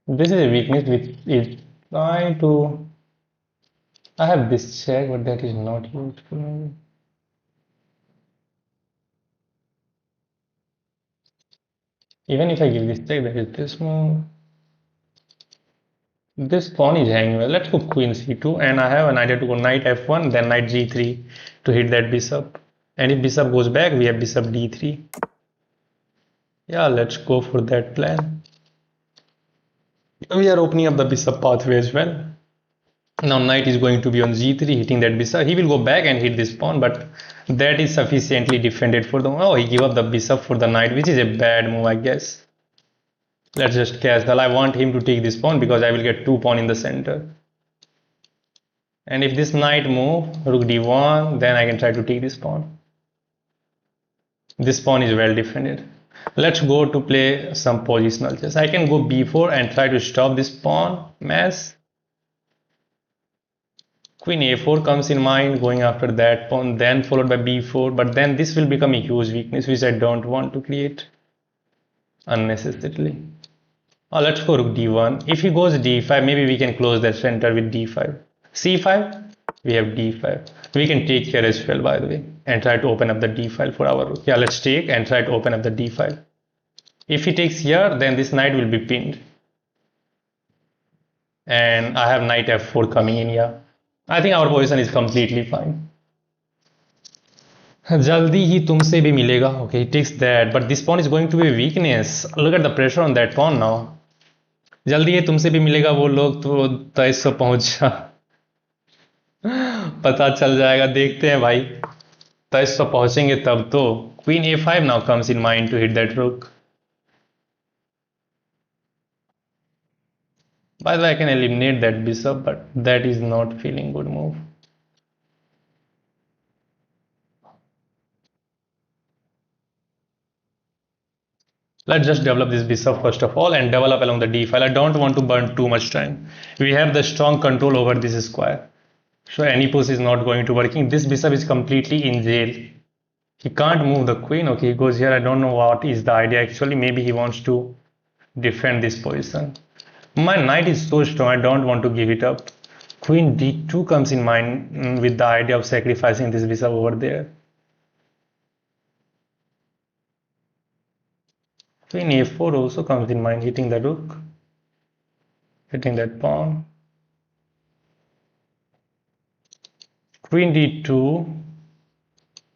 S1: This is a weakness which is trying to. I have this check, but that is not useful. Even if I give this check, there is this move. This pawn is hanging well. Let's go queen c2, and I have an idea to go knight f1, then knight g3 to hit that bishop. And if bishop goes back, we have bishop d3. Yeah, let's go for that plan. We are opening up the bishop pathway as well. Now knight is going to be on g3, hitting that bishop. He will go back and hit this pawn, but that is sufficiently defended for the. Oh, he gave up the bishop for the knight, which is a bad move, I guess. Let's just castle. I want him to take this pawn because I will get two pawn in the center. And if this knight move, rook d1, then I can try to take this pawn. This pawn is well defended. Let's go to play some positional chess. I can go b4 and try to stop this pawn mess. Queen a4 comes in mind, going after that pawn, then followed by b4, but then this will become a huge weakness which I don't want to create unnecessarily. Oh, let's go rook d1. If he goes d5, maybe we can close that center with d5. c5, we have d5. We can take here as well, by the way, and try to open up the d file for our rook. Yeah, let's take and try to open up the d file. If he takes here, then this knight will be pinned. And I have knight f4 coming in here. I think our position is completely fine. जल्दी ही तुमसे भी मिलेगा. Okay, he takes that, but this pawn is going to be a weakness. Look at the pressure on that pawn now. जल्दी ही तुमसे भी मिलेगा वो लोग तो 2300 पहुंच जा. पता चल जाएगा, देखते हैं भाई. 2300 पहुंचेंगे तब तो. Queen a5 now comes in mind to hit that rook. By the way, I can eliminate that bishop, but that is not feeling good move. Let's just develop this bishop first of all and develop along the d file. I don't want to burn too much time. We have the strong control over this square. So any push is not going to working. This bishop is completely in jail. He can't move the queen. Okay, he goes here. I don't know what is the idea actually. Maybe he wants to defend this position. My knight is so strong. I don't want to give it up. Queen d2 comes in mind with the idea of sacrificing this bishop over there. Queen a4 also comes in mind, hitting the rook, hitting that pawn. Queen d2,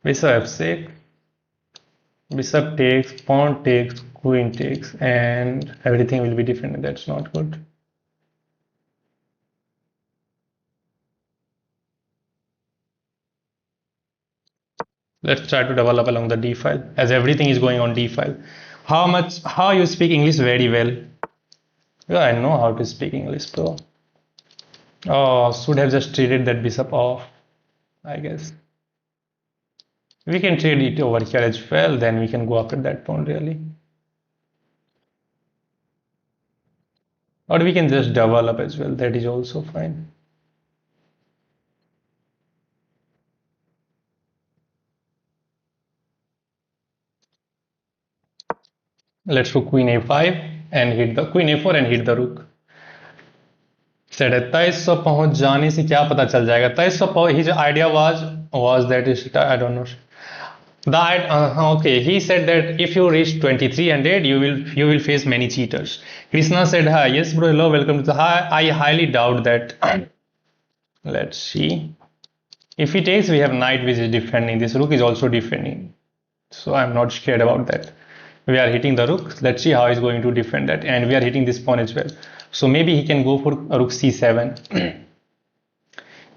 S1: bishop f6, bishop takes, pawn takes, queen takes, and everything will be defended. That's not good. Let's try to develop along the d file, as everything is going on d file. How you speak English very well? Yeah, I know how to speak English, bro. Oh, should have just traded that bishop off, I guess. We can trade it over here as well, then we can go after that pawn really. Or we can just double up as well, that is also fine. Let's go queen a5 and hit the queen a4 and hit the rook. Set है 2300 पहुंच जाने से क्या पता चल जाएगा 2300 his idea was that is I don't know that okay he said that if you reach 2300 you will face many cheaters. Krishna said hi, yes bro, hello, welcome to the hi. I highly doubt that. Let's see. If he takes, we have knight which is defending. This rook is also defending, so I'm not scared about that. We are hitting the rook. Let's see how he's going to defend that, and we are hitting this pawn as well. So maybe he can go for rook c7.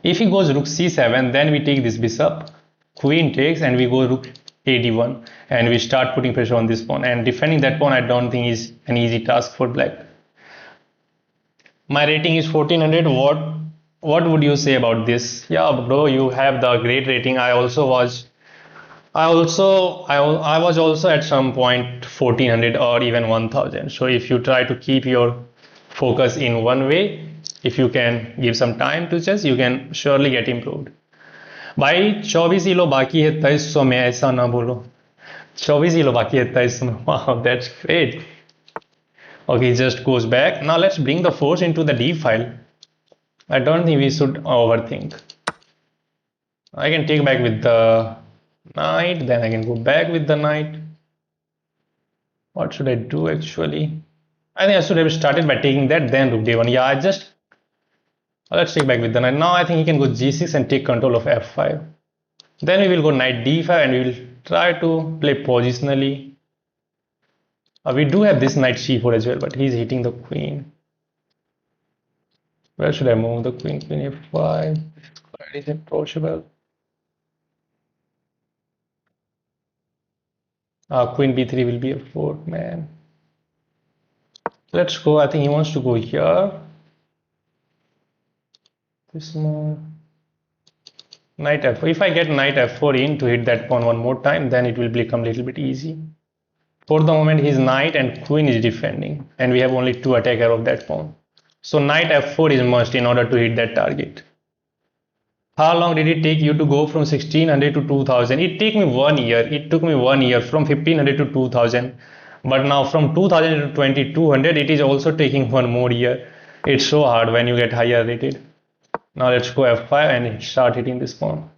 S1: If he goes rook c7, then we take this bishop, queen takes, and we go rook ad1, and we start putting pressure on this pawn. And defending that pawn, I don't think is an easy task for black. My rating is 1400. What would you say about this? Yeah, bro, you have the great rating. I was also at some point 1400 or even 1000. So if you try to keep your focus in one way, if you can give some time to chess, you can surely get improved. भाई 24 kilo बाकी है 2300 में, ऐसा ना बोलो. 24 kilo बाकी है 2300 में. Wow, that's great. Okay, he just goes back. Now let's bring the force into the d file. I don't think we should overthink. I can take back with the knight, then I can go back with the knight. What should I do actually? I think I should have started by taking that, then rook d1. Yeah, let's take back with the knight. Now I think he can go g6 and take control of f5. Then we will go knight d5 and we will try to play positionally. We do have this knight c4 as well, but he's hitting the queen. Where should I move the queen? Queen a5. Quite is approachable. Queen b3 will be a 4, man. Let's go. I think he wants to go here. This move. Knight f4. If I get knight f4 in to hit that pawn one more time, then it will become a little bit easy. For the moment, his knight and queen is defending, and we have only two attacker of that pawn. So knight f4 is must in order to hit that target. How long did it take you to go from 1600 to 2000? It took me 1 year. It took me 1 year from 1500 to 2000. But now from 2000 to 2200, it is also taking 1 more year. It's so hard when you get higher rated. Now let's go f5 and start hitting this pawn.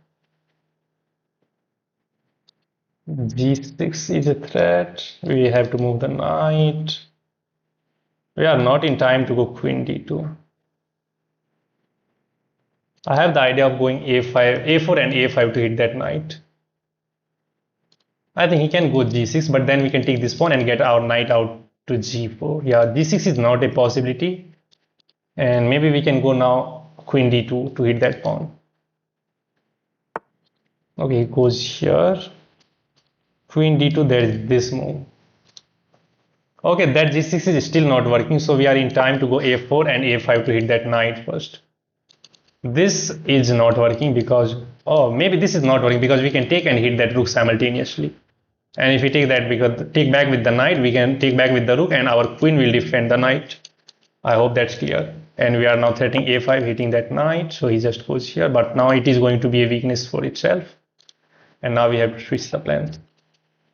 S1: g6 is a threat. We have to move the knight. We are not in time to go queen d2. I have the idea of going a5, a4 and a5 to hit that knight. I think he can go g6, but then we can take this pawn and get our knight out to g4. Yeah, g6 is not a possibility. And maybe we can go now queen d2 to hit that pawn. Okay, he goes here. Queen d2, there is this move. Okay, that g6 is still not working, so we are in time to go a4 and a5 to hit that knight first. This is not working because, oh, maybe this is not working because we can take and hit that rook simultaneously. And if we take that, because take back with the knight, we can take back with the rook and our queen will defend the knight. I hope that's clear. And we are now threatening a5, hitting that knight. So he just goes here, but now it is going to be a weakness for itself. And now we have to switch the plan.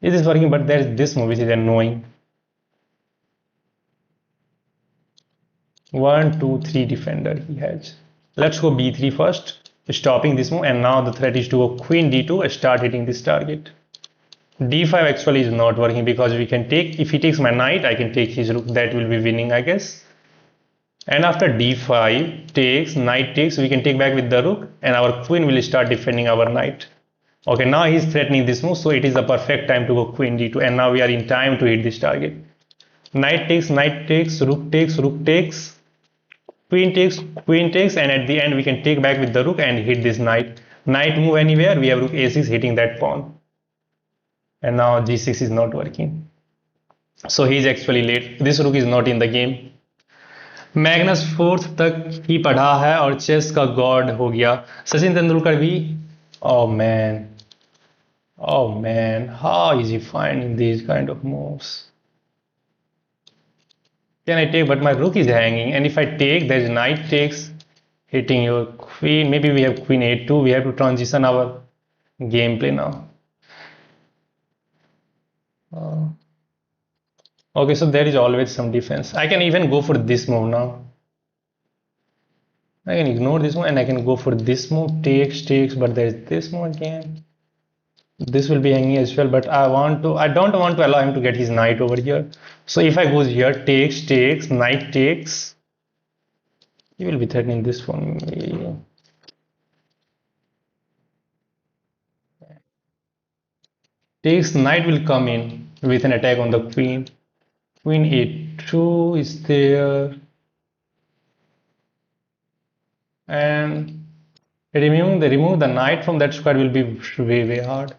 S1: It is working, but there is this move which is annoying. 1, 2, 3 defender he has. Let's go b3 first, stopping this move. And now the threat is to go queen d2, start hitting this target. d5 actually is not working because we can take, if he takes my knight, I can take his rook. That will be winning, I guess. And after d5 takes, knight takes, we can take back with the rook and our queen will start defending our knight. Okay, now he's threatening this move, so it is the perfect time to go queen d2, and now we are in time to hit this target. Knight takes, rook takes, queen takes, and at the end we can take back with the rook and hit this knight. Knight move anywhere, we have rook a6 hitting that pawn. And now g6 is not working. So he is actually late. This rook is not in the game. Magnus 4th तक ही पढ़ा है और chess का God हो गया. सचिन तेंदुलकर भी. Oh man, how is he finding these kind of moves? Can I take? But my rook is hanging, and if I take, there's knight takes, hitting your queen. Maybe we have queen a2. We have to transition our gameplay now. Uh, okay, so there is always some defense. I can even go for this move now. I can ignore this one and I can go for this move, takes, but there's this move again. This will be hanging as well, but I don't want to allow him to get his knight over here. So if I goes here, takes, knight takes, he will be threatening this one. Takes, knight will come in with an attack on the queen. Queen a2 is there, and remove the knight from that square will be way hard.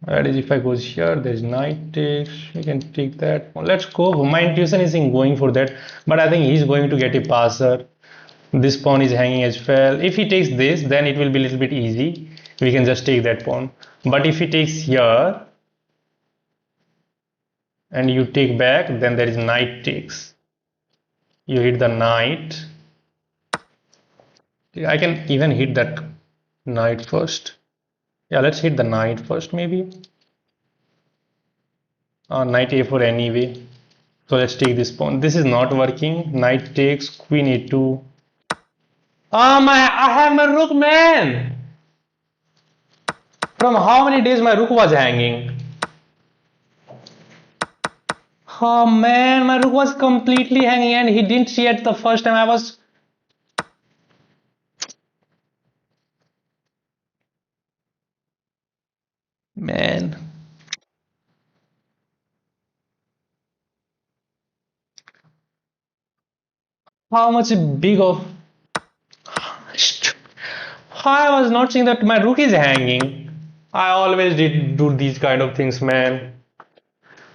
S1: That is, if I goes here, there's knight takes. We can take that. Let's go. My intuition is in going for that, but I think he's going to get a passer. This pawn is hanging as well. If he takes this, then it will be a little bit easy. We can just take that pawn. But if he takes here and you take back, then there is knight takes. You hit the knight. I can even hit that knight first. Yeah, let's hit the knight first, maybe. Knight a4 anyway. So let's take this pawn. This is not working. Knight takes, queen a2. I have my rook, man. From how many days my rook was hanging? Oh man, my rook was completely hanging and he didn't see it the first time. I was. Man. How much big of. I was not seeing that my rook is hanging. I always did do these kind of things, man.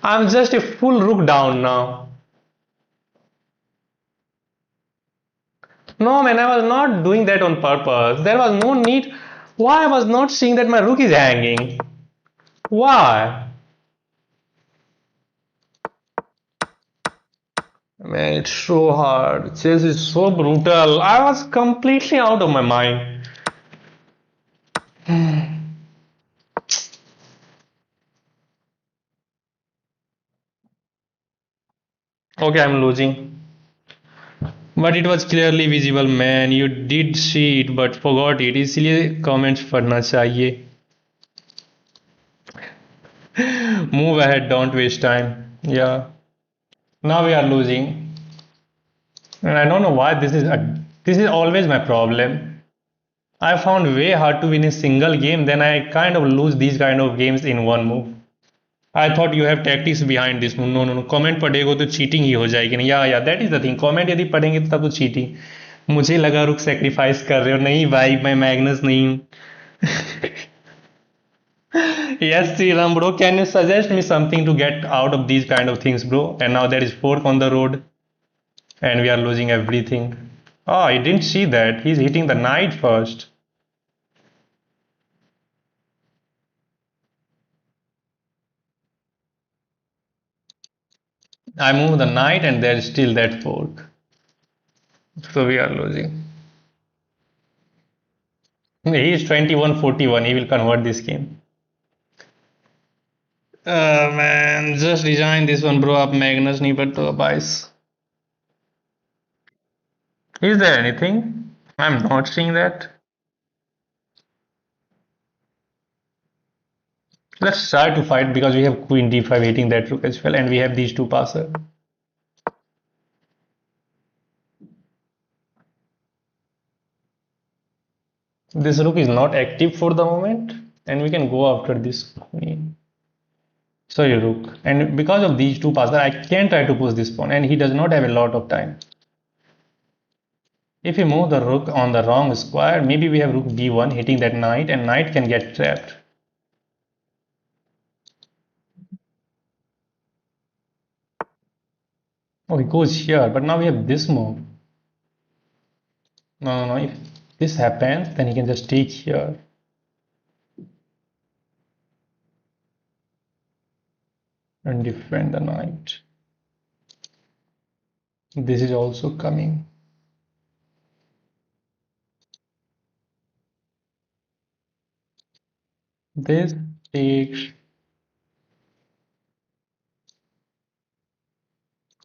S1: I'm just a full rook down now. No, man, I was not doing that on purpose. There was no need. Why I was not seeing that my rook is hanging? Why? Man, it's so hard. Chess is so brutal. I was completely out of my mind. Okay, I'm losing. But it was clearly visible, man. You did see it, but forgot it. इसलिए comments पढ़ना चाहिए. Move ahead, don't waste time. Yeah. Now we are losing. And I don't know why this is always my problem. I found way hard to win a single game, then I kind of lose these kind of games in one move. I thought you have tactics behind this move. No. Comment पढ़ेगो तो cheating ही हो जाएगी ना. Yeah. That is the thing. Comment यदि पढ़ेंगे तो तब तो cheating. मुझे लगा रुक sacrifice कर रहे हो. नहीं भाई, मैं मैग्नस नहीं हूँ. Yes, Sriram bro. Can you suggest me something to get out of these kind of things, bro? And now there is fork on the road, and we are losing everything. Oh, I didn't see that. He's hitting the knight first. I move the knight, and there's still that fork. So we are losing. He is 21-41. He will convert this game. Man, just resign this one, bro. Up Magnus नहीं but तो bias. Is there anything? I'm not seeing that. Let's try to fight because we have queen d5 hitting that rook as well, and we have these two passer. This rook is not active for the moment, and we can go after this queen. Sorry, rook. And because of these two passer, I can try to push this pawn, and he does not have a lot of time. If we move the rook on the wrong square, maybe we have rook b1 hitting that knight, and knight can get trapped. Oh, he goes here, but now we have this move. No. If this happens, then he can just take here and defend the knight. This is also coming. This takes.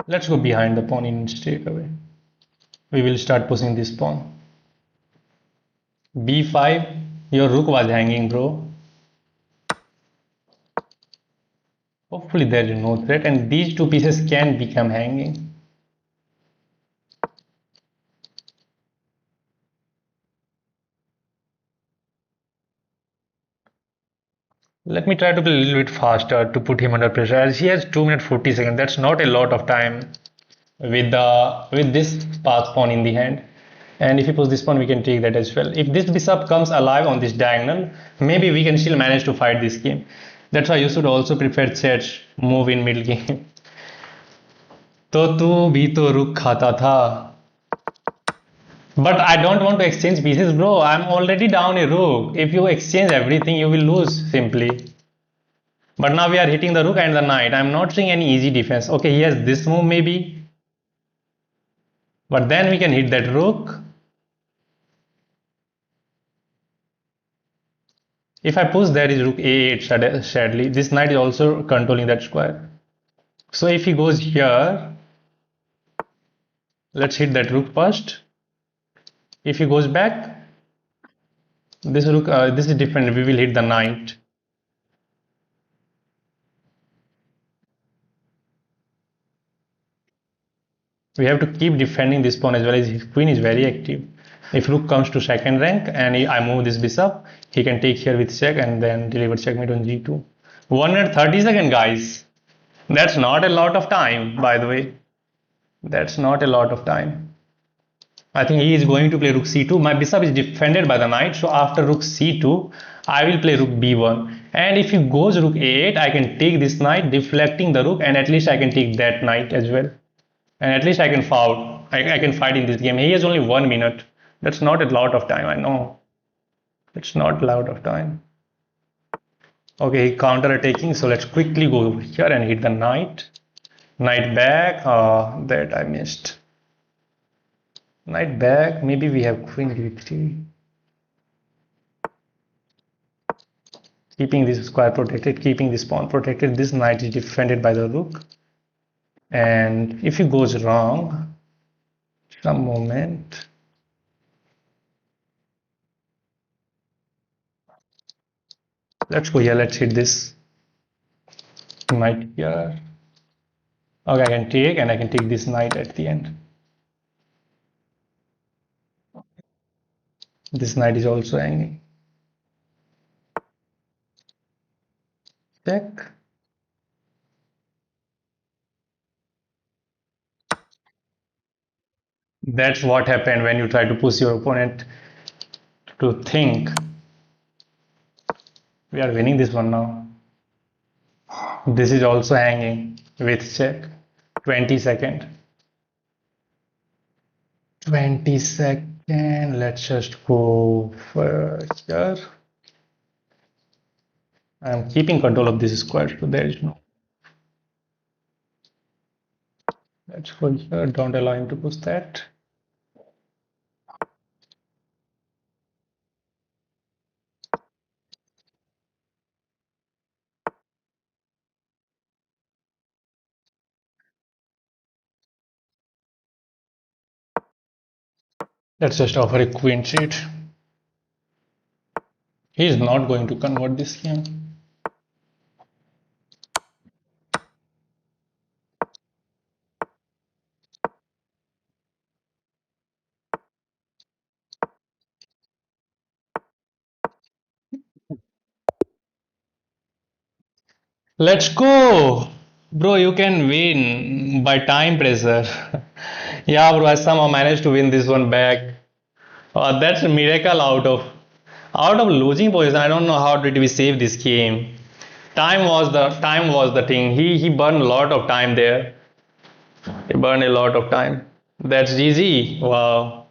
S1: Let's go behind the pawn in straight away. We will start pushing this pawn. B5. Your rook was hanging, bro. Hopefully there is no threat, and these two pieces can become hanging. Let me try to be a little bit faster to put him under pressure, as he has 2 minutes 40 seconds. That's not a lot of time with this pass pawn in the hand. And if you push this pawn, we can take that as well. If this bishop comes alive on this diagonal, maybe we can still manage to fight this game. That's why you should also prefer chess move in middle game. तो तू भी तो रुक खाता था. But I don't want to exchange pieces, bro. I'm already down a rook. If you exchange everything, you will lose simply. But now we are hitting the rook and the knight. I'm not seeing any easy defense. Okay, he has this move maybe. But then we can hit that rook. If I push, there is rook a8 sadly. This knight is also controlling that square. So if he goes here, let's hit that rook first. If he goes back, this rook, this is different. We will hit the knight. We have to keep defending this pawn as well, as his queen is very active. If rook comes to second rank and I move this bishop, he can take here with check and then deliver checkmate on g2. 1 minute 30 seconds, guys. That's not a lot of time, by the way. That's not a lot of time. I think he is going to play rook c2. My bishop is defended by the knight, so after rook c2, I will play rook b1. And if he goes rook a8, I can take this knight, deflecting the rook, and at least I can take that knight as well. And at least I can fight. I can fight in this game. He has only 1 minute. That's not a lot of time. I know. It's not a lot of time. Okay, counter attacking. So let's quickly go over here and hit the knight. Knight back. That I missed. Knight back. Maybe we have queen d3. Keeping this square protected. Keeping this pawn protected. This knight is defended by the rook. And if it goes wrong, some moment. Let's go here. Let's hit this knight here. Okay, I can take and I can take this knight at the end. This knight is also hanging. Check. That's what happened when you try to push your opponent to think. We are winning this one now. This is also hanging with check. 20 second. 20 second. Let's just go for here. I'm keeping control of this square, so there is no. Let's go here. Don't allow him to push that. Let's just offer a queen seat. He is not going to convert this game. Let's go! Bro, you can win by time pressure. Yeah, bro, I somehow managed to win this one back. That's a miracle out of losing position. I don't know how did we save this game. Time was the thing. He burned a lot of time there. He burned a lot of time. That's GG. Wow.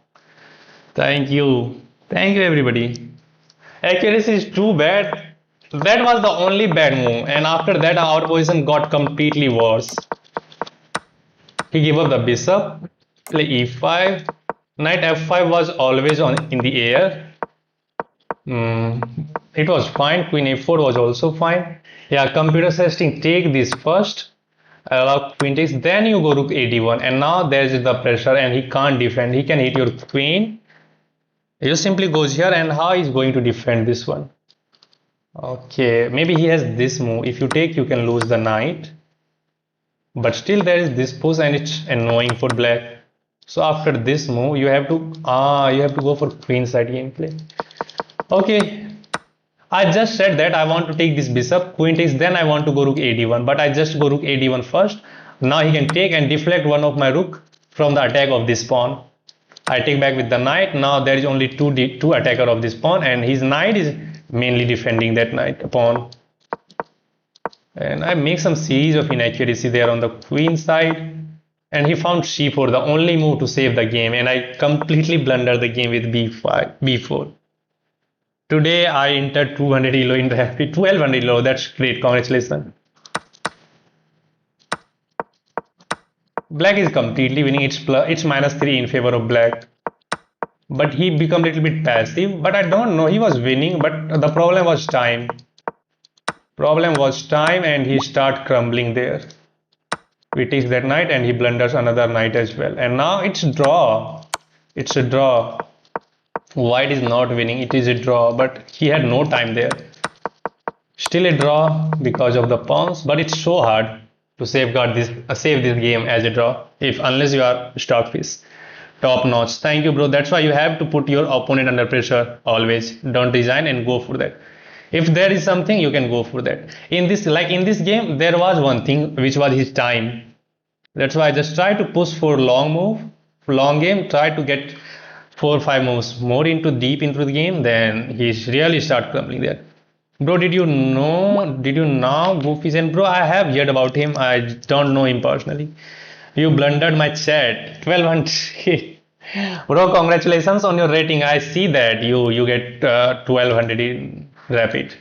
S1: Thank you. Thank you everybody. Accuracy is too bad. That was the only bad move, and after that our position got completely worse. He gave up the bishop, play e5, knight f5 was always on in the air. It was fine. Queen a4 was also fine. Yeah, computer testing, take this first. Allow queen takes, then you go rook a1, and now there is the pressure, and he can't defend. He can hit your queen. He just simply goes here, and how he's going to defend this one? Okay, maybe he has this move. If you take, you can lose the knight. But still there is this push, and it's annoying for black. So after this move, you have to go for queen side gameplay. Okay, I just said that I want to take this bishop, queen takes, then I want to go rook ad1, but I just go rook ad1 first. Now he can take and deflect one of my rook from the attack of this pawn. I take back with the knight. Now there is only two attacker of this pawn, and his knight is mainly defending that knight pawn. And I make some series of inaccuracy there on the queen side, and he found c4, the only move to save the game, and I completely blundered the game with b5, b4. Today I entered 200 elo in the happy 1200 elo. That's great. Congratulations. Black is completely winning. It's -3 in favor of black. But he become a little bit passive. But I don't know. He was winning. But the problem was time. Problem was time, and he start crumbling there. We takes that knight, and he blunders another knight as well. And now it's draw. It's a draw. White is not winning. It is a draw, but he had no time there. Still a draw because of the pawns, but it's so hard to safeguard this, save this game as a draw unless you are stockfish. Top notch. Thank you, bro. That's why you have to put your opponent under pressure always. Don't resign and go for that. If there is something, you can go for that. In this game, there was one thing which was his time. That's why I just try to push for long game. Try to get 4 or 5 moves more deep into the game, then he's really start crumbling there. Bro, did you know Goofy? And bro, I have heard about him. I don't know him personally. You blundered my chat. 1200. Bro, congratulations on your rating. I see that you get 1200 in rapid.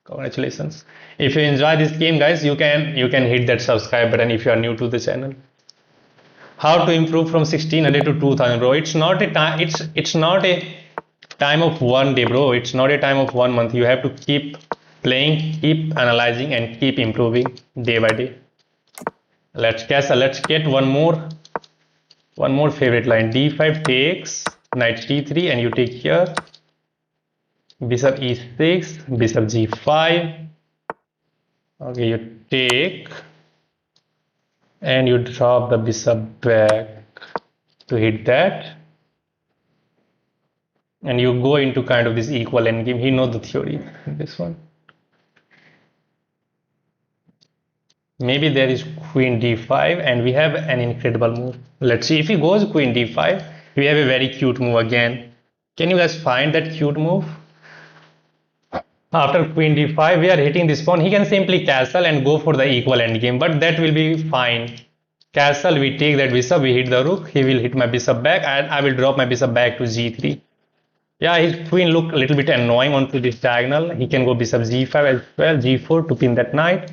S1: Congratulations. If you enjoy this game, guys, you can hit that subscribe button if you are new to the channel. How to improve from 1600 to 2000, bro? It's not a time. It's not a time of one day, bro. It's not a time of 1 month. You have to keep playing, keep analyzing, and keep improving day by day. Let's get one more favorite line. d5 takes, knight d3, and you take here. Bishop e6, bishop g5. Okay, you take, and you drop the bishop back to hit that, and you go into kind of this equal endgame. He knows the theory in this one. Maybe there is queen d5, and we have an incredible move. Let's see if he goes queen d5. We have a very cute move again. Can you guys find that cute move? After queen d5, we are hitting this pawn. He can simply castle and go for the equal endgame, but that will be fine. Castle, we take that bishop, we hit the rook. He will hit my bishop back, and I will drop my bishop back to g3. Yeah, his queen look a little bit annoying onto this diagonal. He can go bishop g5 as well, g4 to pin that knight.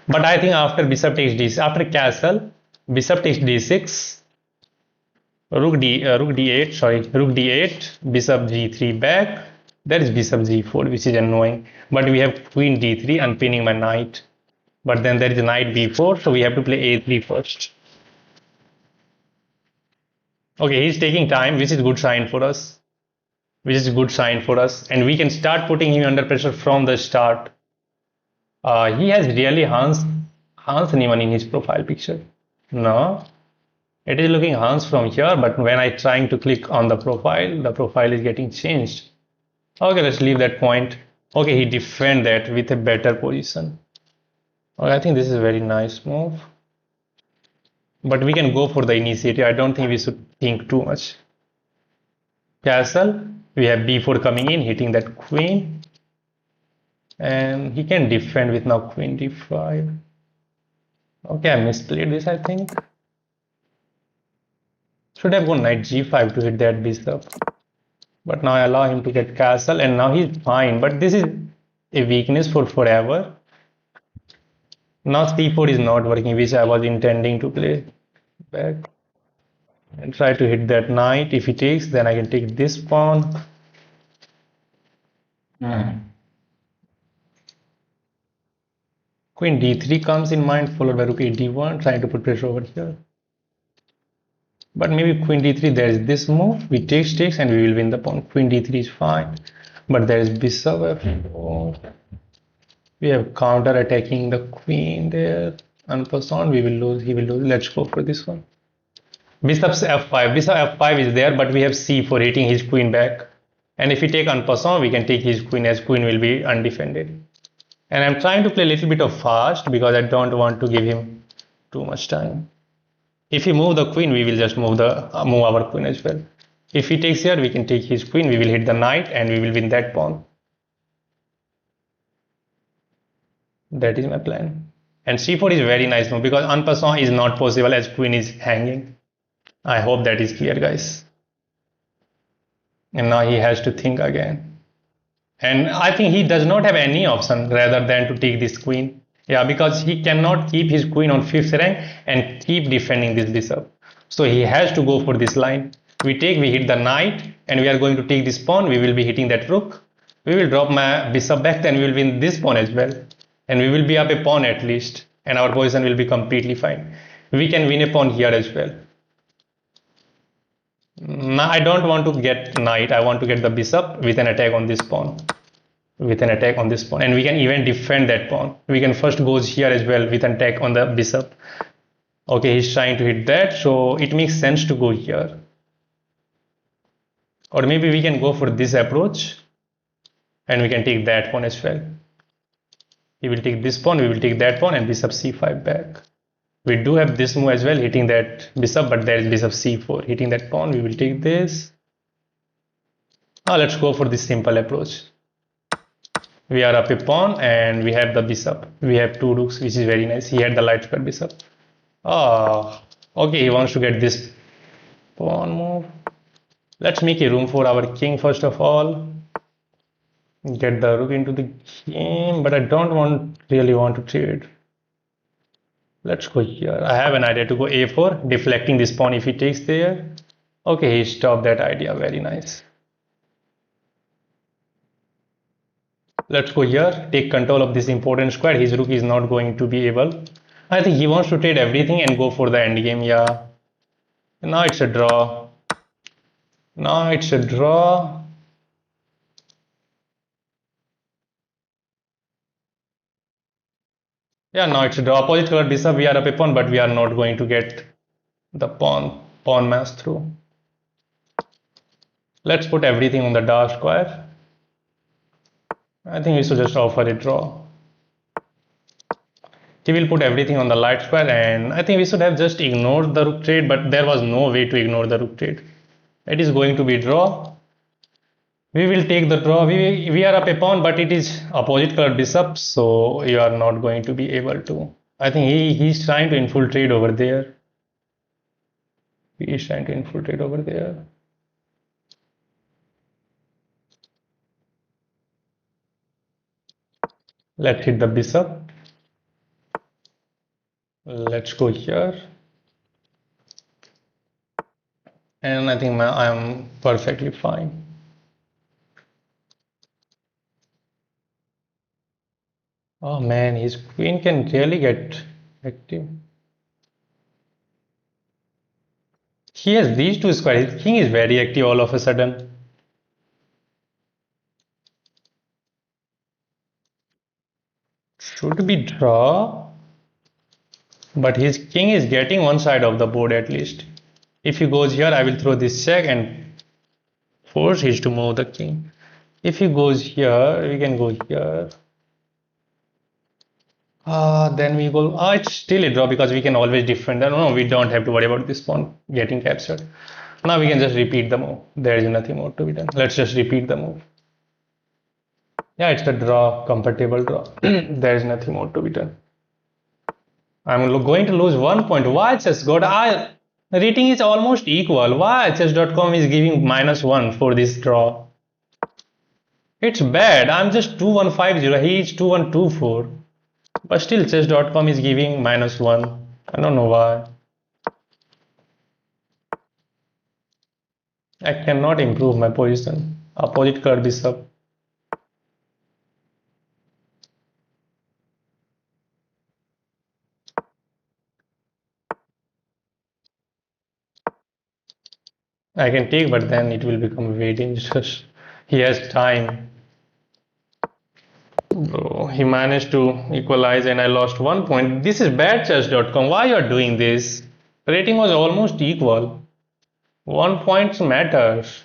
S1: But I think after bishop takes d6, after castle, bishop takes d6, rook d8, bishop g3 back. There is bishop g4, which is annoying. But we have queen d3 unpinning my knight. But then there is knight b4, so we have to play a3 first. Okay, he's taking time, which is good sign for us. And we can start putting him under pressure from the start. He has really Hans Niemann in his profile picture. No, it is looking Hans from here, but when I trying to click on the profile is getting changed. Okay, let's leave that point. Okay, he defend that with a better position. Okay, I think this is a very nice move. But we can go for the initiative. I don't think we should think too much. Castle, we have b4 coming in, hitting that queen. And he can defend with now queen d5. Okay, I misplayed this, I think. Should have gone knight g5 to hit that bishop. But now I allow him to get castle, and now he's fine. But this is a weakness for forever. Now c4 is not working, which I was intending to play. back and try to hit that knight. If he takes, then I can take this pawn. Queen d3 comes in mind, followed by rook a d1, trying to put pressure over here. But maybe queen d3, there is this move. We takes, and we will win the pawn. Queen d3 is fine. But there is bishop f4. We have counter attacking the queen there. Unperson, we will lose, he will lose. Let's go for this one. Bishop f5. Bishop f5 is there, but we have c4 hitting his queen back. And if we take unperson, we can take his queen, as queen will be undefended. And I'm trying to play a little bit of fast because I don't want to give him too much time. If he move the queen, we will just move our queen as well. If he takes here, we can take his queen. We will hit the knight and we will win that pawn. That is my plan. And c4 is very nice move because en passant is not possible as queen is hanging. I hope that is clear, guys. And now he has to think again. And I think he does not have any option rather than to take this queen. Yeah, because he cannot keep his queen on 5th rank and keep defending this bishop. So he has to go for this line. We hit the knight, and we are going to take this pawn. We will be hitting that rook. We will drop my bishop back, then we will win this pawn as well. And we will be up a pawn at least, and our position will be completely fine. We can win a pawn here as well. Now I don't want to get knight. I want to get the bishop with an attack on this pawn. And we can even defend that pawn. We can first go here as well with an attack on the bishop. Okay, he's trying to hit that, so it makes sense to go here. Or maybe we can go for this approach and we can take that pawn as well. He will take this pawn, we will take that pawn, and bishop c5 back. We do have this move as well, hitting that bishop, but there is bishop c4. Hitting that pawn, we will take this. Now let's go for this simple approach. We are up a pawn and we have the bishop. We have two rooks, which is very nice. He had the light square bishop. Okay, he wants to get this pawn move. Let's make a room for our king first of all. Get the rook into the game, but I don't really want to trade. Let's go here. I have an idea to go a4, deflecting this pawn if he takes there. Okay, he stopped that idea. Very nice. Let's go here, take control of this important square. His rook is not going to be able. I think he wants to trade everything and go for the endgame. Yeah. Now it's a draw. Yeah, now it's a draw. Opposite color bishop, we are up a pawn, but we are not going to get the pawn mass through. Let's put everything on the dark square. I think we should just offer a draw. He will put everything on the light square, and I think we should have just ignored the rook trade, but there was no way to ignore the rook trade. It is going to be draw. We will take the draw. We are up a pawn, but it is opposite color bishop, so you are not going to be able to. I think he's trying to infiltrate over there. Let's hit the bishop. Let's go here. And I think I'm perfectly fine. Oh man, his queen can really get active. He has these two squares. His king is very active all of a sudden. Should be draw. But his king is getting one side of the board at least. If he goes here, I will throw this check and force him to move the king. If he goes here, we can go here. Then we go. It's still a draw because we can always defend. No, we don't have to worry about this pawn getting captured. Now we can just repeat the move. There is nothing more to be done. Let's just repeat the move. Yeah, it's a draw, comfortable draw. There is nothing more to be done. I'm going to lose 1 point. Why chess god? The rating is almost equal. Why chess.com is giving -1 for this draw? It's bad. I'm just 2150. He is 2124. But still chess.com is giving -1. I don't know why. I cannot improve my position. Opposite card bishop. I can take, but then it will become very dangerous. He has time. Bro, he managed to equalize and I lost 1 point. This is badchess.com. Why you are doing this? Rating was almost equal. 1 point matters.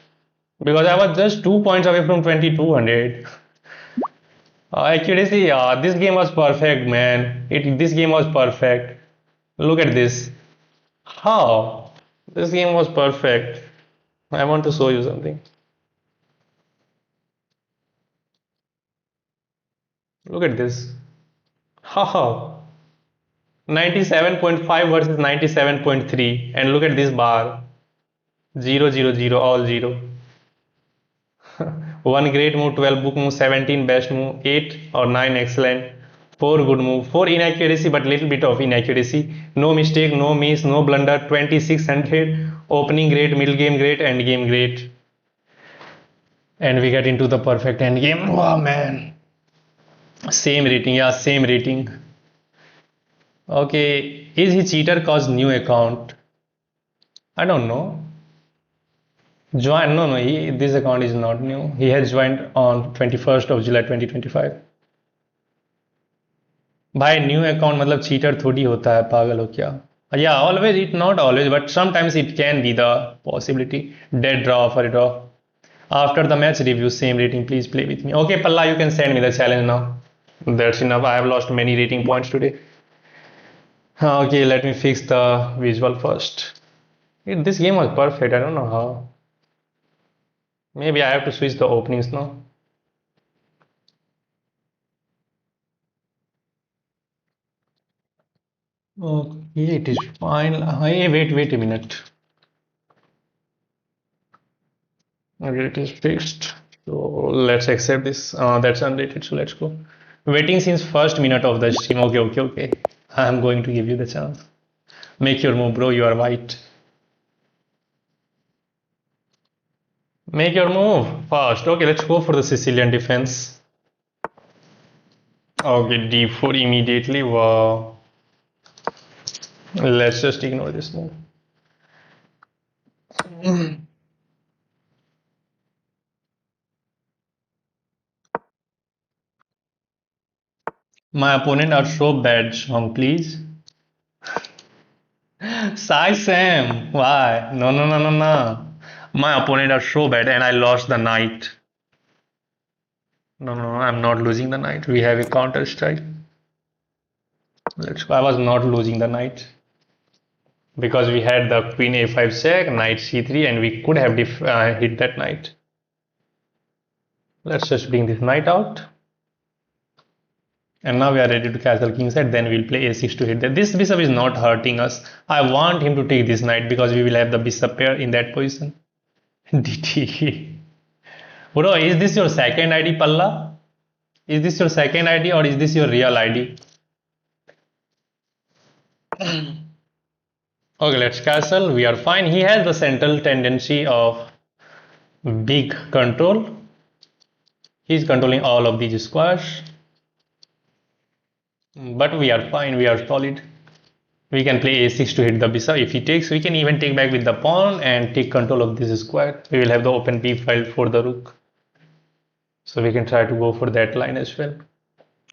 S1: Because I was just 2 points away from 2200. Accuracy, this game was perfect, man. This game was perfect. Look at this. How? This game was perfect. I want to show you something. Look at this. How? 97.5 versus 97.3. And look at this bar. 0, 0, 0, all 0. 1 great move, 12 book move, 17 best move, 8 or 9 excellent, 4 good move, 4 inaccuracy but little bit of inaccuracy, no mistake, no miss, no blunder, 2600, opening great, middle game great, end game great. And we get into the perfect end game. Wow, man. Same rating, yeah, same rating. Okay, is he cheater cause new account? I don't know. Join, no, no, this account is not new. He has joined on 21st of July 2025. भाई new account मतलब cheater थोड़ी होता है पागल हो क्या या always it not always but sometimes it can be the possibility dead draw for draw after the match review same rating please play with me okay Palla you can send me the challenge now that's enough I have lost many rating points today okay let me fix the visual first this game was perfect I don't know how maybe I have to switch the openings now okay it is fine hey wait a minute. Okay, it is fixed. So let's accept this. That's unrated. So let's go. Waiting since first minute of the stream. Okay. I'm going to give you the chance. Make your move, bro. You are white. Make your move fast. Okay, let's go for the Sicilian defense. Okay, d4 immediately. Wow. Let's just ignore this move. My opponent are so bad, Shong, please. Sai Sam, why? No. My opponent are so bad and I lost the knight. No, I'm not losing the knight. We have a counter strike. Let's go. I was not losing the knight because we had the queen a5 check, knight c3, and we could have hit that knight. Let's just bring this knight out. And now we are ready to castle kingside. Then we'll play a6 to hit that. This bishop is not hurting us. I want him to take this knight because we will have the bishop pair in that position. DT. Bro, is this your second ID, Palla? Is this your second ID or is this your real ID? Okay, let's castle. We are fine. He has the central tendency of big control. He's controlling all of these squares. But we are fine. We are solid. We can play a6 to hit the bishop. If he takes, we can even take back with the pawn and take control of this square. We will have the open b file for the rook. So we can try to go for that line as well.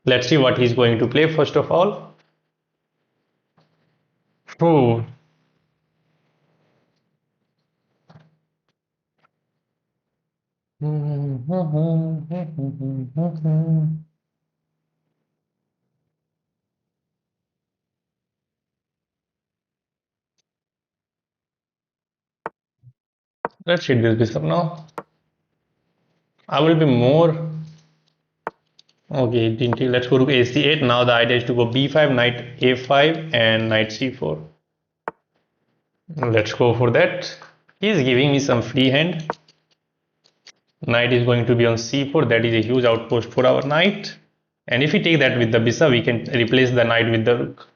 S1: Let's see what he's going to play first of all. Oh. Let's hit this bishop now. I will be more. Okay, didn't take. Let's go to AC8. Now the idea is to go B5, knight A5, and knight C4. Let's go for that. He's giving me some free hand. Knight is going to be on C4. That is a huge outpost for our knight. And if we take that with the bishop, we can replace the knight with the rook.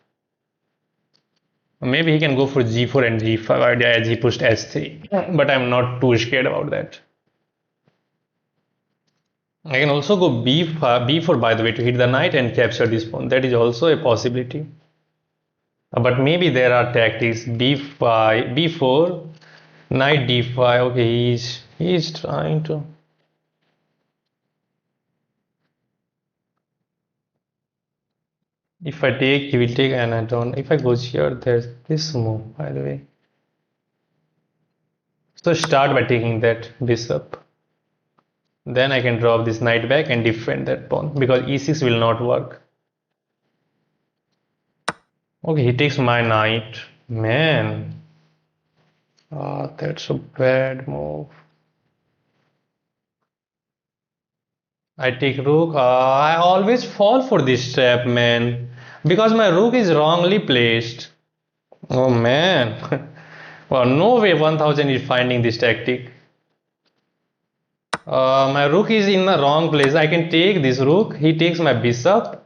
S1: Maybe he can go for g4 and g5 idea as he pushed s3. But I'm not too scared about that. I can also go b4 by the way to hit the knight and capture this pawn. That is also a possibility. But maybe there are tactics b5, b4, knight d5. Okay, he's trying to. If I take, he will take, and I don't. If I go here, there's this move by the way. So start by taking that bishop. Then I can drop this knight back and defend that pawn because e6 will not work. Okay, he takes my knight. Man, that's a bad move. I take rook. I always fall for this trap, man, because my rook is wrongly placed. Oh man. Well, no way 1000 is finding this tactic. My rook is in the wrong place. I can take this rook. He takes my bishop.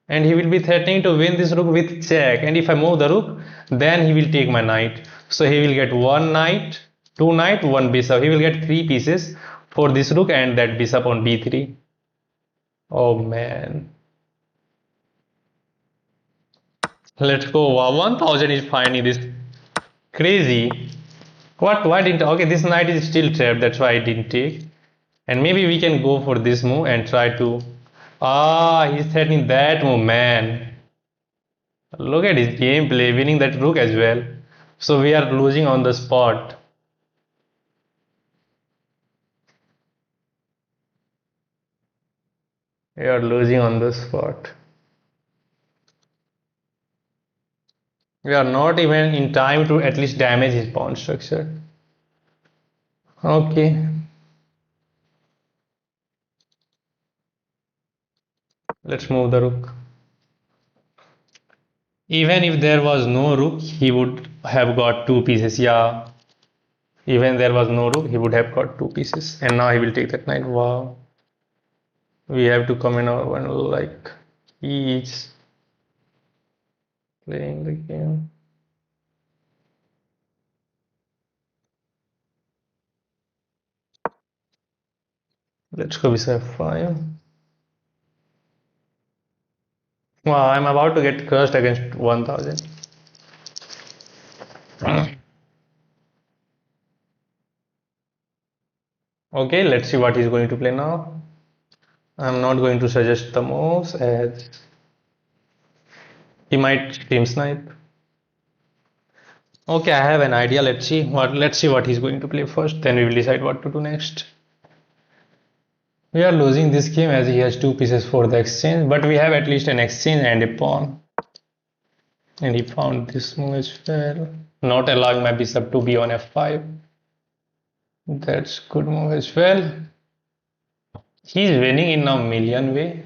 S1: And he will be threatening to win this rook with check. And if I move the rook, then he will take my knight. So he will get one knight, two knight, one bishop. He will get three pieces for this rook and that bishop on b3. Oh man. Let's go. Wow, 1000 is finding this crazy. What? Why didn't? Okay, this knight is still trapped. That's why I didn't take. And maybe we can go for this move and try to. He's threatening that move, man. Look at his gameplay, winning that rook as well. So we are losing on the spot. We are losing on the spot. We are not even in time to at least damage his pawn structure. Okay, let's move the rook. Even if there was no rook, he would have got two pieces. Yeah, even there was no rook, he would have got two pieces. And now he will take that knight. Wow. We have to come in our one like he's playing the game. Let's go with f5. Wow, I'm about to get cursed against 1000. Okay, let's see what he's going to play now. I'm not going to suggest the moves as he might team snipe. Okay, I have an idea. Let's see what he's going to play first. Then we will decide what to do next. We are losing this game as he has two pieces for the exchange, but we have at least an exchange and a pawn. And he found this move as well. Not allowing my bishop to be on f5. That's good move as well. He's winning in a million way.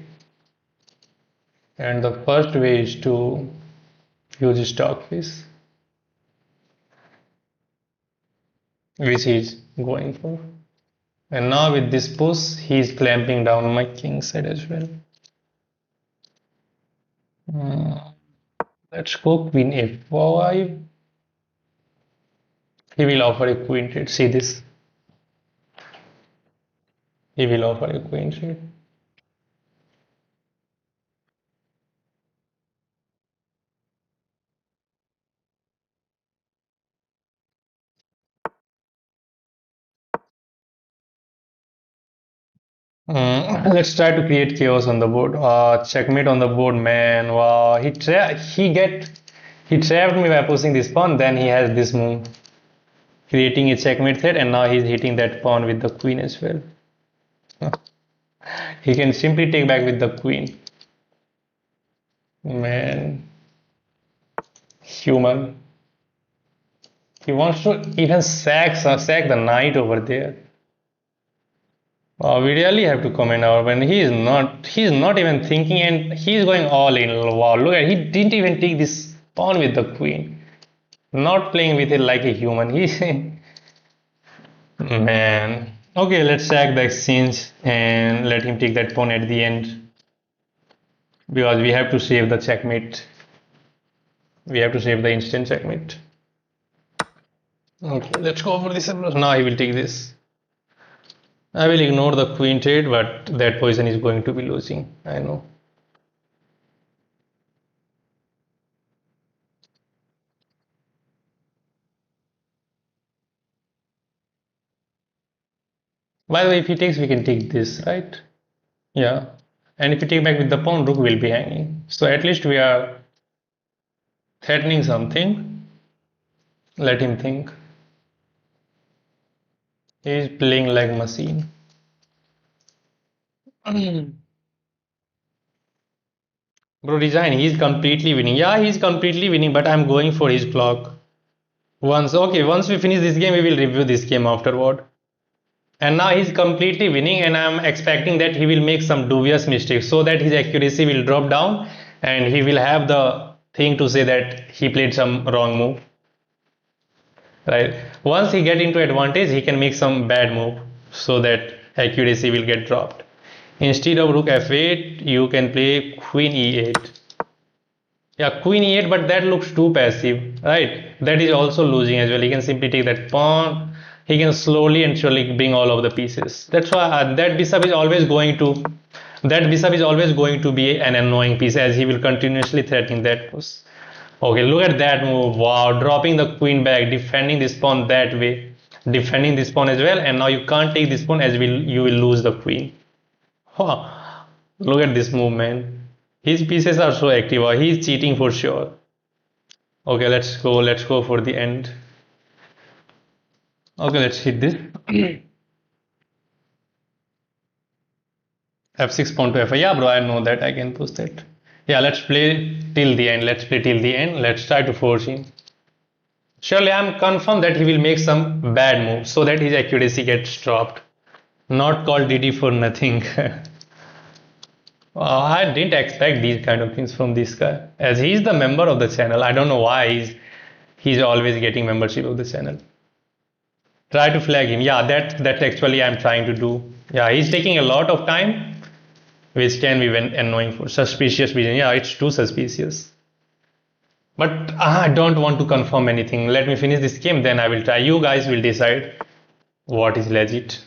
S1: And the first way is to use stockfish, which he's going for. And now with this push, he's clamping down my king side as well. Let's go queen f5. He will offer a queen trade. See this. He will offer a queen trade. Let's try to create chaos on the board. Checkmate on the board, man. Wow, he trapped me by pushing this pawn. Then he has this move, creating a checkmate threat, and now he's hitting that pawn with the queen as well. He can simply take back with the queen. Man, human. He wants to even sack the knight over there. We really have to comment our when he's not even thinking and he's going all in. Wow, look at he didn't even take this pawn with the queen. Not playing with it like a human. He's man. Okay, let's sack the exchange and let him take that pawn at the end because we have to save the checkmate. We have to save the instant checkmate. Okay, let's go for this approach. Now he will take this. I will ignore the queen trade, but that position is going to be losing. I know. By the way, if he takes, we can take this, right? Yeah. And if we take back with the pawn, rook will be hanging. So at least we are threatening something. Let him think. He is playing like machine. Bro, resign. He's completely winning. Yeah, he's completely winning, but I'm going for his clock. Once we finish this game, we will review this game afterward. And now he's completely winning, and I'm expecting that he will make some dubious mistakes so that his accuracy will drop down and he will have the thing to say that he played some wrong move. Right? Once he get into advantage, he can make some bad move so that accuracy will get dropped. Instead of rook f8, you can play queen e8. Yeah, queen e8, but that looks too passive, right? That is also losing as well. He can simply take that pawn. He can slowly and surely bring all of the pieces. That's why that bishop is always going to be an annoying piece, as he will continuously threaten that piece. Okay, look at that move. Wow, dropping the queen back, defending this pawn that way, defending this pawn as well, and now you can't take this pawn as you will lose the queen. Huh. Look at this move, man. His pieces are so active. He's cheating for sure. Okay, let's go. Let's go for the end. Okay, let's hit this. F6 pawn to F5. Yeah, bro, I know that. I can push that. Yeah, let's play till the end. Let's play till the end. Let's try to force him. Surely I'm confident that he will make some bad move so that his accuracy gets dropped. Not called DD for nothing. I didn't expect these kind of things from this guy. As he's the member of the channel, I don't know why he's always getting membership of the channel. Try to flag him. Yeah, that actually I'm trying to do. Yeah, he's taking a lot of time, which can be annoying for suspicious reason. Yeah, it's too suspicious. But I don't want to confirm anything. Let me finish this game, then I will try. You guys will decide what is legit.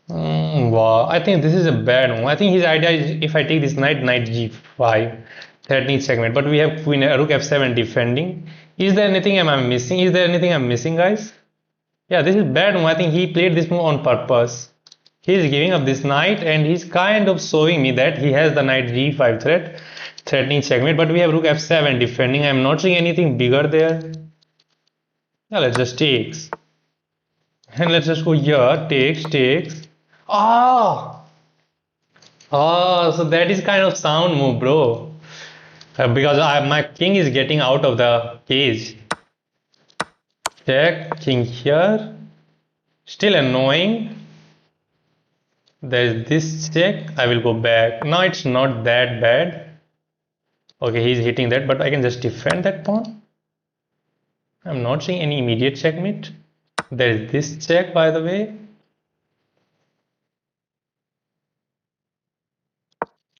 S1: Wow, I think this is a bad one. I think his idea is if I take this knight g5, threatening checkmate. But we have queen rook f7 defending. Is there anything I'm missing? Is there anything I'm missing, guys? Yeah, this is bad one. I think he played this move on purpose. He's giving up this knight and he's kind of showing me that he has the knight g5 threat, threatening checkmate. But we have rook f7 defending. I'm not seeing anything bigger there. Yeah, let's just takes. And let's just go here. Takes. Ah! Oh, so that is kind of sound move, bro. Because my king is getting out of the cage. Check, king here. Still annoying. There's this check. I will go back. No, it's not that bad. Okay, he's hitting that, but I can just defend that pawn. I'm not seeing any immediate checkmate. There is this check, by the way.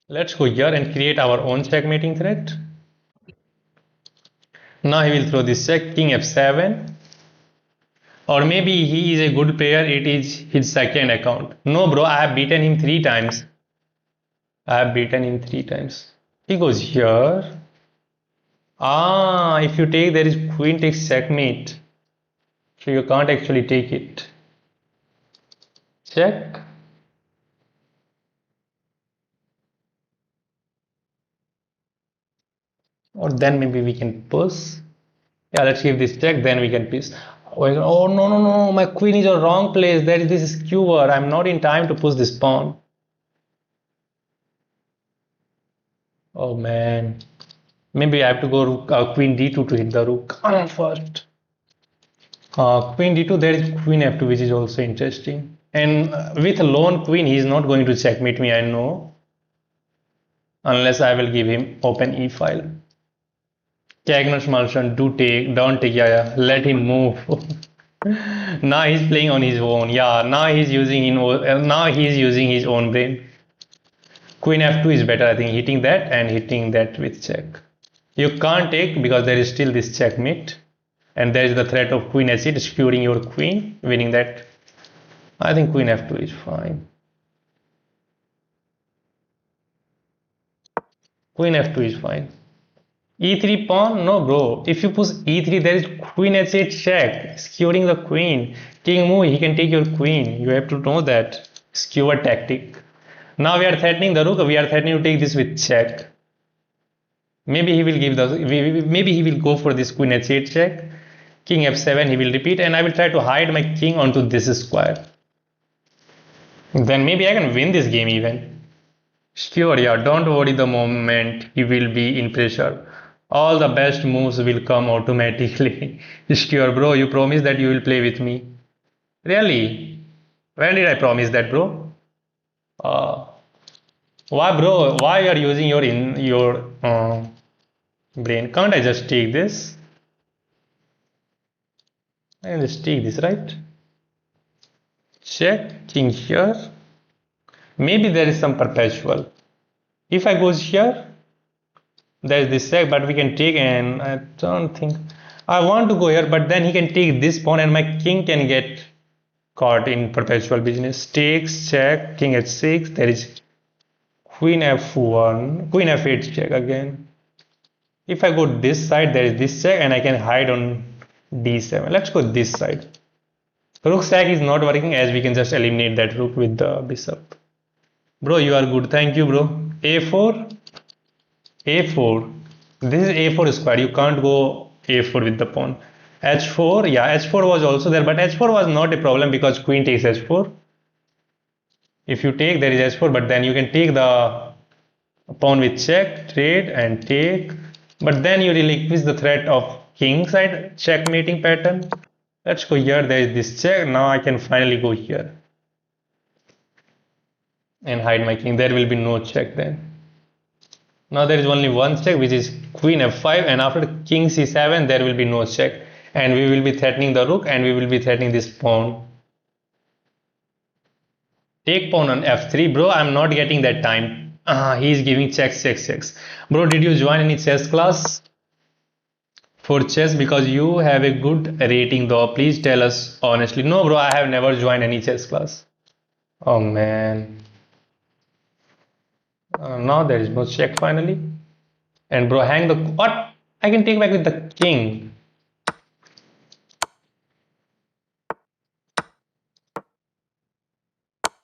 S1: Let's go here and create our own checkmating threat. Now he will throw this check, king f7. Or maybe he is a good player, it is his second account. No, bro, I have beaten him 3 times. He goes here. Ah, if you take, there is queen takes checkmate. So you can't actually take it. Check. Or then maybe we can push. Yeah, let's give this check, then we can push. Oh no, my queen is on wrong place. This is skewer. I'm not in time to push this pawn. Oh man. Maybe I have to go queen d2 to hit the rook first. Queen d2, there is queen f2, which is also interesting. And with a lone queen, he is not going to checkmate me, I know. Unless I will give him open e file. Cagnus Martian, don't take, yeah, let him move. Now he's playing on his own. Yeah, now he's using his own brain. Queen f2 is better, I think, hitting that and hitting that with check. You can't take because there is still this checkmate, and there is the threat of queen h8 securing your queen, winning that. I think queen f2 is fine. Queen f2 is fine. E3 pawn? No, bro. If you push e3, there is queen h8 check, securing the queen. King move, he can take your queen. You have to know that. Skewer tactic. Now we are threatening the rook. We are threatening to take this with check. Maybe he will give the. Maybe he will go for this queen h8 check. King f7. He will repeat, and I will try to hide my king onto this square. Then maybe I can win this game even. Sure, yeah, don't worry the moment you will be in pressure. All the best moves will come automatically. Sure, bro, you promise that you will play with me. Really? When did I promise that, bro? Uh, why, bro? Why you are using your brain? Can't I just take this? I can just take this, right? Check, king here. Maybe there is some perpetual. If I goes here, there is this check, but we can take, and I don't think I want to go here, but then he can take this pawn and my king can get caught in perpetual business. Takes, check, king h6, there is queen f1, queen f8 check again. If I go this side, there is this check and I can hide on d7. Let's go this side. Rook sack is not working, as we can just eliminate that rook with the bishop. Bro, you are good. Thank you, bro. a4, a4. This is a4 square. You can't go a4 with the pawn. h4, yeah, h4 was also there, but h4 was not a problem because queen takes h4. If you take, there is h4, but then you can take the pawn with check, trade, and take. But then you relinquish the threat of king side checkmating pattern. Let's go here. There is this check. Now I can finally go here and hide my king. There will be no check then. Now there is only one check, which is queen f5, and after king c7 there will be no check, and we will be threatening the rook and we will be threatening this pawn. Take pawn on f3. Bro, I'm not getting that time. He is giving checks, checks, checks. Bro, did you join any chess class for chess? Because you have a good rating though. Please tell us honestly. No, bro, I have never joined any chess class. Oh man. Now there is no check finally. And bro, hang the what? I can take back with the king.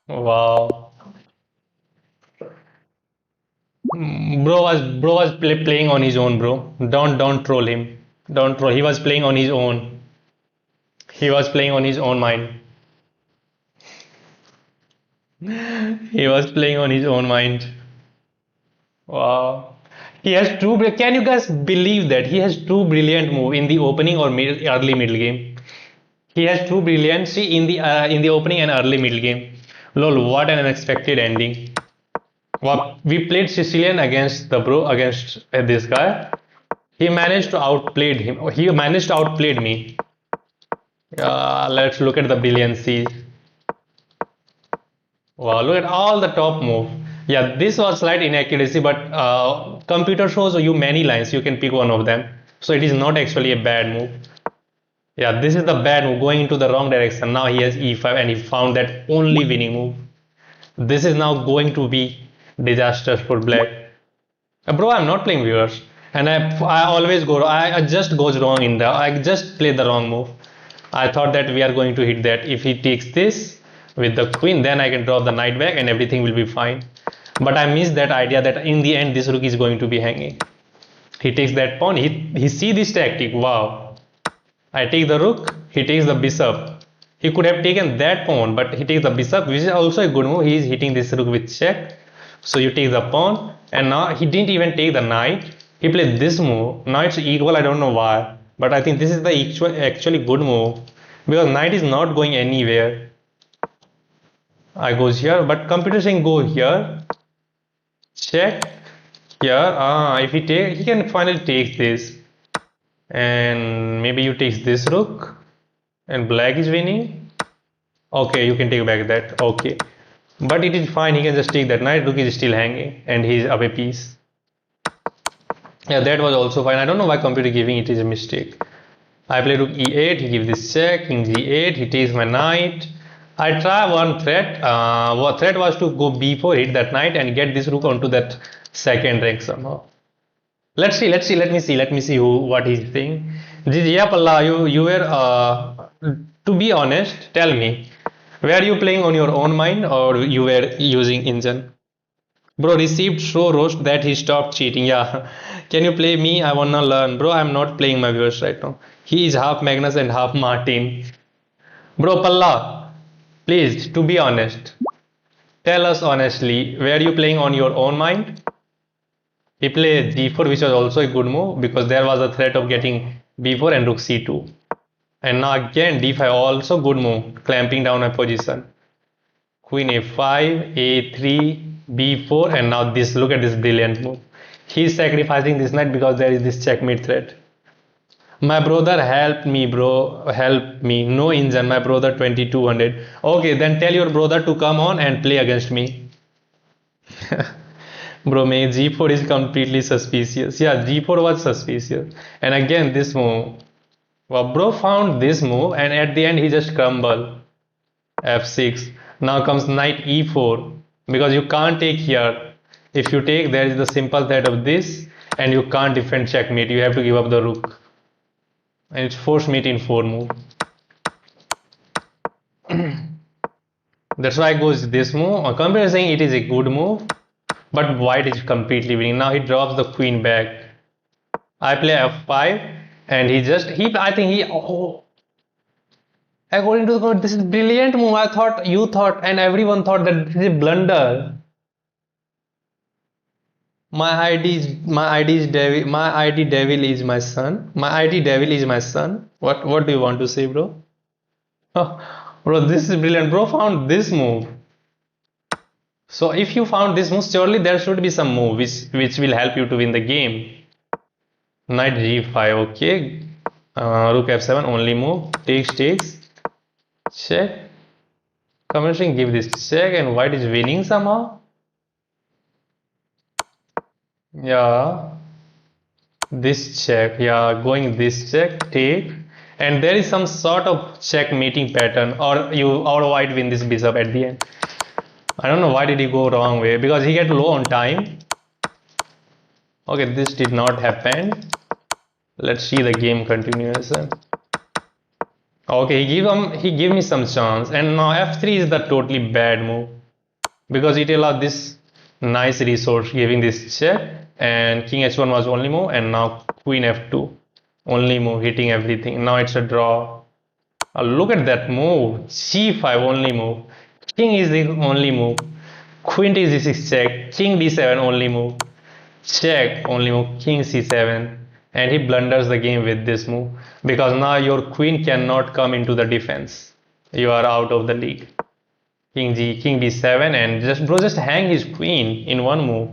S1: Wow. Bro was playing on his own, bro. Don't troll him. Don't troll. He was playing on his own. He was playing on his own mind. He was playing on his own mind. Wow. He has two. Can you guys believe that he has two brilliant move in the opening or early middle game? He has two brilliant. See in the opening and early middle game. Lol, what an unexpected ending. Well, we played Sicilian against the bro against this guy. He managed to outplay him. He managed to outplay me. Let's look at the brilliancy. Wow, look at all the top move. Yeah, this was slight inaccuracy, but computer shows you many lines. You can pick one of them. So it is not actually a bad move. Yeah, this is the bad move going into the wrong direction. Now he has e5 and he found that only winning move. This is now going to be disastrous for black. Bro, I'm not playing viewers. And I always go, I just goes wrong in the, I just play the wrong move. I thought that we are going to hit that. If he takes this with the queen, then I can drop the knight back and everything will be fine. But I missed that idea that in the end this rook is going to be hanging. He takes that pawn. He see this tactic. Wow. I take the rook. He takes the bishop. He could have taken that pawn, but he takes the bishop, which is also a good move. He is hitting this rook with check. So you take the pawn, and now he didn't even take the knight. He played this move. Now it's equal. I don't know why, but I think this is the actually good move because knight is not going anywhere. I goes here, but computer saying go here. Check here. If he take, he can finally take this, and maybe you take this rook, and black is winning. Okay, you can take back that. Okay, but it is fine. He can just take that knight. Rook is still hanging, and he's up a piece. Yeah, that was also fine. I don't know why computer giving it is a mistake. I play rook e8, he gives this check, king g8, he takes my knight. I try one threat. What threat was to go b4, hit that knight, and get this rook onto that second rank somehow. Let me see who what he's saying. Yeah, Palla, you were to be honest, tell me, were you playing on your own mind or you were using engine? Bro received so roast that he stopped cheating. Yeah. Can you play me? I wanna learn. Bro, I'm not playing my viewers right now. He is half Magnus and half Martin. Bro, Palla, please, to be honest, tell us honestly, were you playing on your own mind? He played g4, which was also a good move because there was a threat of getting b4 and rook c2. And now again d5, also good move, clamping down my position. Queen a5, a3, b4, and now this. Look at this brilliant move. He's sacrificing this knight because there is this checkmate threat. My brother, help me, bro. Help me. No engine. My brother 2200. Okay, then tell your brother to come on and play against me. Bro, may g4 is completely suspicious. Yeah, g4 was suspicious. And again, this move. Well, bro found this move, and at the end, he just crumbled. f6. Now comes knight e4 because you can't take here. If you take, there is the simple threat of this, and you can't defend checkmate. You have to give up the rook, and it's forced mate in 4 move. That's why I goes this move. Computer is saying it is a good move, but white is completely winning. Now he drops the queen back. I play f5, and he I think he according to the code, this is brilliant move. I thought, you thought, and everyone thought that this is a blunder. My ID devil is my son. My ID devil is my son. What do you want to say, bro? Bro, this is brilliant. Bro found this move. So if you found this move, surely there should be some move which will help you to win the game. Knight g5, okay. Rook f7, only move. Takes. Check. Commenting, give this check, and white is winning somehow. Yeah. This check, yeah, going this check, take, and there is some sort of checkmating pattern, or white win this bishop at the end. I don't know why did he go wrong way because he get low on time. Okay, this did not happen. Let's see the game continuation. Okay, he give me some chance, and now f3 is the totally bad move because it allowed this nice resource giving this check, and king h1 was only move, and now queen f2 only move, hitting everything. Now it's a draw. Look at that move, c5 only move, king is the only move, queen d6 check, king d7 only move, check only move, king c7, and he blunders the game with this move because now your queen cannot come into the defense. You are out of the league. King b7, and just hang his queen in one move.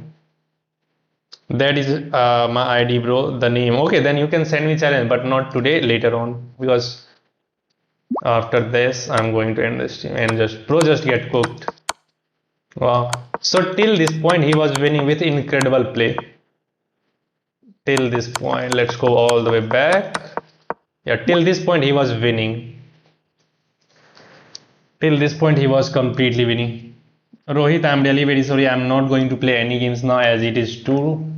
S1: That is my ID, bro. The name. Okay, then you can send me challenge, but not today. Later on, because after this, I'm going to end the stream and just get cooked. Wow. So till this point, he was winning with incredible play. Till this point, let's go all the way back. Yeah, till this point, he was winning. Till this point, he was completely winning. Rohit, I'm really very sorry. I'm not going to play any games now as it is too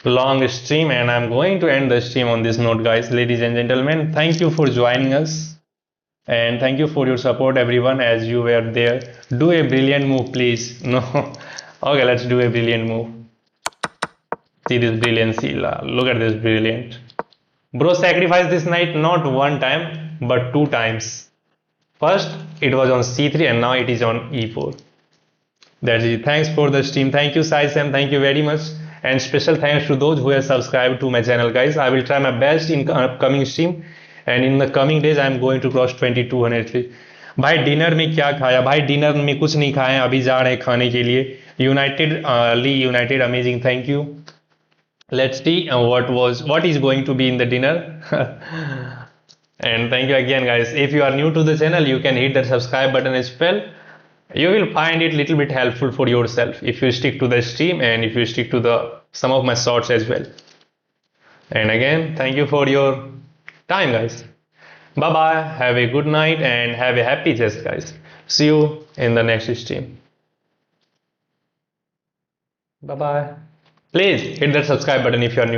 S1: long stream, and I'm going to end the stream on this note, guys. Ladies and gentlemen, thank you for joining us, and thank you for your support, everyone, as you were there. Do a brilliant move, please. No. Okay, let's do a brilliant move. See this brilliancy. Look at this brilliant. Bro sacrificed this knight not one time but two times. First it was on c3 and now it is on e4. That's it. Thanks for the stream. Thank you, Sai Sam. Thank you very much. And special thanks to those who have subscribed to my channel, guys. I will try my best in upcoming stream, and in the coming days I am going to cross 2200. भाई dinner में क्या खाया? भाई dinner में कुछ नहीं खाए, अभी जा रहे हैं खाने के लिए. यूनाइटेड ली united amazing, thank you. Let's see what is going to be in the dinner. And thank you again, guys. If you are new to the channel, you can hit that subscribe button as well. You will find it little bit helpful for yourself if you stick to the stream and if you stick to the some of my shorts as well. And again, thank you for your time, guys. Bye bye. Have a good night and have a happy chess, guys. See you in the next stream. Bye bye. Please hit that subscribe button if you are new.